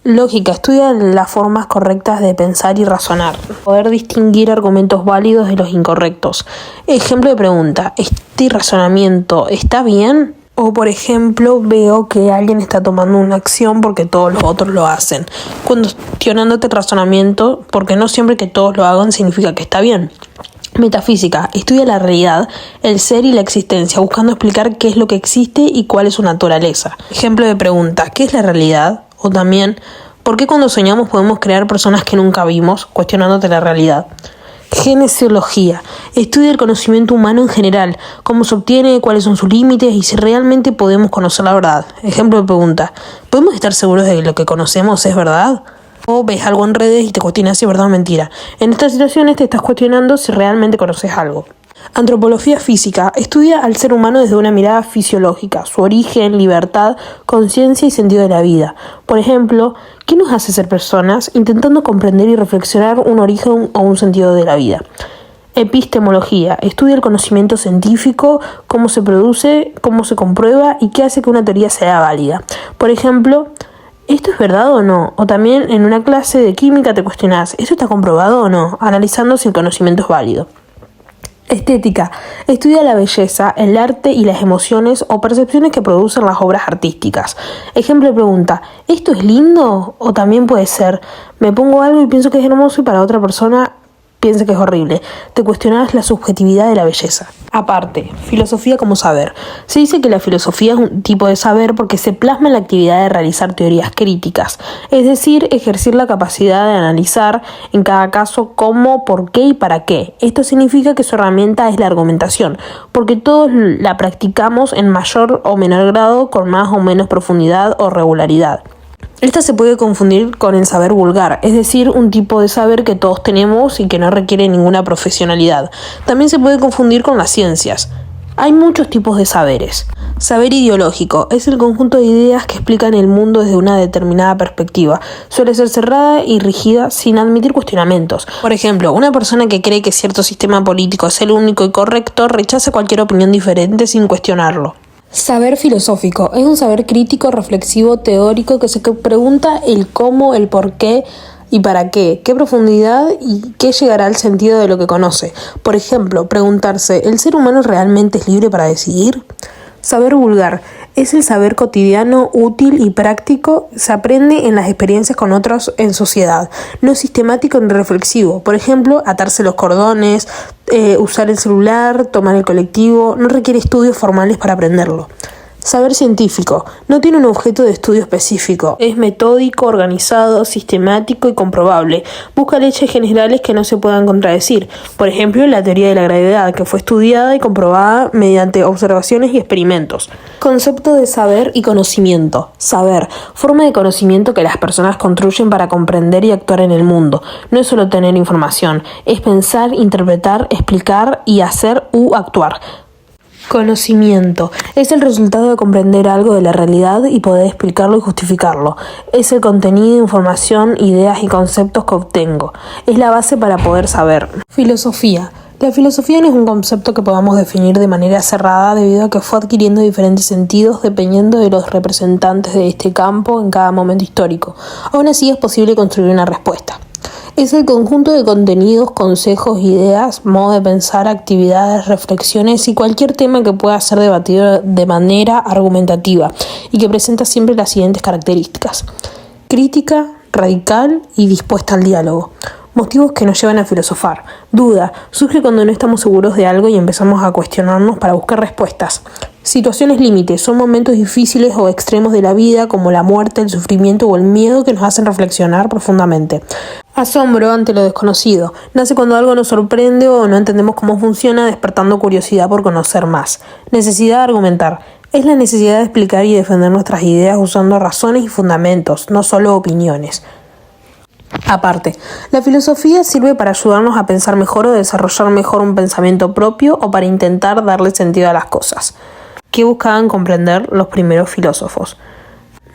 Lógica. Estudia las formas correctas de pensar y razonar. Poder distinguir argumentos válidos de los incorrectos. Ejemplo de pregunta: ¿este razonamiento está bien? O, por ejemplo, veo que alguien está tomando una acción porque todos los otros lo hacen. Cuestionándote el razonamiento, porque no siempre que todos lo hagan significa que está bien. Metafísica. Estudia la realidad, el ser y la existencia, buscando explicar qué es lo que existe y cuál es su naturaleza. Ejemplo de pregunta: ¿qué es la realidad? O también, ¿por qué cuando soñamos podemos crear personas que nunca vimos? Cuestionándote la realidad. Genesiología. Estudia el conocimiento humano en general, cómo se obtiene, cuáles son sus límites y si realmente podemos conocer la verdad. Ejemplo de pregunta: ¿podemos estar seguros de que lo que conocemos es verdad? O ves algo en redes y te cuestionas si es verdad o mentira. En estas situaciones te estás cuestionando si realmente conoces algo. Antropología física. Estudia al ser humano desde una mirada fisiológica, su origen, libertad, conciencia y sentido de la vida. Por ejemplo, ¿qué nos hace ser personas? Intentando comprender y reflexionar un origen o un sentido de la vida. Epistemología. Estudia el conocimiento científico, cómo se produce, cómo se comprueba y qué hace que una teoría sea válida. Por ejemplo, ¿esto es verdad o no? O también en una clase de química te cuestionás: ¿esto está comprobado o no? Analizando si el conocimiento es válido. Estética. Estudia la belleza, el arte y las emociones o percepciones que producen las obras artísticas. Ejemplo de pregunta: ¿esto es lindo? O también puede ser: me pongo algo y pienso que es hermoso y para otra persona piensa que es horrible. Te cuestionas la subjetividad de la belleza. Aparte, filosofía como saber. Se dice que la filosofía es un tipo de saber porque se plasma en la actividad de realizar teorías críticas, es decir, ejercer la capacidad de analizar en cada caso cómo, por qué y para qué. Esto significa que su herramienta es la argumentación, porque todos la practicamos en mayor o menor grado, con más o menos profundidad o regularidad. Esta se puede confundir con el saber vulgar, es decir, un tipo de saber que todos tenemos y que no requiere ninguna profesionalidad. También se puede confundir con las ciencias. Hay muchos tipos de saberes. Saber ideológico es el conjunto de ideas que explican el mundo desde una determinada perspectiva. Suele ser cerrada y rígida sin admitir cuestionamientos. Por ejemplo, una persona que cree que cierto sistema político es el único y correcto rechaza cualquier opinión diferente sin cuestionarlo. Saber filosófico es un saber crítico, reflexivo, teórico que se pregunta el cómo, el por qué y para qué profundidad y qué llegará al sentido de lo que conoce. Por ejemplo, preguntarse, ¿el ser humano realmente es libre para decidir? Saber vulgar es el saber cotidiano, útil y práctico. Se aprende en las experiencias con otros en sociedad. No es sistemático ni reflexivo. Por ejemplo, atarse los cordones, usar el celular, tomar el colectivo. No requiere estudios formales para aprenderlo. Saber científico no tiene un objeto de estudio específico, es metódico, organizado, sistemático y comprobable. Busca leyes generales que no se puedan contradecir, por ejemplo la teoría de la gravedad, que fue estudiada y comprobada mediante observaciones y experimentos. Concepto de saber y conocimiento. Saber, forma de conocimiento que las personas construyen para comprender y actuar en el mundo. No es solo tener información, es pensar, interpretar, explicar y hacer u actuar. Conocimiento es el resultado de comprender algo de la realidad y poder explicarlo y justificarlo. Es el contenido, información, ideas y conceptos que obtengo. Es la base para poder saber. Filosofía. La filosofía no es un concepto que podamos definir de manera cerrada debido a que fue adquiriendo diferentes sentidos dependiendo de los representantes de este campo en cada momento histórico. Aún así es posible construir una respuesta. Es el conjunto de contenidos, consejos, ideas, modo de pensar, actividades, reflexiones y cualquier tema que pueda ser debatido de manera argumentativa y que presenta siempre las siguientes características: crítica, radical y dispuesta al diálogo. Motivos que nos llevan a filosofar. Duda. Surge cuando no estamos seguros de algo y empezamos a cuestionarnos para buscar respuestas. Situaciones límites. Son momentos difíciles o extremos de la vida como la muerte, el sufrimiento o el miedo que nos hacen reflexionar profundamente. Asombro ante lo desconocido. Nace cuando algo nos sorprende o no entendemos cómo funciona, despertando curiosidad por conocer más. Necesidad de argumentar. Es la necesidad de explicar y defender nuestras ideas usando razones y fundamentos, no solo opiniones. Aparte, la filosofía sirve para ayudarnos a pensar mejor o desarrollar mejor un pensamiento propio o para intentar darle sentido a las cosas. ¿Qué buscaban comprender los primeros filósofos?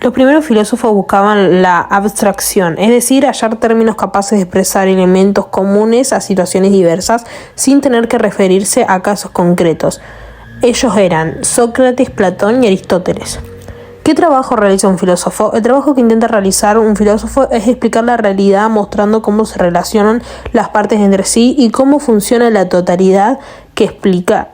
Los primeros filósofos buscaban la abstracción, es decir, hallar términos capaces de expresar elementos comunes a situaciones diversas sin tener que referirse a casos concretos. Ellos eran Sócrates, Platón y Aristóteles. ¿Qué trabajo realiza un filósofo? El trabajo que intenta realizar un filósofo es explicar la realidad mostrando cómo se relacionan las partes entre sí y cómo funciona la totalidad que explica.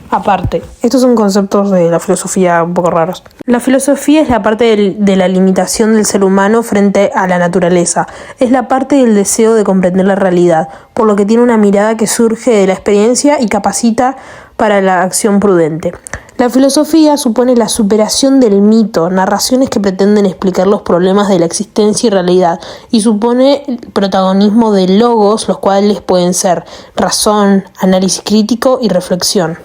Aparte, estos son conceptos de la filosofía un poco raros. La filosofía es la parte de la limitación del ser humano frente a la naturaleza. Es la parte del deseo de comprender la realidad, por lo que tiene una mirada que surge de la experiencia y capacita para la acción prudente. La filosofía supone la superación del mito, narraciones que pretenden explicar los problemas de la existencia y realidad, y supone el protagonismo de logos, los cuales pueden ser razón, análisis crítico y reflexión.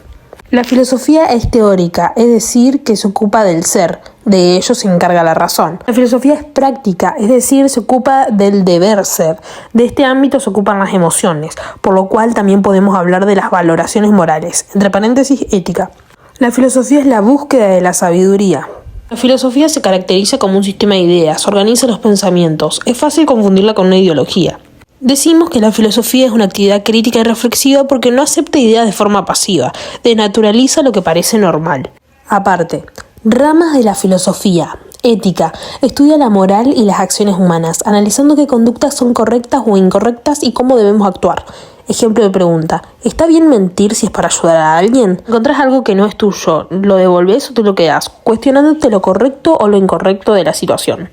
La filosofía es teórica, es decir, que se ocupa del ser, de ello se encarga la razón. La filosofía es práctica, es decir, se ocupa del deber ser. De este ámbito se ocupan las emociones, por lo cual también podemos hablar de las valoraciones morales, entre paréntesis, ética. La filosofía es la búsqueda de la sabiduría. La filosofía se caracteriza como un sistema de ideas, organiza los pensamientos. Es fácil confundirla con una ideología. Decimos que la filosofía es una actividad crítica y reflexiva porque no acepta ideas de forma pasiva, desnaturaliza lo que parece normal. Aparte, ramas de la filosofía. Ética. Estudia la moral y las acciones humanas, analizando qué conductas son correctas o incorrectas y cómo debemos actuar. Ejemplo de pregunta: ¿está bien mentir si es para ayudar a alguien? Encontrás algo que no es tuyo, ¿lo devolvés o te lo quedás? Cuestionándote lo correcto o lo incorrecto de la situación.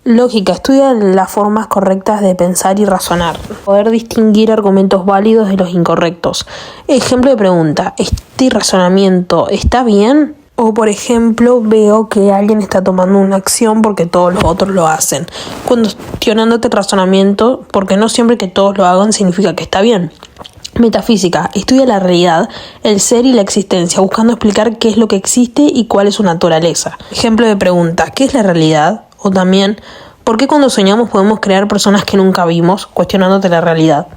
Lógica. Estudia las formas correctas de pensar y razonar. Poder distinguir argumentos válidos de los incorrectos. Ejemplo de pregunta: ¿este razonamiento está bien? O por ejemplo, veo que alguien está tomando una acción porque todos los otros lo hacen. Cuestionándote el razonamiento, porque no siempre que todos lo hagan significa que está bien. Metafísica. Estudia la realidad, el ser y la existencia, buscando explicar qué es lo que existe y cuál es su naturaleza. Ejemplo de pregunta: ¿qué es la realidad? O también, ¿por qué cuando soñamos podemos crear personas que nunca vimos? Cuestionándote la realidad.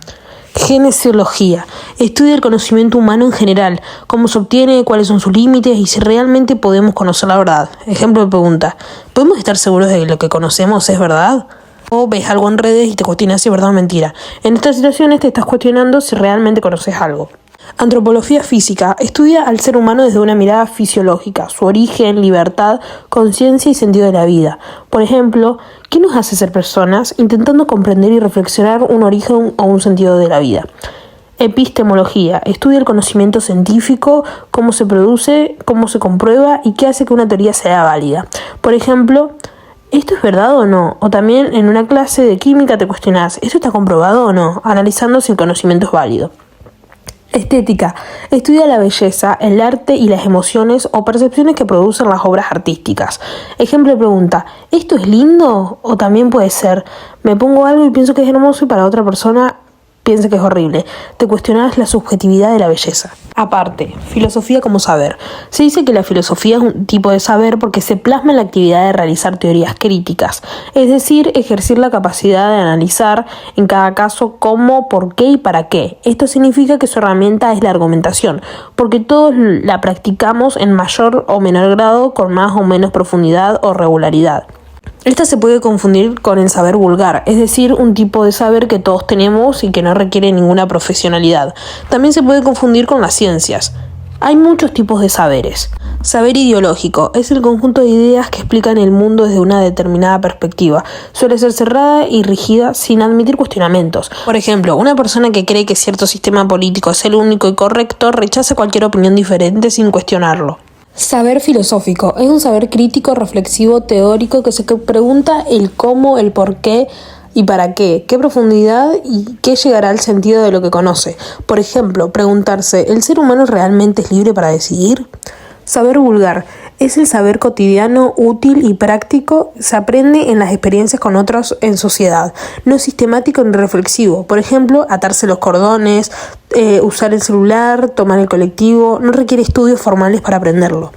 Genesiología. Estudia el conocimiento humano en general, cómo se obtiene, cuáles son sus límites y si realmente podemos conocer la verdad. Ejemplo de pregunta: ¿podemos estar seguros de que lo que conocemos es verdad? O ves algo en redes y te cuestionas si es verdad o mentira. En estas situaciones te estás cuestionando si realmente conoces algo. Antropología física. Estudia al ser humano desde una mirada fisiológica, su origen, libertad, conciencia y sentido de la vida. Por ejemplo, ¿qué nos hace ser personas? Intentando comprender y reflexionar un origen o un sentido de la vida. Epistemología. Estudia el conocimiento científico, cómo se produce, cómo se comprueba y qué hace que una teoría sea válida. Por ejemplo, ¿esto es verdad o no? O también en una clase de química te cuestionás, ¿esto está comprobado o no? Analizando si el conocimiento es válido. Estética. Estudia la belleza, el arte y las emociones o percepciones que producen las obras artísticas. Ejemplo de pregunta: ¿esto es lindo? O también puede ser: me pongo algo y pienso que es hermoso y para otra persona piensa que es horrible. Te cuestionas la subjetividad de la belleza. Aparte, filosofía como saber. Se dice que la filosofía es un tipo de saber porque se plasma en la actividad de realizar teorías críticas, es decir, ejercer la capacidad de analizar en cada caso cómo, por qué y para qué. Esto significa que su herramienta es la argumentación, porque todos la practicamos en mayor o menor grado, con más o menos profundidad o regularidad. Esta se puede confundir con el saber vulgar, es decir, un tipo de saber que todos tenemos y que no requiere ninguna profesionalidad. También se puede confundir con las ciencias. Hay muchos tipos de saberes. Saber ideológico es el conjunto de ideas que explican el mundo desde una determinada perspectiva. Suele ser cerrada y rígida sin admitir cuestionamientos. Por ejemplo, una persona que cree que cierto sistema político es el único y correcto rechaza cualquier opinión diferente sin cuestionarlo. Saber filosófico es un saber crítico, reflexivo, teórico que se pregunta el cómo, el por qué y para qué profundidad y qué llegará al sentido de lo que conoce. Por ejemplo, preguntarse: ¿el ser humano realmente es libre para decidir? Saber vulgar es el saber cotidiano, útil y práctico. Se aprende en las experiencias con otros en sociedad. No es sistemático ni reflexivo. Por ejemplo, atarse los cordones, usar el celular, tomar el colectivo. No requiere estudios formales para aprenderlo.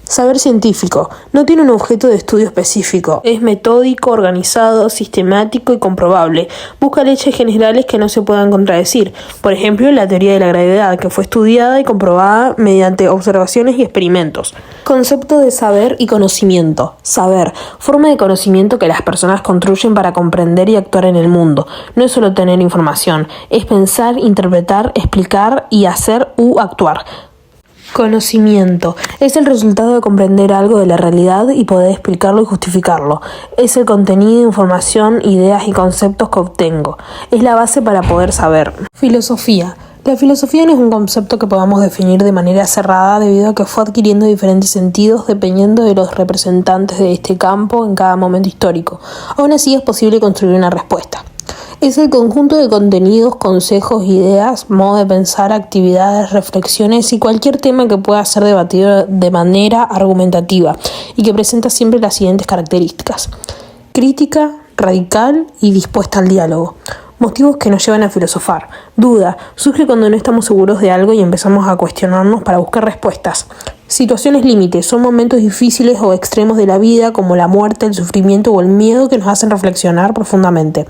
Saber científico no tiene un objeto de estudio específico. Es metódico, organizado, sistemático y comprobable. Busca leyes generales que no se puedan contradecir. Por ejemplo, la teoría de la gravedad, que fue estudiada y comprobada mediante observaciones y experimentos. Concepto de saber y conocimiento. Saber, forma de conocimiento que las personas construyen para comprender y actuar en el mundo. No es solo tener información, es pensar, interpretar, explicar y hacer u actuar. Conocimiento es el resultado de comprender algo de la realidad y poder explicarlo y justificarlo. Es el contenido, información, ideas y conceptos que obtengo. Es la base para poder saber. Filosofía. La filosofía no es un concepto que podamos definir de manera cerrada debido a que fue adquiriendo diferentes sentidos dependiendo de los representantes de este campo en cada momento histórico. Aún así es posible construir una respuesta. Es el conjunto de contenidos, consejos, ideas, modo de pensar, actividades, reflexiones y cualquier tema que pueda ser debatido de manera argumentativa y que presenta siempre las siguientes características: crítica, radical y dispuesta al diálogo. Motivos que nos llevan a filosofar. Duda. Surge cuando no estamos seguros de algo y empezamos a cuestionarnos para buscar respuestas. Situaciones límites. Son momentos difíciles o extremos de la vida, como la muerte, el sufrimiento o el miedo, que nos hacen reflexionar profundamente.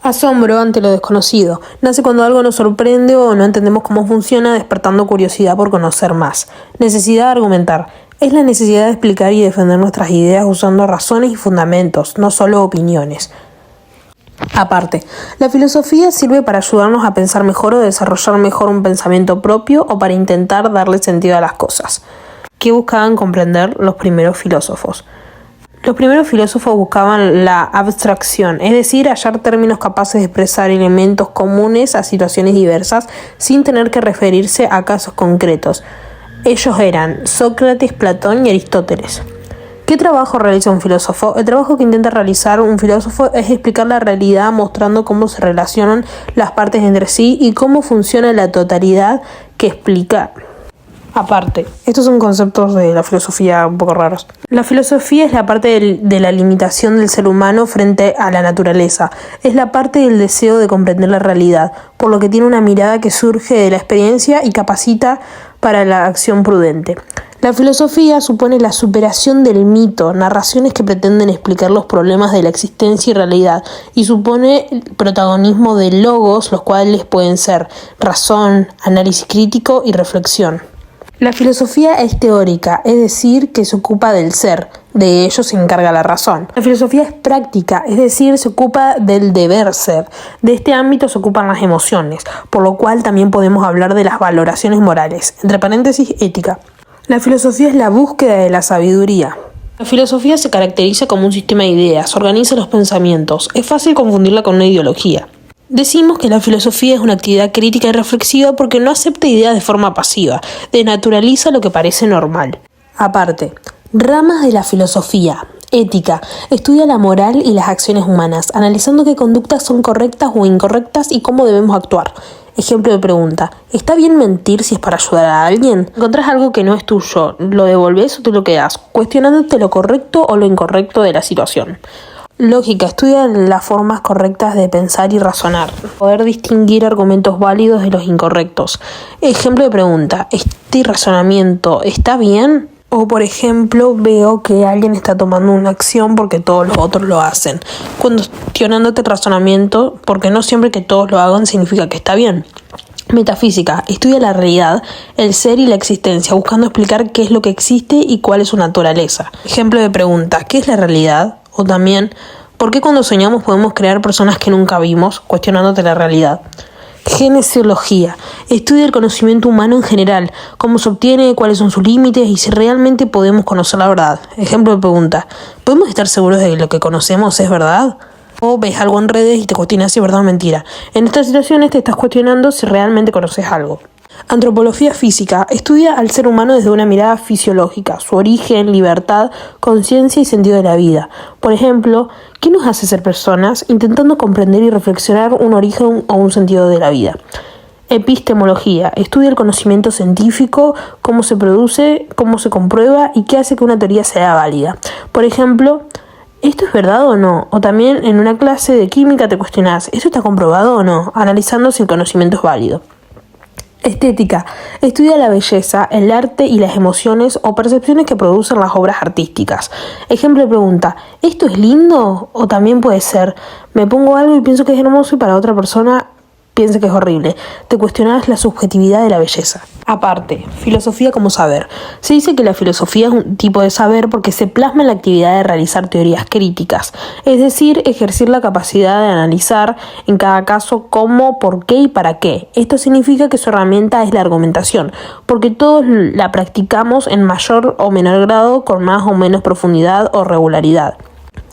Asombro ante lo desconocido. Nace cuando algo nos sorprende o no entendemos cómo funciona, despertando curiosidad por conocer más. Necesidad de argumentar. Es la necesidad de explicar y defender nuestras ideas usando razones y fundamentos, no solo opiniones. Aparte, la filosofía sirve para ayudarnos a pensar mejor o desarrollar mejor un pensamiento propio o para intentar darle sentido a las cosas. ¿Qué buscaban comprender los primeros filósofos? Los primeros filósofos buscaban la abstracción, es decir, hallar términos capaces de expresar elementos comunes a situaciones diversas sin tener que referirse a casos concretos. Ellos eran Sócrates, Platón y Aristóteles. ¿Qué trabajo realiza un filósofo? El trabajo que intenta realizar un filósofo es explicar la realidad mostrando cómo se relacionan las partes entre sí y cómo funciona la totalidad que explica. Aparte, estos son conceptos de la filosofía un poco raros. La filosofía es la parte de la limitación del ser humano frente a la naturaleza. Es la parte del deseo de comprender la realidad, por lo que tiene una mirada que surge de la experiencia y capacita para la acción prudente. La filosofía supone la superación del mito, narraciones que pretenden explicar los problemas de la existencia y realidad, y supone el protagonismo de logos, los cuales pueden ser razón, análisis crítico y reflexión. La filosofía es teórica, es decir, que se ocupa del ser, de ello se encarga la razón. La filosofía es práctica, es decir, se ocupa del deber ser. De este ámbito se ocupan las emociones, por lo cual también podemos hablar de las valoraciones morales, entre paréntesis, ética. La filosofía es la búsqueda de la sabiduría. La filosofía se caracteriza como un sistema de ideas, organiza los pensamientos, es fácil confundirla con una ideología. Decimos que la filosofía es una actividad crítica y reflexiva porque no acepta ideas de forma pasiva, desnaturaliza lo que parece normal. Aparte, ramas de la filosofía. Ética. Estudia la moral y las acciones humanas, analizando qué conductas son correctas o incorrectas y cómo debemos actuar. Ejemplo de pregunta. ¿Está bien mentir si es para ayudar a alguien? Encontrás algo que no es tuyo, ¿lo devolvés o te lo quedás? Cuestionándote lo correcto o lo incorrecto de la situación. Lógica. Estudia las formas correctas de pensar y razonar. Poder distinguir argumentos válidos de los incorrectos. Ejemplo de pregunta. ¿Este razonamiento está bien? O por ejemplo, veo que alguien está tomando una acción porque todos los otros lo hacen. Cuestionándote el razonamiento, porque no siempre que todos lo hagan significa que está bien. Metafísica. Estudia la realidad, el ser y la existencia, buscando explicar qué es lo que existe y cuál es su naturaleza. Ejemplo de pregunta. ¿Qué es la realidad? O también, ¿por qué cuando soñamos podemos crear personas que nunca vimos? Cuestionándote la realidad. Genesiología. Estudia el conocimiento humano en general, cómo se obtiene, cuáles son sus límites y si realmente podemos conocer la verdad. Ejemplo de pregunta. ¿Podemos estar seguros de que lo que conocemos es verdad? O ves algo en redes y te cuestionas si es verdad o mentira. En estas situaciones te estás cuestionando si realmente conoces algo. Antropología física. Estudia al ser humano desde una mirada fisiológica, su origen, libertad, conciencia y sentido de la vida. Por ejemplo, ¿qué nos hace ser personas? Intentando comprender y reflexionar un origen o un sentido de la vida. Epistemología. Estudia el conocimiento científico, cómo se produce, cómo se comprueba y qué hace que una teoría sea válida. Por ejemplo, ¿esto es verdad o no? O también en una clase de química te cuestionás, ¿esto está comprobado o no? Analizando si el conocimiento es válido. Estética. Estudia la belleza, el arte y las emociones o percepciones que producen las obras artísticas. Ejemplo de pregunta, ¿esto es lindo? O también puede ser, me pongo algo y pienso que es hermoso y para otra persona piensa que es horrible. Te cuestionas la subjetividad de la belleza. Aparte, filosofía como saber. Se dice que la filosofía es un tipo de saber porque se plasma en la actividad de realizar teorías críticas, es decir, ejercer la capacidad de analizar en cada caso cómo, por qué y para qué. Esto significa que su herramienta es la argumentación, porque todos la practicamos en mayor o menor grado, con más o menos profundidad o regularidad.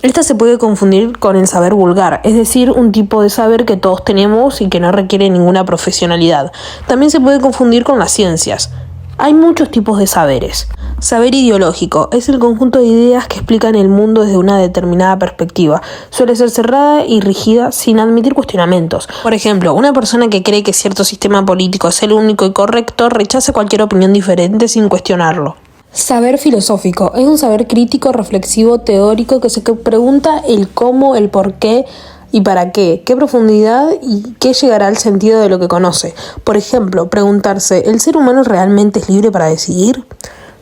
Esta se puede confundir con el saber vulgar, es decir, un tipo de saber que todos tenemos y que no requiere ninguna profesionalidad. También se puede confundir con las ciencias. Hay muchos tipos de saberes. Saber ideológico es el conjunto de ideas que explican el mundo desde una determinada perspectiva. Suele ser cerrada y rígida sin admitir cuestionamientos. Por ejemplo, una persona que cree que cierto sistema político es el único y correcto rechaza cualquier opinión diferente sin cuestionarlo. Saber filosófico es un saber crítico, reflexivo, teórico que se pregunta el cómo, el por qué y para qué profundidad y qué llegará al sentido de lo que conoce. Por ejemplo, preguntarse, ¿el ser humano realmente es libre para decidir?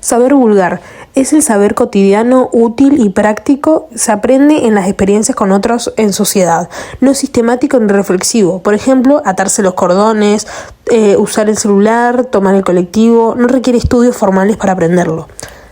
Saber vulgar es el saber cotidiano, útil y práctico. Se aprende en las experiencias con otros en sociedad. No es sistemático ni reflexivo. Por ejemplo, atarse los cordones, usar el celular, tomar el colectivo. No requiere estudios formales para aprenderlo.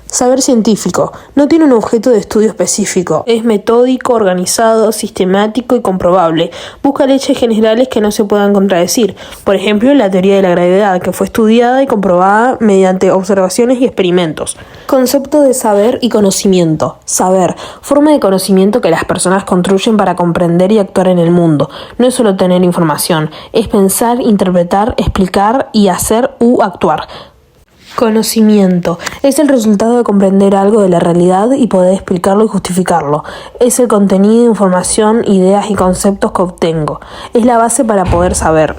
Saber científico. No tiene un objeto de estudio específico. Es metódico, organizado, sistemático y comprobable. Busca leyes generales que no se puedan contradecir. Por ejemplo, la teoría de la gravedad, que fue estudiada y comprobada mediante observaciones y experimentos. Concepto de saber y conocimiento. Saber. Forma de conocimiento que las personas construyen para comprender y actuar en el mundo. No es solo tener información. Es pensar, interpretar, explicar y hacer u actuar. Conocimiento. Es el resultado de comprender algo de la realidad y poder explicarlo y justificarlo. Es el contenido, información, ideas y conceptos que obtengo. Es la base para poder saber.